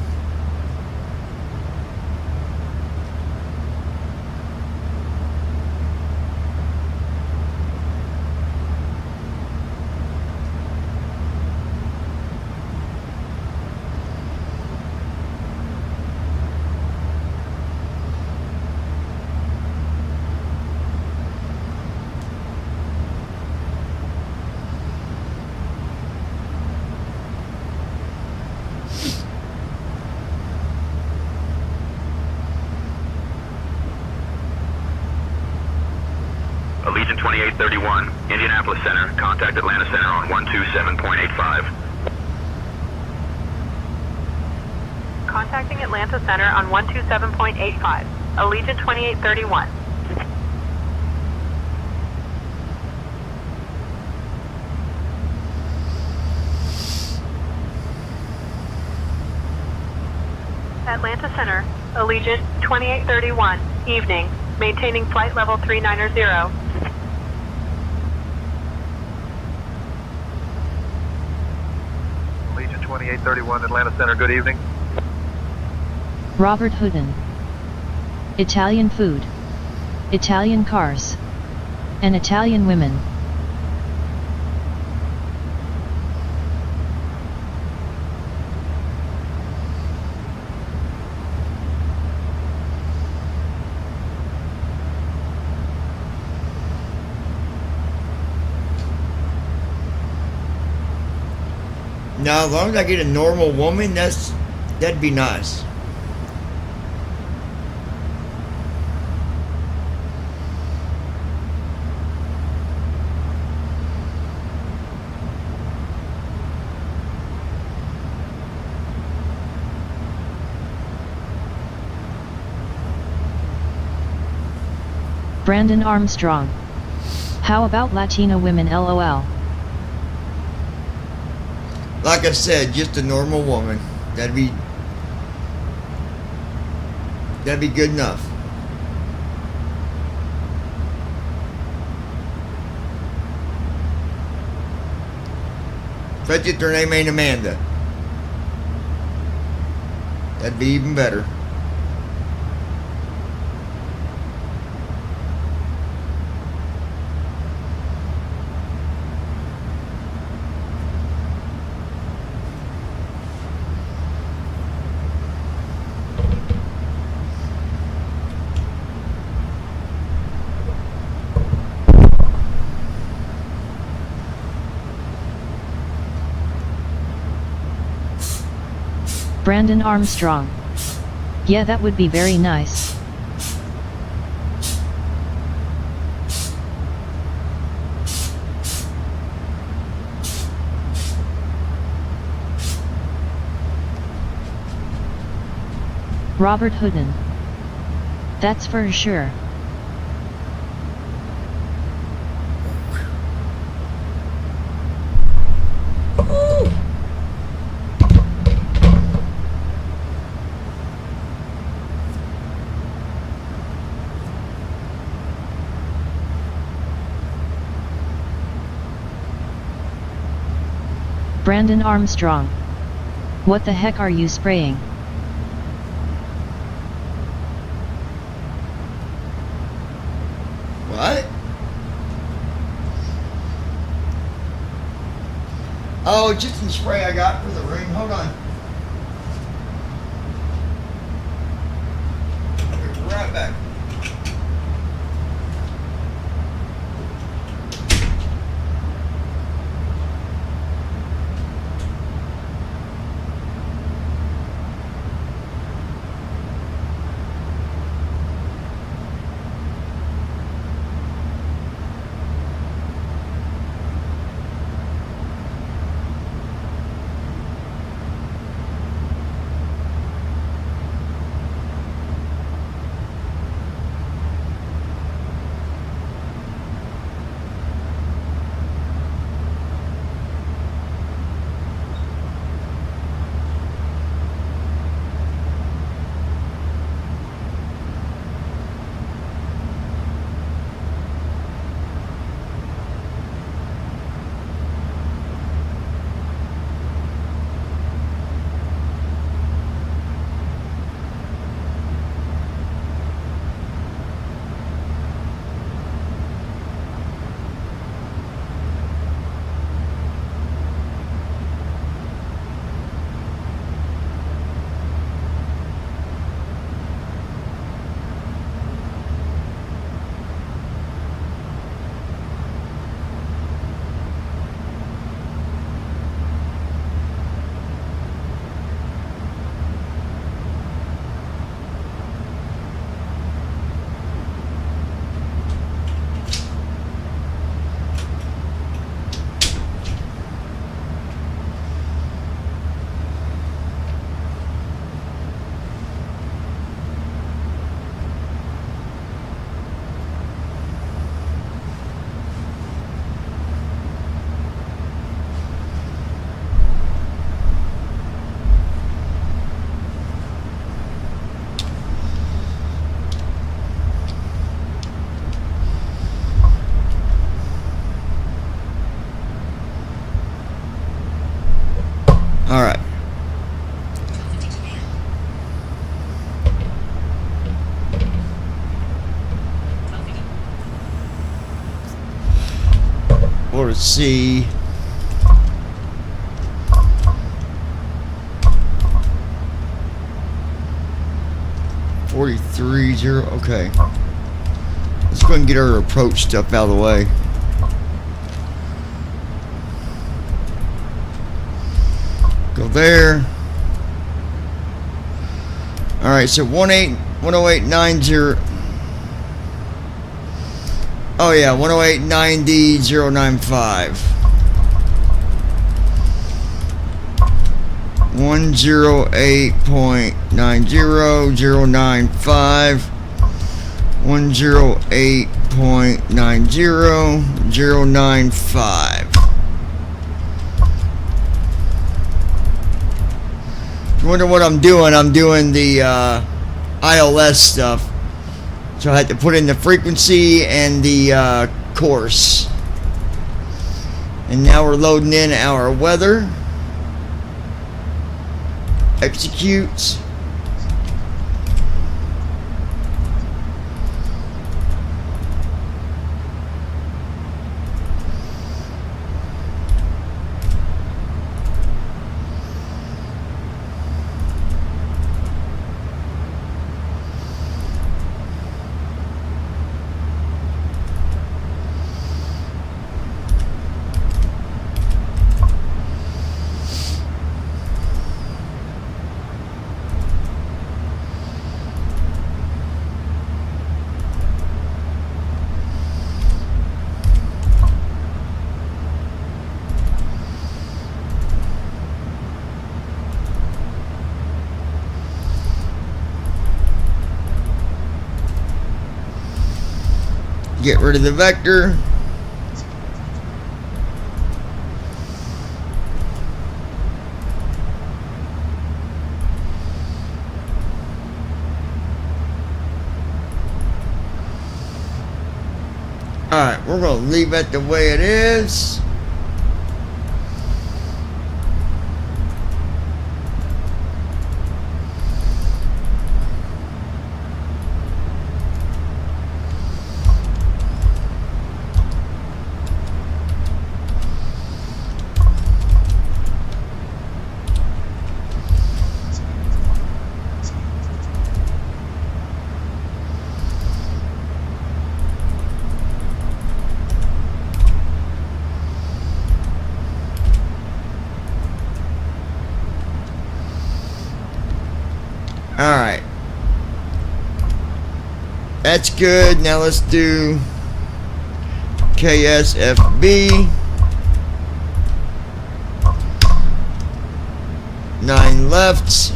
Allegiant 2831, Indianapolis Center. Contact Atlanta Center on 127.85. Contacting Atlanta Center on 127.85. Allegiant 2831. Atlanta Center, Allegiant 2831, evening, maintaining flight level 390. Allegiant 2831, Atlanta Center, good evening. Robert Houdin. Italian food. Italian cars. And Italian women. Now, as long as I get a normal woman, that'd be nice. Brandon Armstrong. How about Latina women LOL? Like I said, just a normal woman. That'd be good enough. Especially if their name ain't Amanda. That'd be even better. Brandon Armstrong. Yeah, that would be very nice. Robert Houdin. That's for sure. Brandon Armstrong. What the heck are you spraying? What? Oh, just some spray I got for the ring. Hold on. Be right back. let's see. .43.0. Okay. Let's go ahead and get our approach stuff out of the way. Go there. Alright, so 108.90. Oh yeah, 108.90.095. 108.90.095. 108.90.095. If you wonder what I'm doing the ILS stuff. So I had to put in the frequency and the course. And now we're loading in our weather. Execute. Get rid of the vector. Alright, we're going to leave it the way it is. Alright. That's good. Now let's do KSFB. 9 left.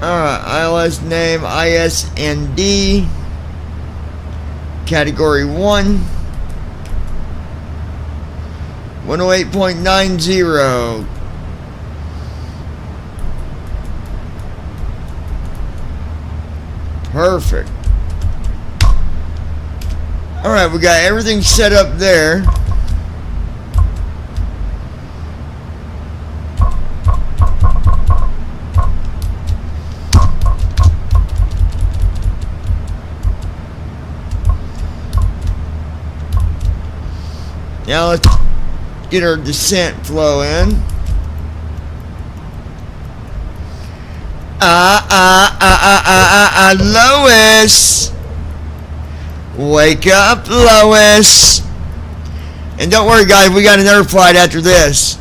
Alright, ILS name ISND. Category 1. 108.90. Perfect. Alright, we got everything set up there. Now let's get our descent flow in. Lois! Wake up, Lois! And don't worry, guys, we got another flight after this.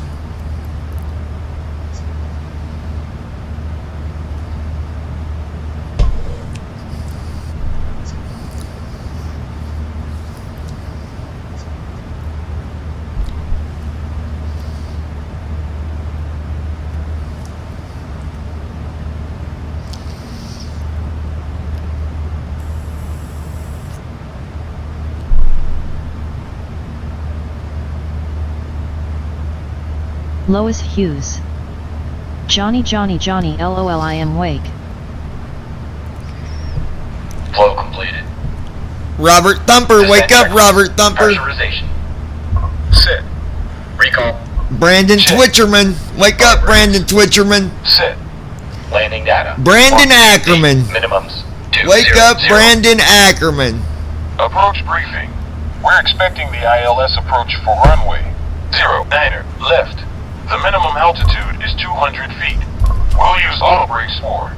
Lois Hughes. Johnny, LOL, I am wake. Flow completed. Robert Thumper, wake up, Robert Thumper. Pressurization. Set. Recall. Brandon Twitcherman. Wake up, Brandon Twitcherman. Set. Landing data. Brandon Ackerman. Minimums. Wake up, Brandon Ackerman. Approach briefing. We're expecting the ILS approach for runway 09er left. The minimum altitude is 200 feet. We'll use auto brakes for.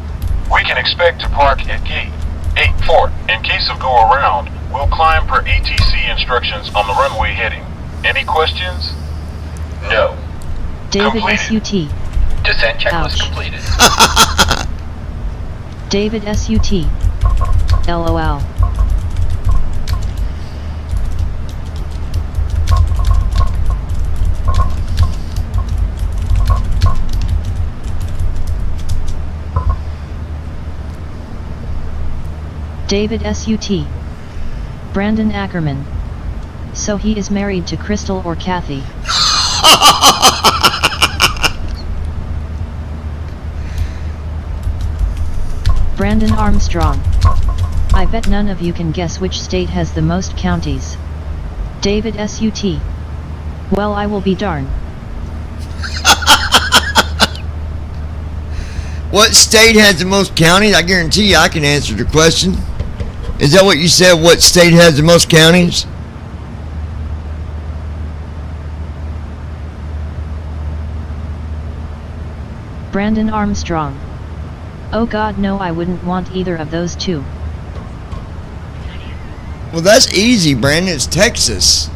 We can expect to park at gate 84. In case of go around, we'll climb per ATC instructions on the runway heading. Any questions? No. David Completed. SUT. Descent checklist Ouch. completed. David SUT. LOL. David SUT. Brandon Ackerman. So he is married to Crystal or Kathy. Brandon Armstrong. I bet none of you can guess which state has the most counties. David SUT. Well, I will be darned. What state has the most counties? I guarantee you I can answer the question. Is that what you said? What state has the most counties? Brandon Armstrong. Oh god, no, I wouldn't want either of those two. Well, that's easy, Brandon. It's Texas.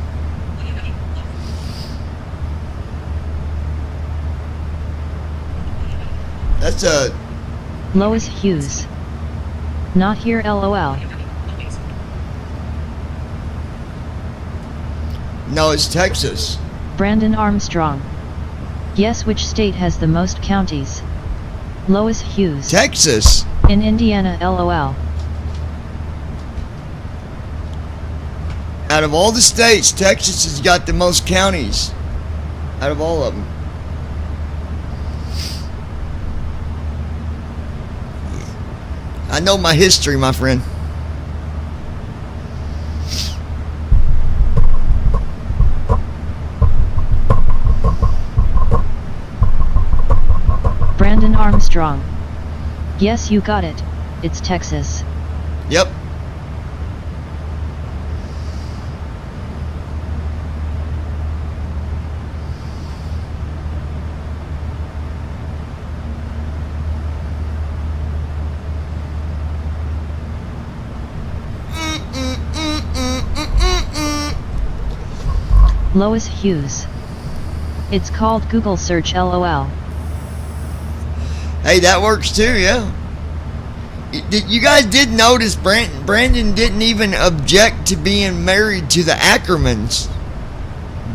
That's a... Lois Hughes. Not here, LOL. No, it's Texas. Brandon Armstrong. Yes, which state has the most counties? Lois Hughes. Texas. In Indiana, LOL. Out of all the states, Texas has got the most counties. Out of all of them. I know my history, my friend. Brandon Armstrong. Yes, you got it. It's Texas. Yep. Lois Hughes. It's called Google search, LOL. Hey, that works too, yeah. You guys did notice Brandon didn't even object to being married to the Ackermans.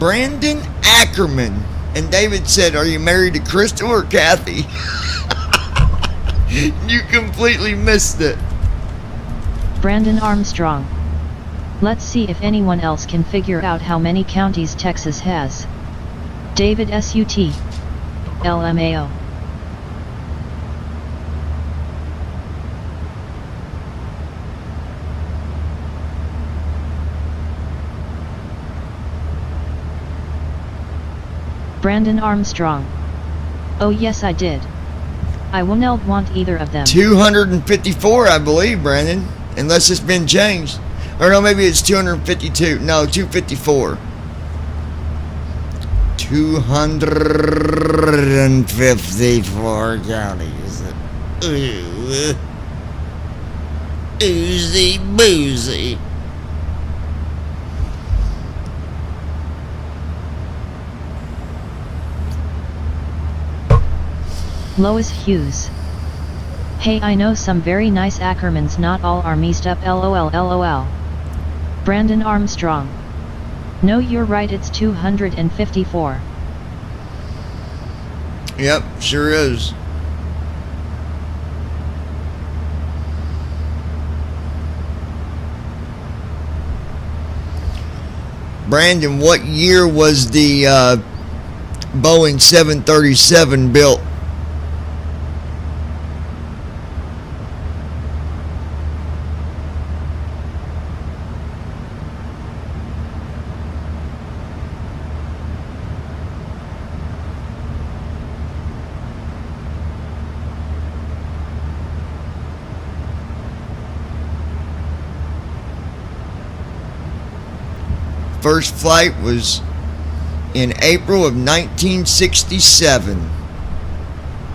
Brandon Ackerman. And David said, are you married to Crystal or Kathy? You completely missed it. Brandon Armstrong. Let's see if anyone else can figure out how many counties Texas has. David SUT. LMAO. Brandon Armstrong. Oh yes, I did. I wouldn't want either of them. 254, I believe, Brandon. Unless it's been changed. Or no, maybe it's 252. No, 254. 254 counties. Ooh. Oozy boozy. Lois Hughes. Hey, I know some very nice Ackermans, not all are messed up, LOL LOL. Brandon Armstrong. No, you're right, it's 254. Yep, sure is. Brandon, what year was the Boeing 737 built? first flight was in April of 1967,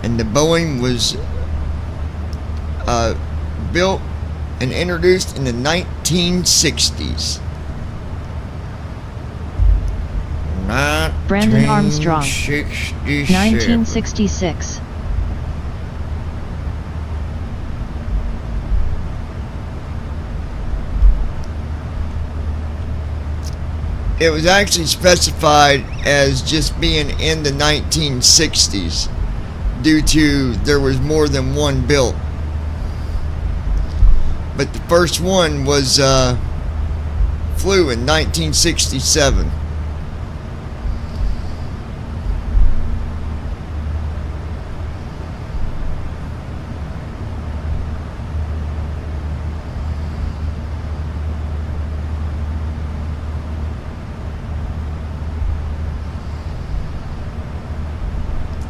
and the Boeing was built and introduced in the 1960s. Brandon Armstrong, 1967. 1966. It was actually specified as just being in the 1960s due to there was more than one built. But the first one was flew in 1967.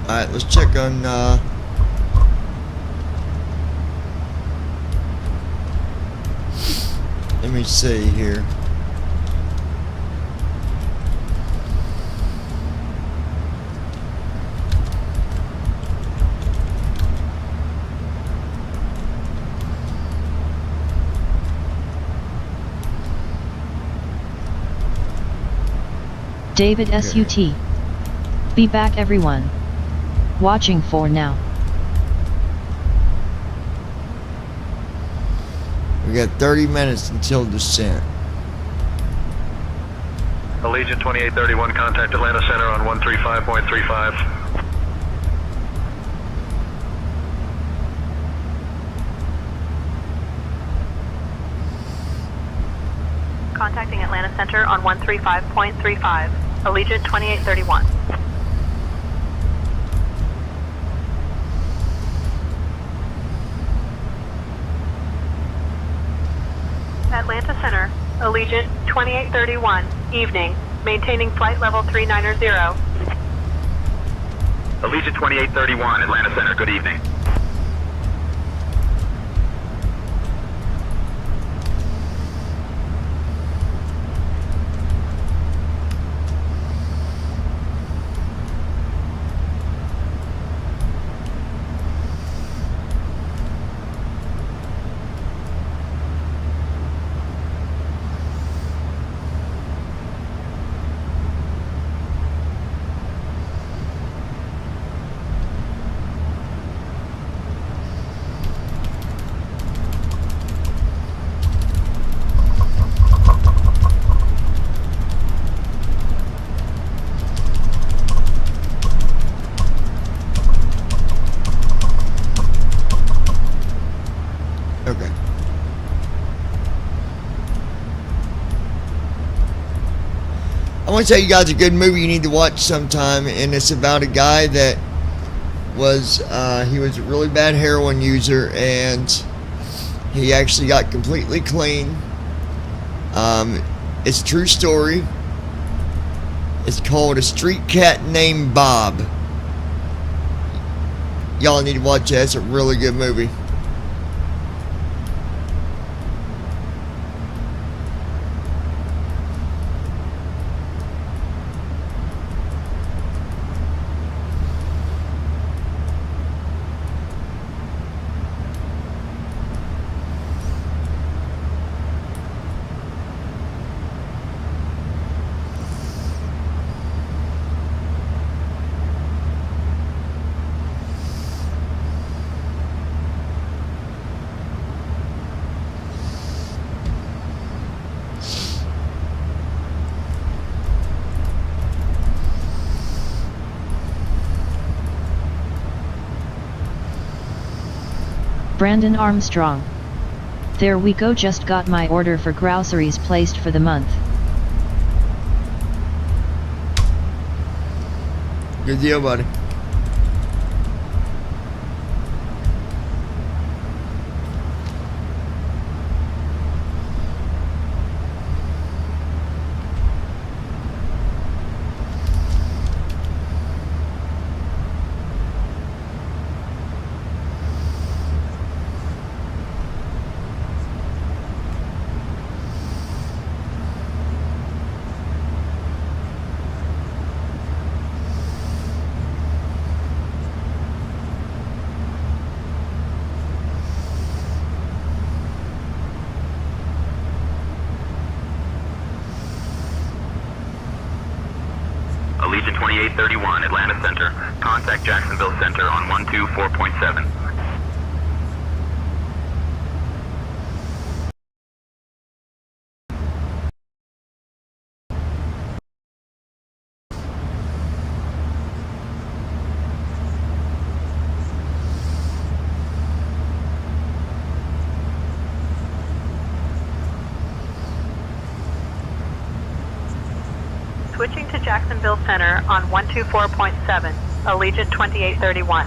Alright, let's check on let me see here. David SUT. Be back, everyone. Watching for now. We got 30 minutes until descent. Allegiant 2831, contact Atlanta Center on 135.35. Contacting Atlanta Center on 135.35. Allegiant 2831. Atlanta Center, Allegiant 2831, evening, maintaining flight level 390. Allegiant 2831, Atlanta Center, good evening. Okay. I want to tell you guys a good movie you need to watch sometime, and it's about a guy that was he was a really bad heroin user, and he actually got completely clean. It's a true story. It's called A Street Cat Named Bob. Y'all need to watch that. It's a really good movie. Brandon Armstrong. There we go, just got my order for groceries placed for the month. Good deal, buddy. 2831 Atlanta Center. Contact Jacksonville Center on 124.7. Switching to Jacksonville Center on 124.7, Allegiant 2831.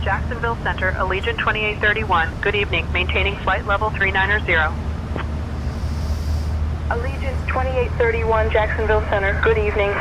Jacksonville Center, Allegiant 2831. Good evening. Maintaining flight level 390. Allegiant 2831, Jacksonville Center. Good evening.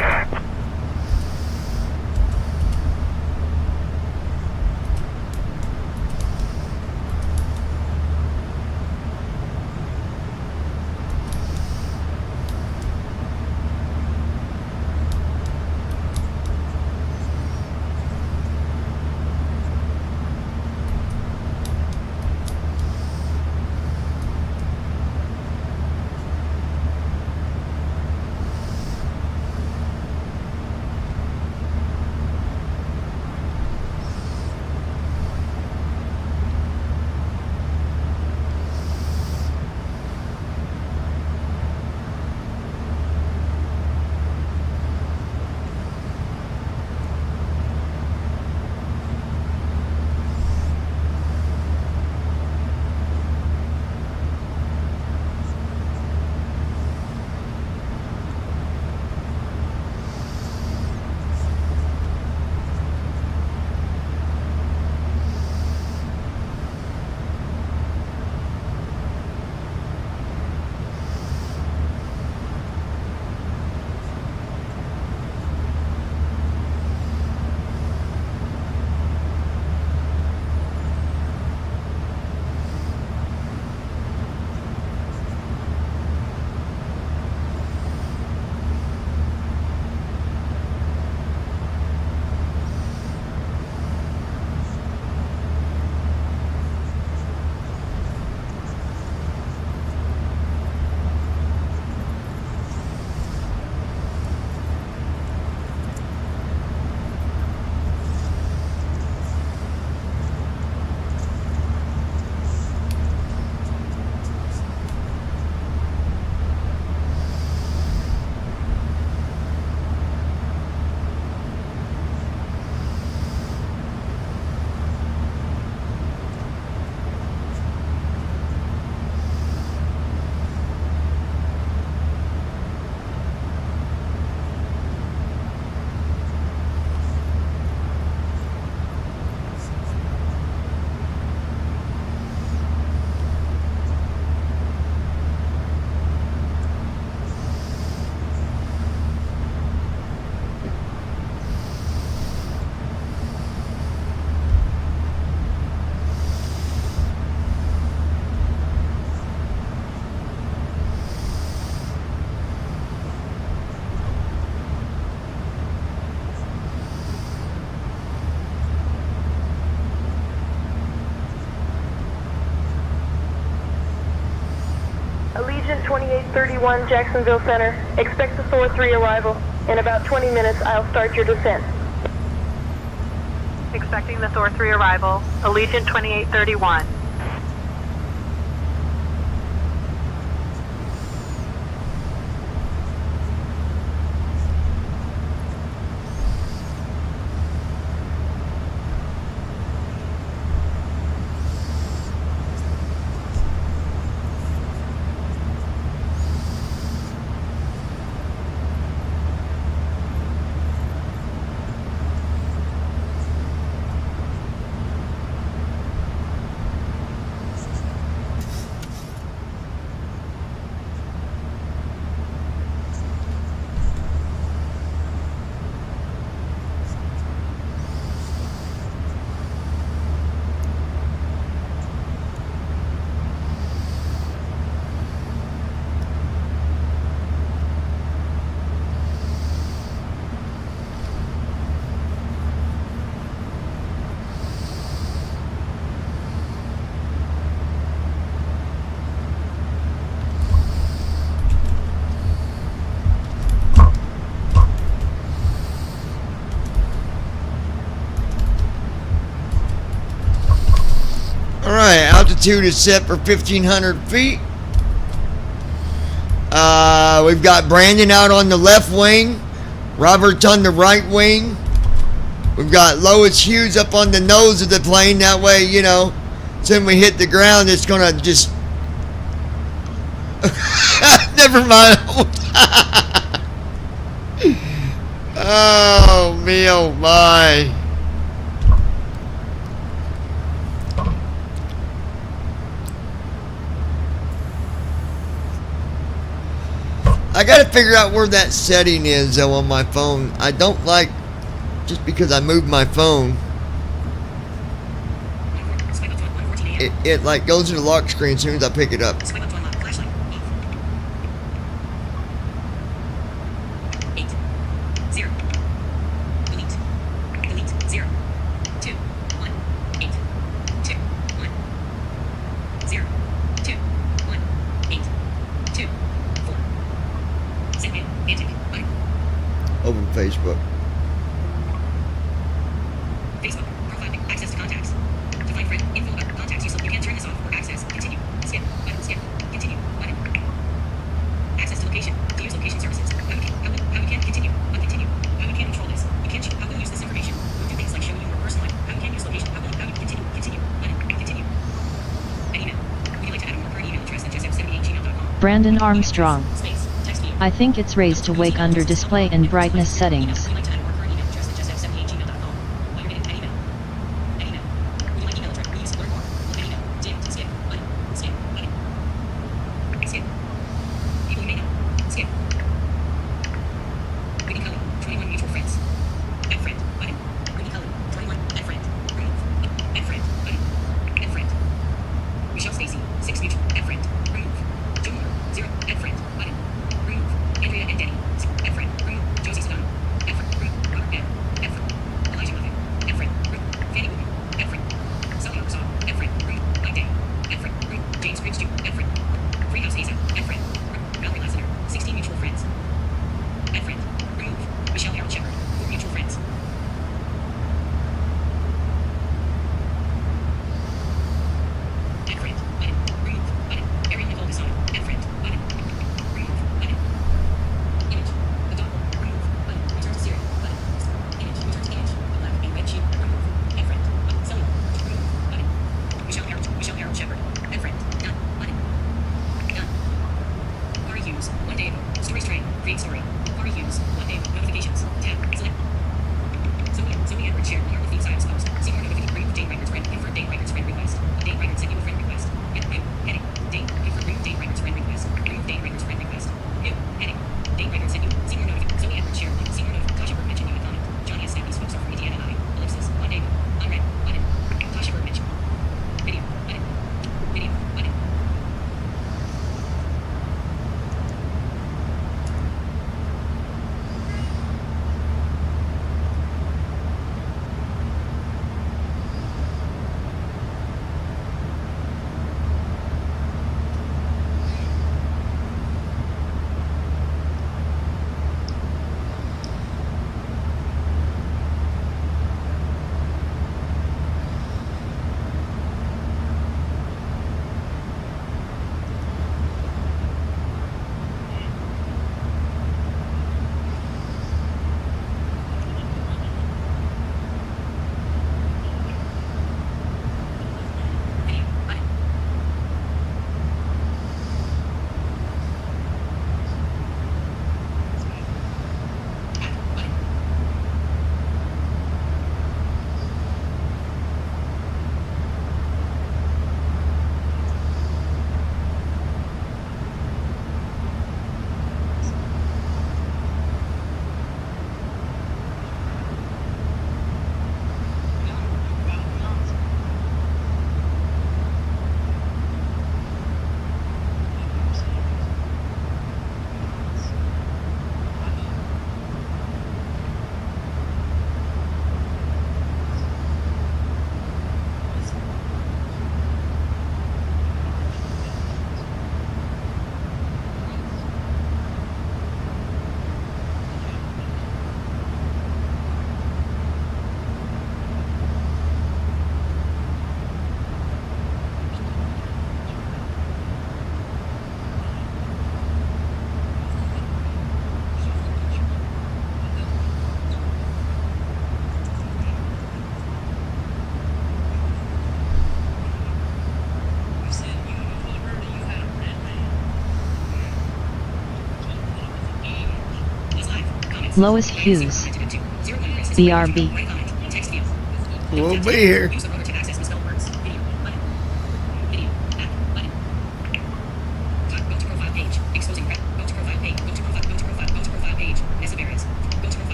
Allegiant 2831, Jacksonville Center. Expect the Thor 3 arrival. In about 20 minutes, I'll start your descent. Expecting the Thor 3 arrival. Allegiant 2831. altitude is set for 1,500 feet. We've got Brandon out on the left wing. Robert's on the right wing. We've got Lois Hughes up on the nose of the plane. That way, you know, when we hit the ground, it's going to just... Never mind. Oh, me, oh, my. I got to figure out where that setting is, though, on my phone. I don't like, just because I moved my phone, it like goes to the lock screen as soon as I pick it up. Open Facebook. Facebook. Profile. Access to contacts. To find friend. Info about contacts. You can turn this off or access. Continue. Skip. Button. Skip. Continue. Button. Access to location. To use location services. How you can continue. Uncontinue. How you can control this. You can how will use this information. We'll do things like show you your personal life. How you can use location. How you continue. Continue. Button. Continue. An email. Would you like to add a more current email address than jessf78gmail.com? Brandon Armstrong. Space. Text view. I think it's raised to wake under display and brightness settings. Would you like to add a more current email address than jessf78gmail.com? While you're getting an email. An email. Would you like email address? We use learn more. Look at email. Dim. Skip. Button. Skip. Button. Skip. People you may know. Skip. Whitney Cullen. 21 mutual friends. Add friend. Button. Whitney Cullen. 21. Add friend. Remove. Add friend. Button. Add friend. Michelle Stacy. 6 mutual. Add friend. Remove. Joe Moore. 0. Add friend. Button. Remove. Andrea and Denny. Add friend. Remove. Josie Sedano. Add friend. Remove. Robert M. Add friend. Elijah Muffin. Add friend. Remove. Fanny Woodman. Add friend. Sally Arkansas. Add friend. Remove. Mike Day. Add friend. Remove. James Griggs Jr. Add friend. Freehouse ASAP. Add friend. Remove. Valerie Lassiter. 16 mutual friends. Add friend. Remove. Michelle Harold Shepard. 4 mutual friends. Add friend. Button. Remove. Button. Ariel Nicole Gasson. Add friend. Button. Remove. Button. Image. Adopt. Remove. Button. Return to Siri. Button. Image. Return to image. A black and red sheep. Remove. Add friend. Button. Cellular. Remove. Button. Michelle Harold Shepard. Add friend. Done. Button. Done. Corey Hughes. 1 day ago. Story string. Create story. Corey Hughes. 1 day ago. Notifications. Tab. Select. Zoe Edwards shared one with theme styles post. See more notifications. Remove Dane Reichert's friend. Confirm Dane Reichert's friend request. Dane Reichert sent you a friend request. New. Heading. Dane. Confirm remove Dane Reichert's friend request. Remove Dane Reichert's friend request. New. Heading. Dane Reichert sent you. See more notifications. Zoe Edwards shared one. See more notifications. Tasha Bird mentioned you in comment. Johnny S. Snap. These folks are from Indiana I. Ellipsis. 1 day ago. Unread. Button. Tasha Bird mentioned. Video. Button. Video. Button. Lois Hughes. BRB. We'll be here.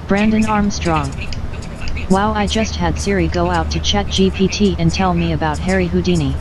Brandon Armstrong. Wow, I just had Siri go out to ChatGPT and tell me about Harry Houdini.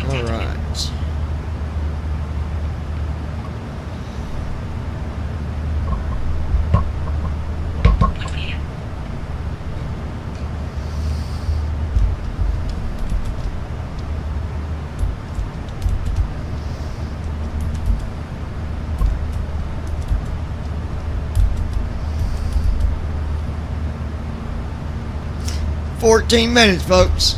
Alright. "14 minutes, folks."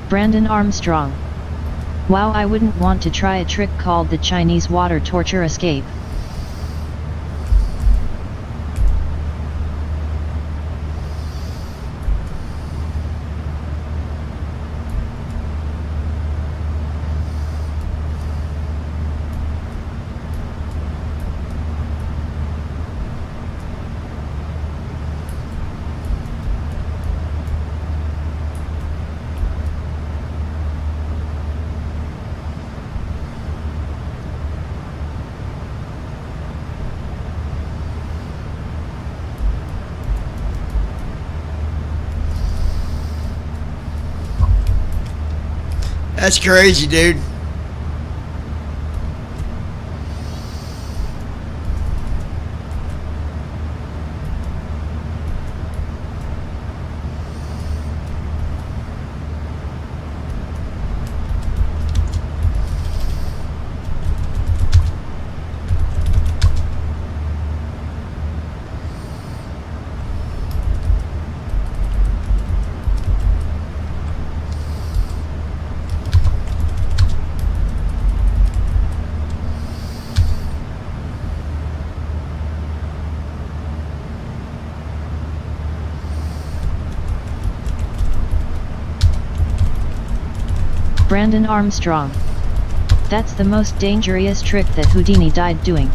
Brandon Armstrong. Wow, I wouldn't want to try a trick called the Chinese water torture escape. That's crazy, dude. Brandon Armstrong. That's the most dangerous trick that Houdini died doing.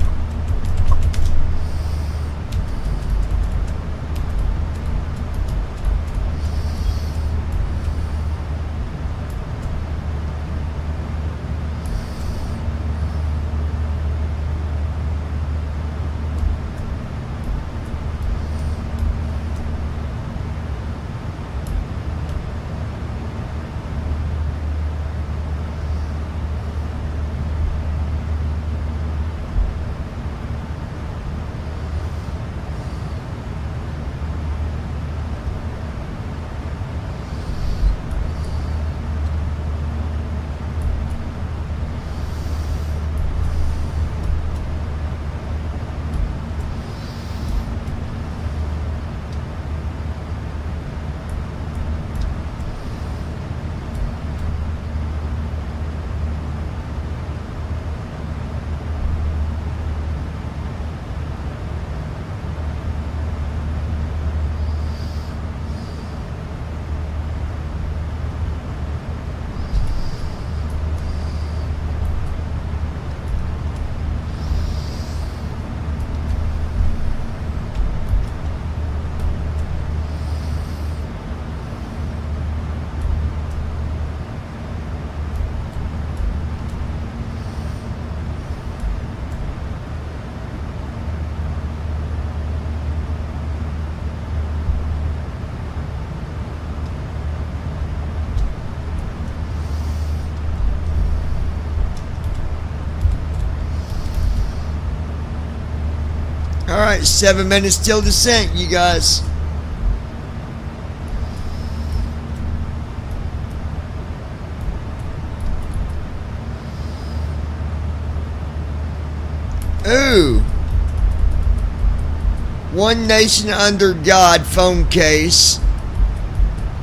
Alright, 7 minutes till descent, you guys. Ooh. One Nation Under God phone case.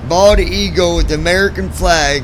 Bald eagle with the American flag.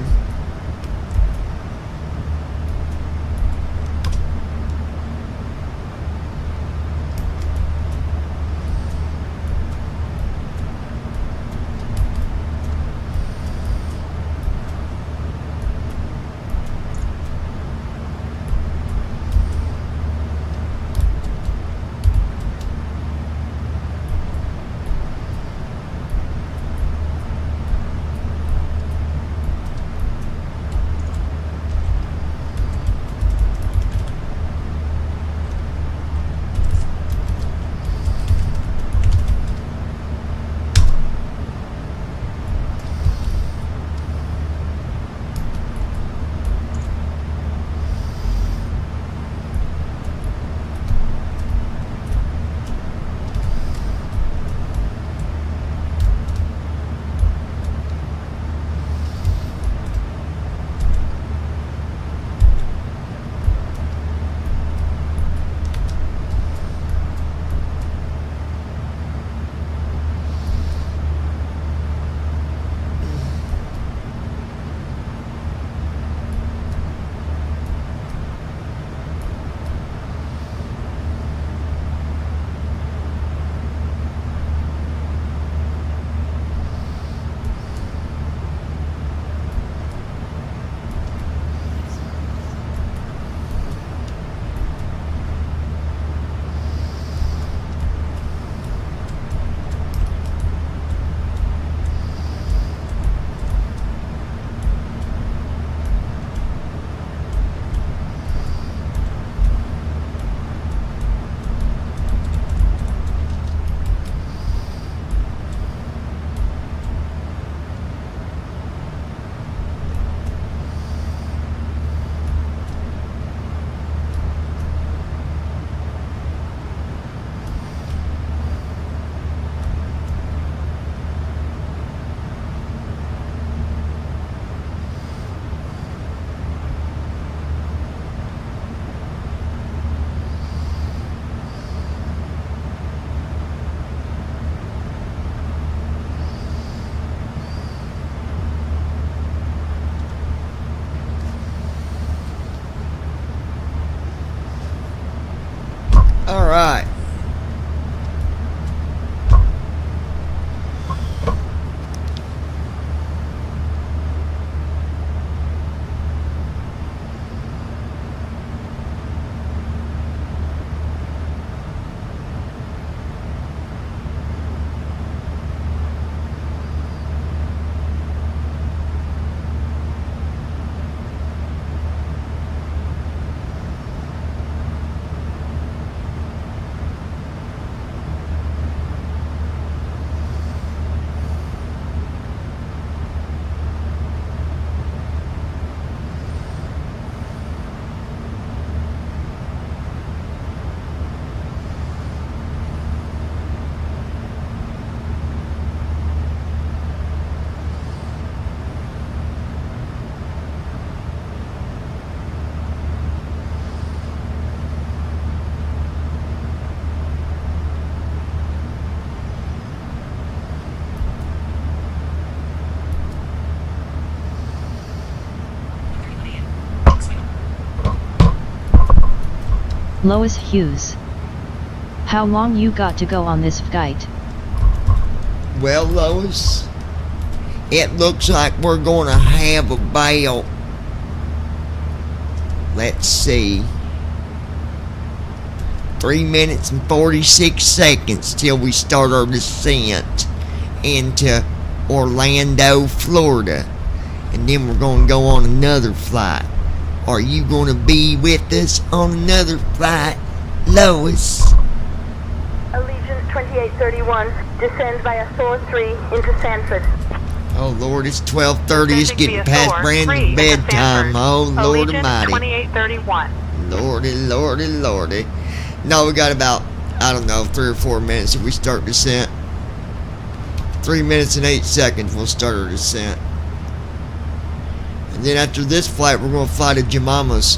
All right. Lois Hughes. How long you got to go on this flight? Well, Lois, it looks like we're going to have about, let's see, 3 minutes and 46 seconds till we start our descent into Orlando, Florida. And then we're going to go on another flight. Are you going to be with us on another flight, Lois? Allegiant 2831, descend via Thor 3 into Sanford. Oh Lord, it's 12:30. It's getting via past Thor, Brandon's 3 into bedtime. Sanford. Oh Lord Allegiant Almighty. 2831. Lordy. No, we got about, I don't know, 3 or 4 minutes if we start descent. 3 minutes and 8 seconds we'll start our descent. And then after this flight, we're going to fly to Jemama's.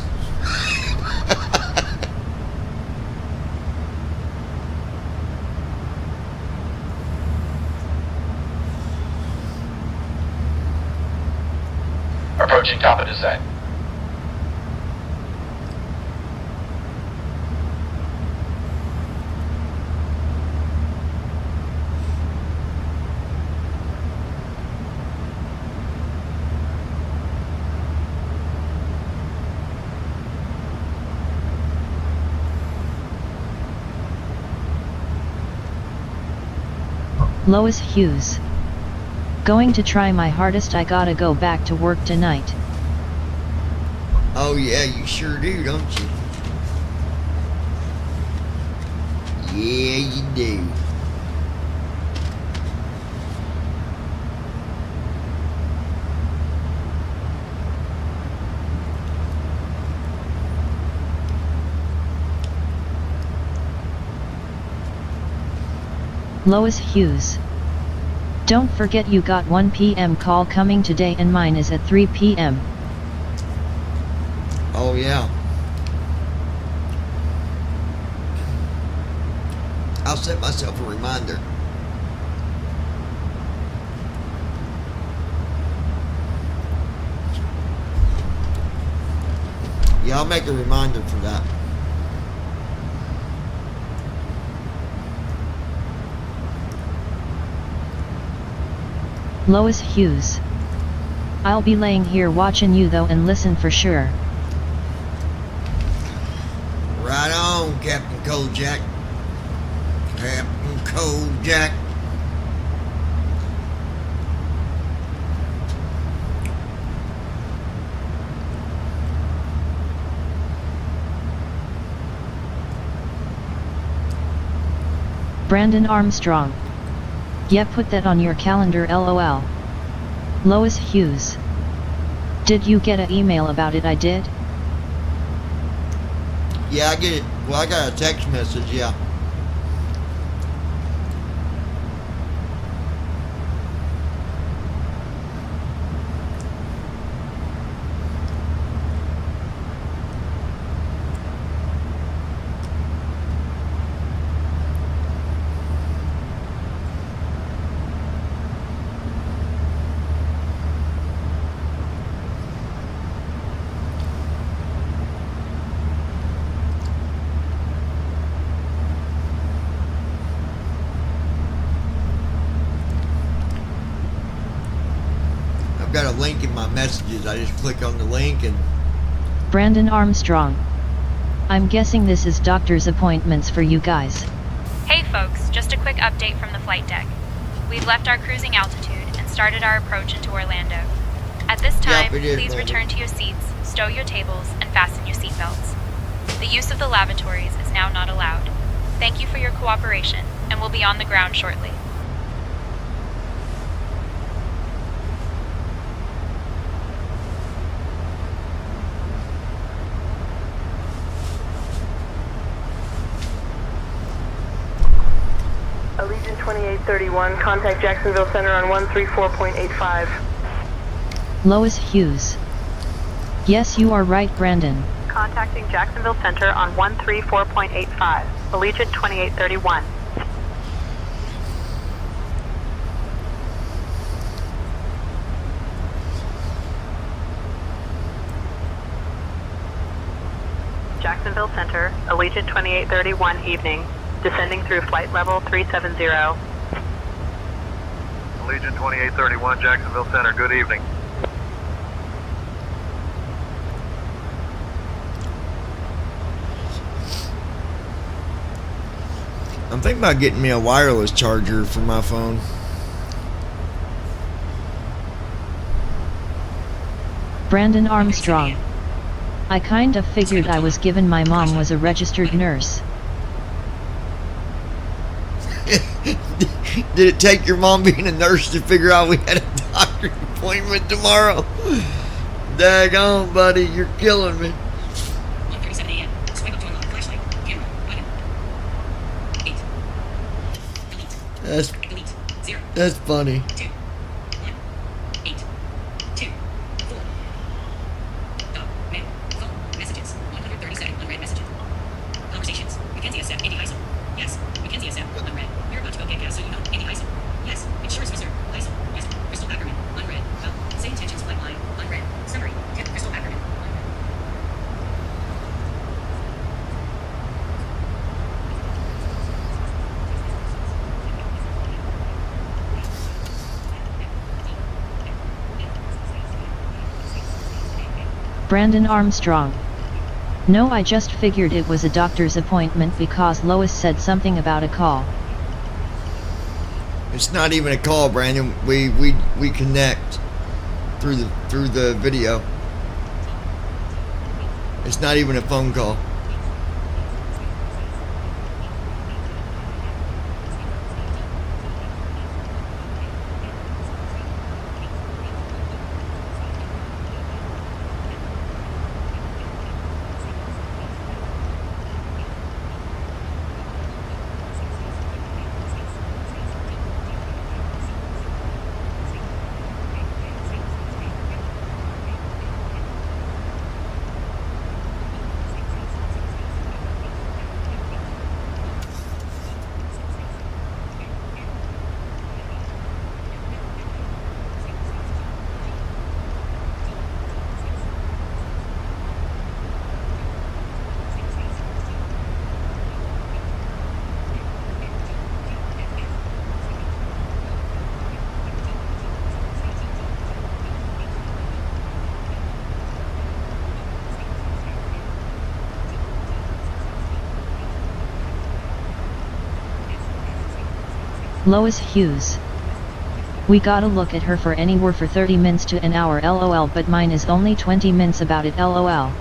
Approaching top of descent. Lois Hughes. Going to try my hardest. I gotta go back to work tonight. Oh yeah, you sure do, don't you? Yeah, you do. Lois Hughes. Don't forget you got 1 p.m. call coming today and mine is at 3 p.m. Oh yeah. I'll set myself a reminder. Yeah, I'll make a reminder for that. Lois Hughes. I'll be laying here watching you though and listen for sure. Right on, Captain Kojak. Captain Kojak. Brandon Armstrong. Yeah, put that on your calendar, lol. Lois Hughes. Did you get an email about it? I did? Yeah, I get it. Well, I got a text message, yeah. messages. I just click on the link and Brandon Armstrong. I'm guessing this is doctor's appointments for you guys. Hey folks, just a quick update from the flight deck. We've left our cruising altitude and started our approach into Orlando. At this time, it is, please Brandon. return to your seats, stow your tables, and fasten your seatbelts. The use of the lavatories is now not allowed. Thank you for your cooperation, and we'll be on the ground shortly. Allegiant 2831, contact Jacksonville Center on 134.85. Lois Hughes. Yes, you are right, Brandon. Contacting Jacksonville Center on 134.85. Allegiant 2831. Jacksonville Center, Allegiant 2831 evening, descending through flight level 370. Allegiant 2831, Jacksonville Center, good evening. I'm thinking about getting me a wireless charger for my phone. Brandon Armstrong. I kind of figured I was given my mom was a registered nurse. Did it take your mom being a nurse to figure out we had a doctor's appointment tomorrow? Daggone, buddy, you're killing me. 1:37 a.m. Swipe up to unlock flashlight. Camera. Button. 8. Delete. Delete. 0. That's funny. 2. 1. 8. 2. 4. Dog. Mail. Phone. Messages. 137 unread messages. Conversations. Mackenzie SF. Andy Heisel. Yes. Mackenzie SF. Unread. We're about to go get gas, so you know. Andy Heisel. Yes. Insurance reserve. Heisel. Yes. Crystal Ackerman. Unread. Well. Say intentions. Flight line. Unread. Summary. Crystal Ackerman. Unread. Brandon Armstrong. No, I just figured it was a doctor's appointment because Lois said something about a call. It's not even a call, Brandon. We connect through the video. It's not even a phone call. Lois Hughes. We gotta look at her for anywhere for 30 minutes to an hour lol, but mine is only 20 minutes about it lol.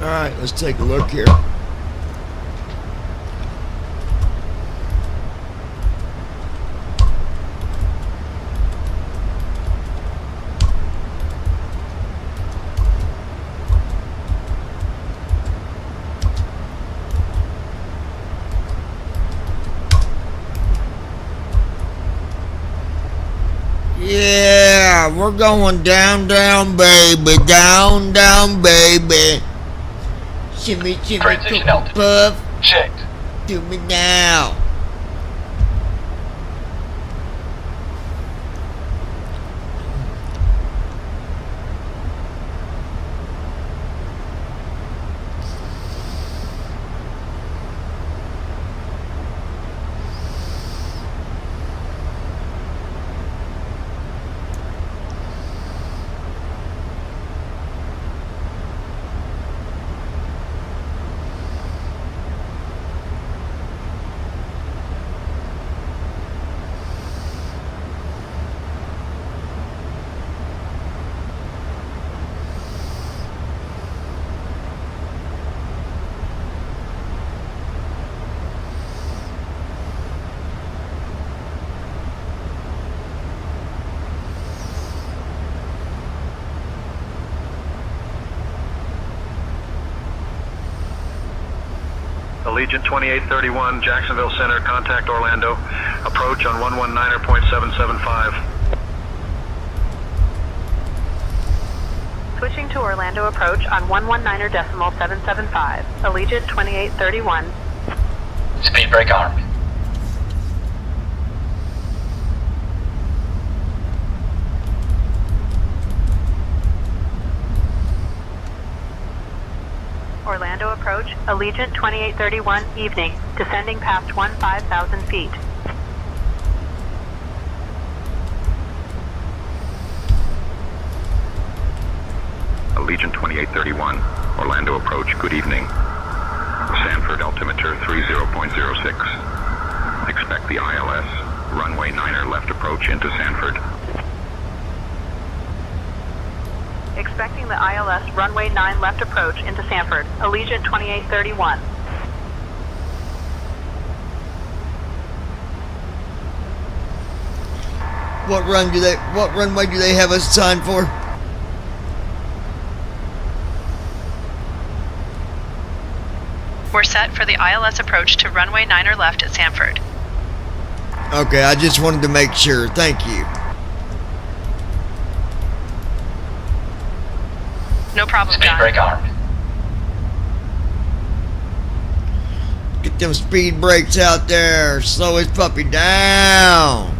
Alright, let's take a look here. Yeah, we're going down, down, baby, down, down, baby. Shimmy, shimmy, Transition puff, puff, Checked. do me now. Allegiant 2831, Jacksonville Center, contact Orlando. Approach on 119.775. Switching to Orlando approach on 119.775. Allegiant 2831. Speed brake armed. Orlando approach, Allegiant 2831, evening, descending past 15,000 feet. Allegiant 2831, Orlando approach, good evening. Sanford altimeter 30.06. Expect the ILS, runway 9er left approach into Sanford. Expecting the ILS runway 9 left approach into Sanford, Allegiant 2831. What runway do they have us signed for? We're set for the ILS approach to runway 9er left at Sanford. Okay, I just wanted to make sure. Thank you. No problem, Speed John. brake armed. Get them speed brakes out there. Slow his puppy down.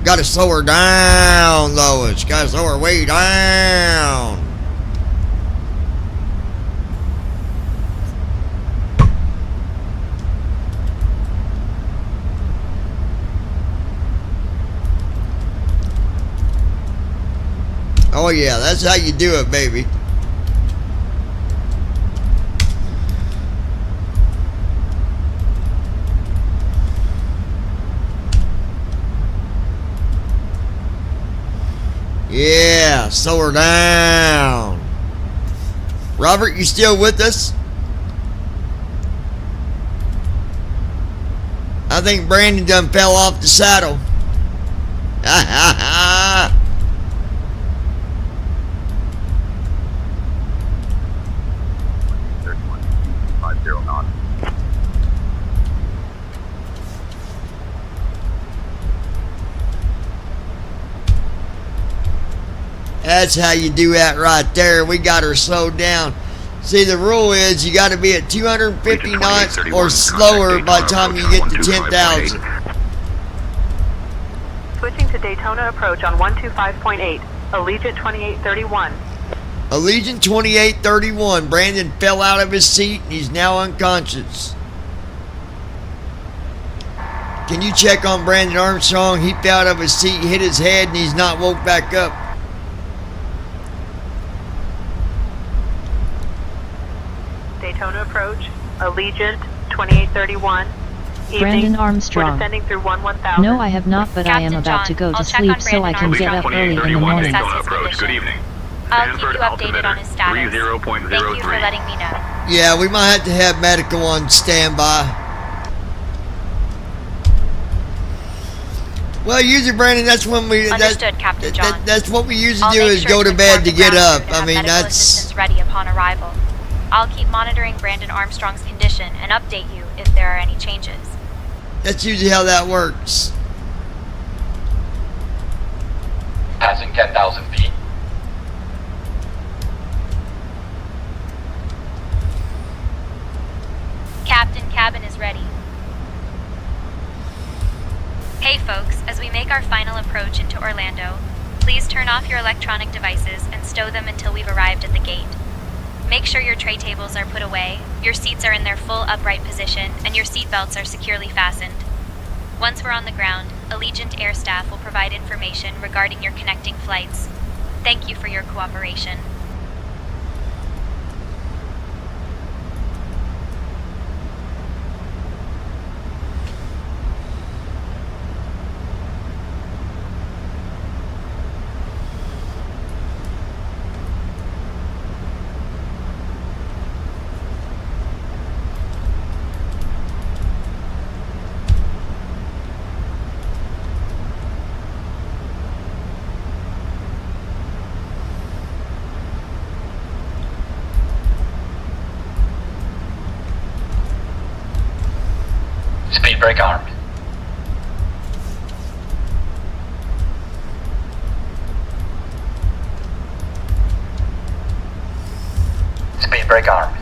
Gotta slow her down, Lois. Gotta slow her way down. Oh yeah, that's how you do it, baby. Yeah, slow her down. Robert, you still with us? I think Brandon done fell off the saddle. Ha ha ha. That's how you do that right there. We got her slowed down. See, the rule is you got to be at 250 knots or slower by the time you get to 10,000. Switching to Daytona approach on 125.8, Allegiant 2831. Allegiant 2831. Brandon fell out of his seat and he's now unconscious. Can you check on Brandon Armstrong? He fell out of his seat, hit his head, and he's not woke back up. Daytona approach, Allegiant 2831. Evening. Brandon Armstrong. We're descending through 11000. No, I have not, but I am about to go to sleep so I can get up early in the morning. Approach, good evening. I'll keep you updated on his status. Thank you for letting me know. Yeah, we might have to have medical on standby. Well, usually, Brandon, that's when we. Understood, Captain John. That's what we usually I'll do make is sure go to bed inform to the get ground up. crew to I have mean, medical that's assistance ready upon arrival. I'll keep monitoring Brandon Armstrong's condition and update you if there are any changes. usually how that works. Passing 10,000 feet. Captain, cabin is ready. Hey folks, as we make our final approach into Orlando, please turn off your electronic devices and stow them until we've arrived at the gate. Make sure your tray tables are put away, your seats are in their full upright position, and your seat belts are securely fastened. Once we're on the ground, Allegiant Air Staff will provide information regarding your connecting flights. Thank you for your cooperation. Speed brake armed. Speed brake armed.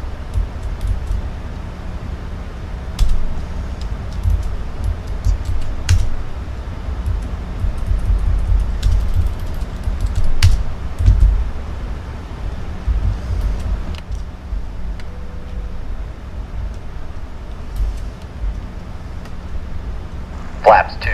Flaps 2.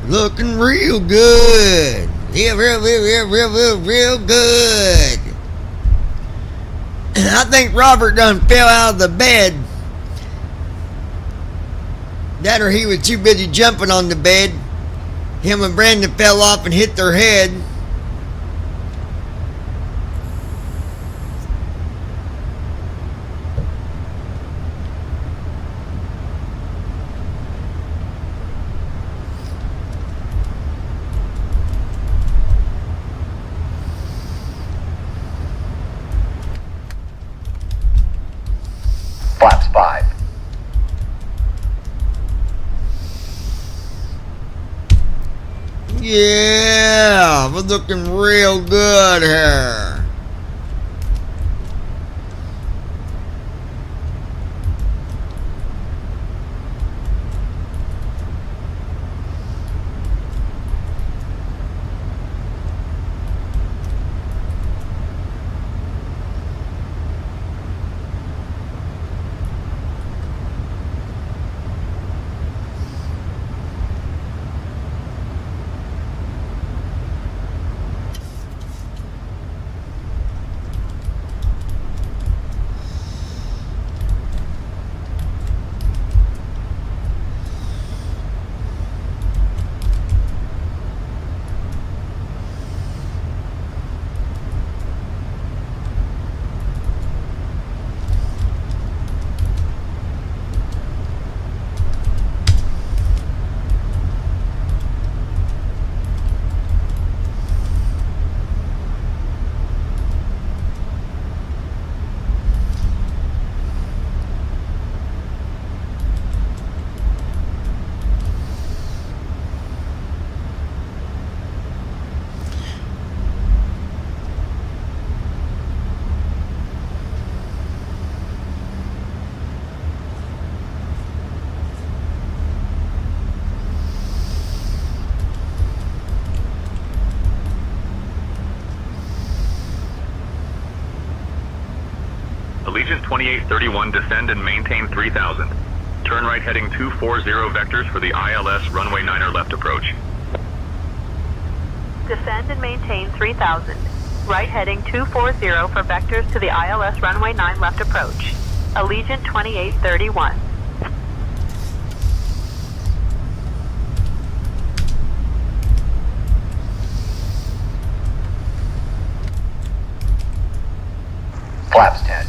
Looking real good. Yeah, real good. I think Robert done fell out of the bed. That or he was too busy jumping on the bed. Him and Brandon fell off and hit their head. Flaps 5. Yeah, we're looking real good here. Allegiant 2831, descend and maintain 3000. Turn right heading 240 vectors for the ILS runway 9er left approach. Descend and maintain 3000. Right heading 240 for vectors to the ILS runway 9 left approach. Allegiant 2831. Flaps 10.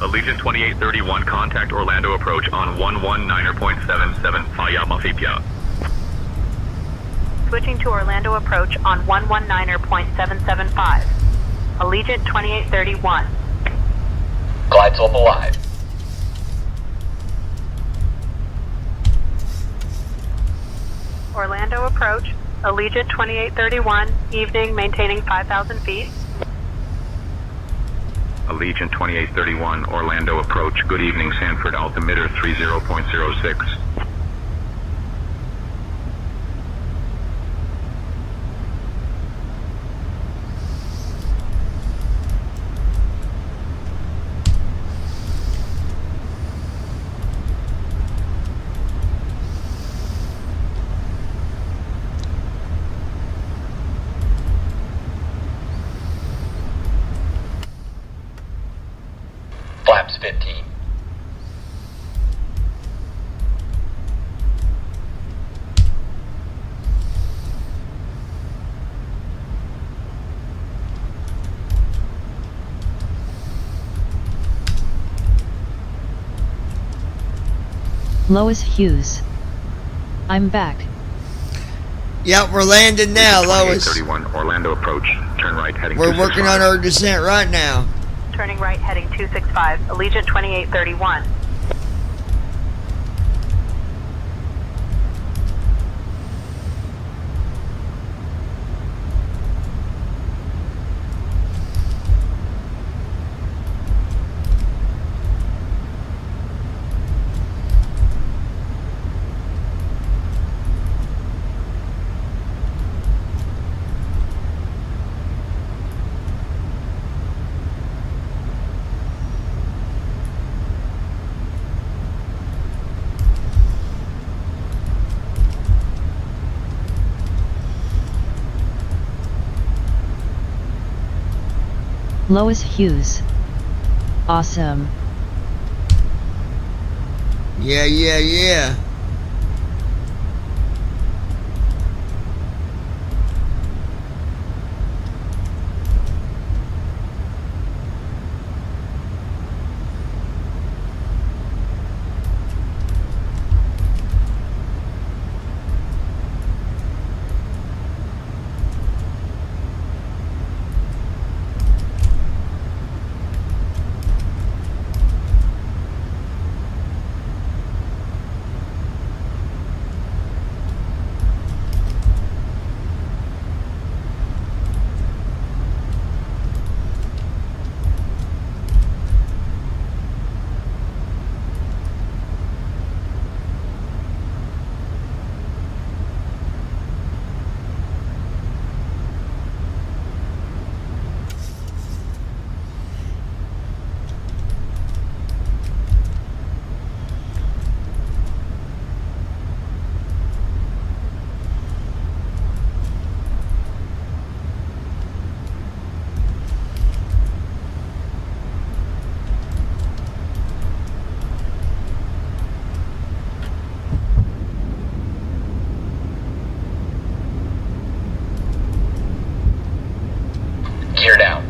Allegiant 2831, contact Orlando approach on 119.77 Faya Mafipia. Switching to Orlando approach on 119.775. Allegiant 2831. Glide slope alive. Orlando approach. Allegiant 2831. Evening, maintaining 5,000 feet. Allegiant 2831, Orlando approach. Good evening, Sanford altimeter 30.06. 15. Lois Hughes. I'm back. Yep, we're landing now, Lois. 31 Orlando approach. Turn right heading We're working on our descent right now. Turning right heading 265, Allegiant 2831. Lois Hughes. Awesome. Yeah. Gear down.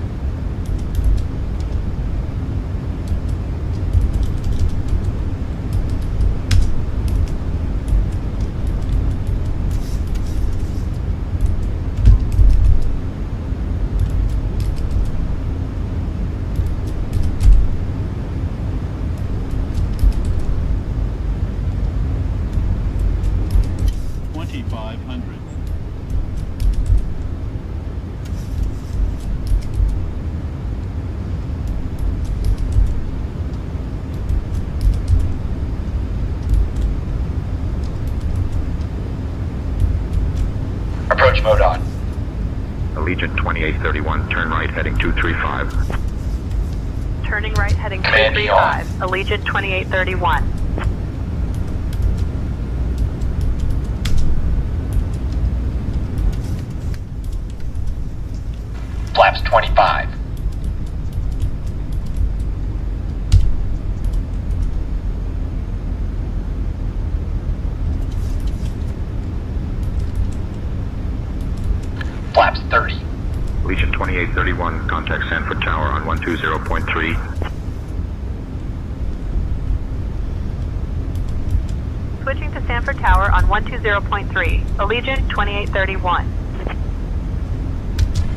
Approach mode on. Allegiant 2831, turn right heading 235. Turning right heading Command 235, Allegiant 2831. Flaps 25. Flaps 30. Allegiant 2831, contact Sanford Tower on 120.3. Switching to Sanford Tower on 120.3, Allegiant 2831.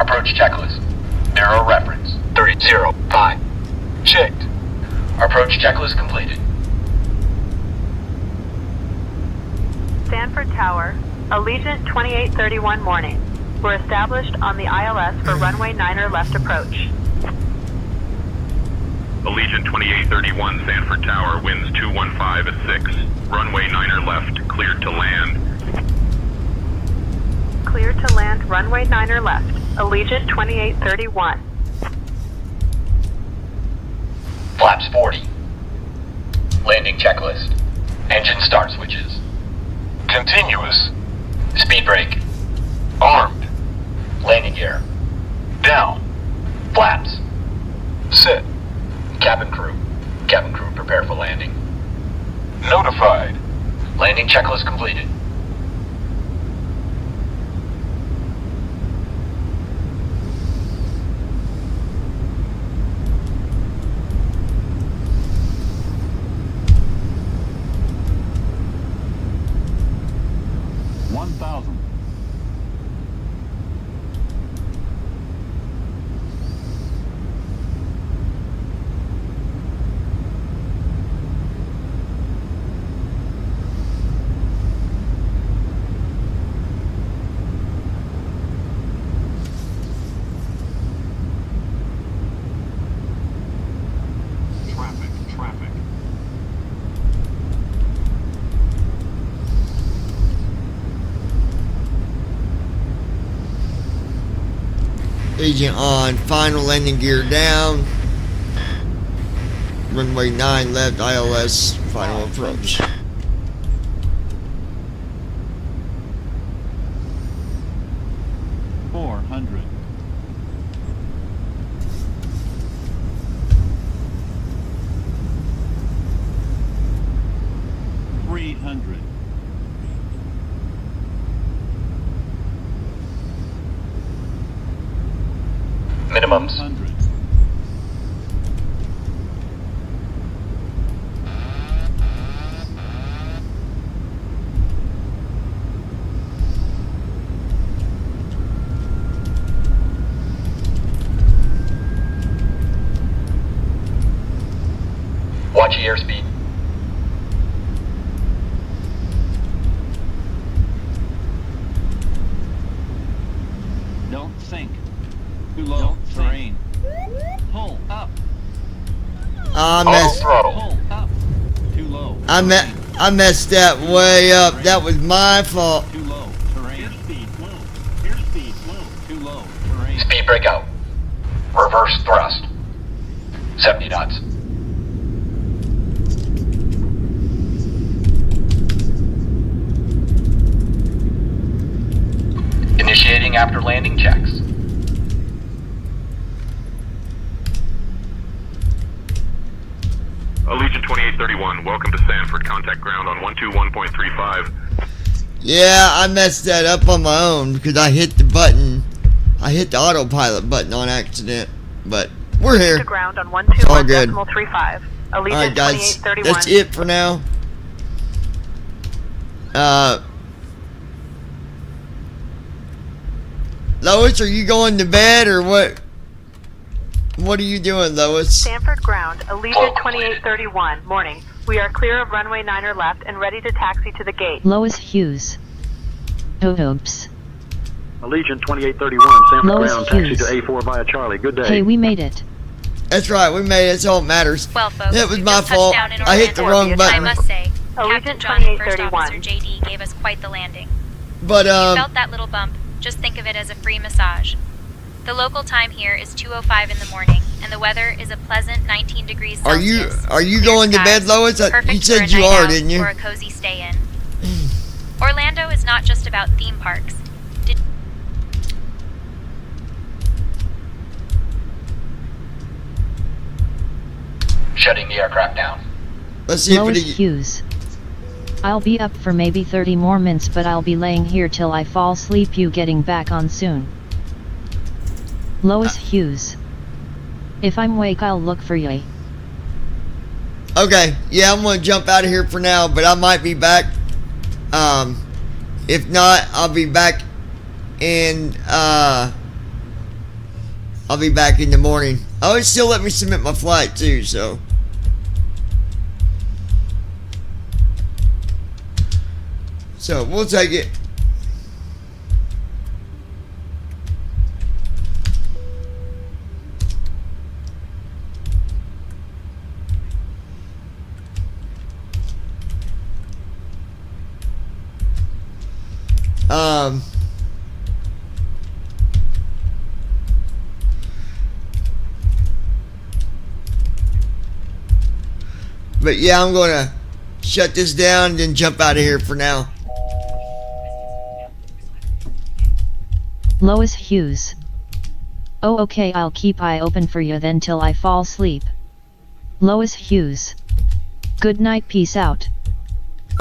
Approach checklist. Narrow reference. 305. Checked. Approach checklist completed. Sanford Tower, Allegiant 2831 morning. We're established on the ILS for runway 9er left approach. Allegiant 2831, Sanford Tower, winds 215 at 6. Runway 9er left, cleared to land. Clear to land runway 9er left, Allegiant 2831. Flaps 40. Landing checklist. Engine start switches. Continuous. Speed brake. Armed. Landing gear. Down. Flaps. Set. Cabin crew. Captain Agent on, final landing gear down. Runway 9 left, ILS, final approach. Minimums. Watch your airspeed. Don't sink. Too low. Terrain. Pull up. Throttle. Pull up. Too low. I messed that way up. That was my fault. Too low. Terrain. Airspeed low. Airspeed low. Too low. Terrain. Speed brake out. Reverse thrust. 70 knots. Initiating after landing checks. Allegiant 2831, welcome to Sanford. Contact ground on 121.35. Yeah, I messed that up on my own because I hit the button. I hit the autopilot button on accident. But we're here. To ground on It's all good. 121.35. Allegiant Alright guys, 2831. that's it for now. Lois, are you going to bed or what? What are you doing, Lois? Sanford ground, Allegiant 2831. Morning. We are clear of runway 9 left and ready to taxi to the gate. Lois Hughes. Oops. Allegiant 2831, Sanford Lois ground, taxi Hughes. to A4 via Charlie. Good day. Hey, we made it. That's right, we made it. That's all that matters. Well, folks, That was we've my just touched fault. down in I hit the Orlando. wrong button. I must say, Captain Allegiant John and First 2831. Officer JD gave us quite the landing. But If you felt that little bump, just think of it as a free massage. The local time here is 2:05 in the morning, and the weather is a pleasant 19 degrees are Celsius. you Clear going to skies, bed, Lois? You perfect said for a you night are, out didn't you? Or a cozy stay-in. Orlando is not just about theme parks. Shutting the aircraft down. Let's see Lois if it. Hughes. I'll be up for maybe 30 more minutes, but I'll be laying here till I fall asleep. You getting back on soon? Lois Hughes. If I'm awake, I'll look for you. Okay, yeah, I'm gonna jump out of here for now, but I might be back. If not, I'll be back in the morning. Oh, it still let me submit my flight too, so. So we'll take it. But yeah, I'm gonna shut this down and then jump out of here for now. Lois Hughes. Oh, okay, I'll keep eye open for you then till I fall asleep. Lois Hughes. Good night, peace out.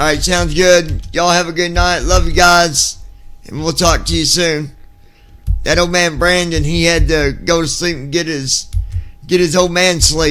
Alright, sounds good. Y'all have a good night. Love you guys. And we'll talk to you soon. That old man Brandon, he had to go to sleep and get his old man sleep.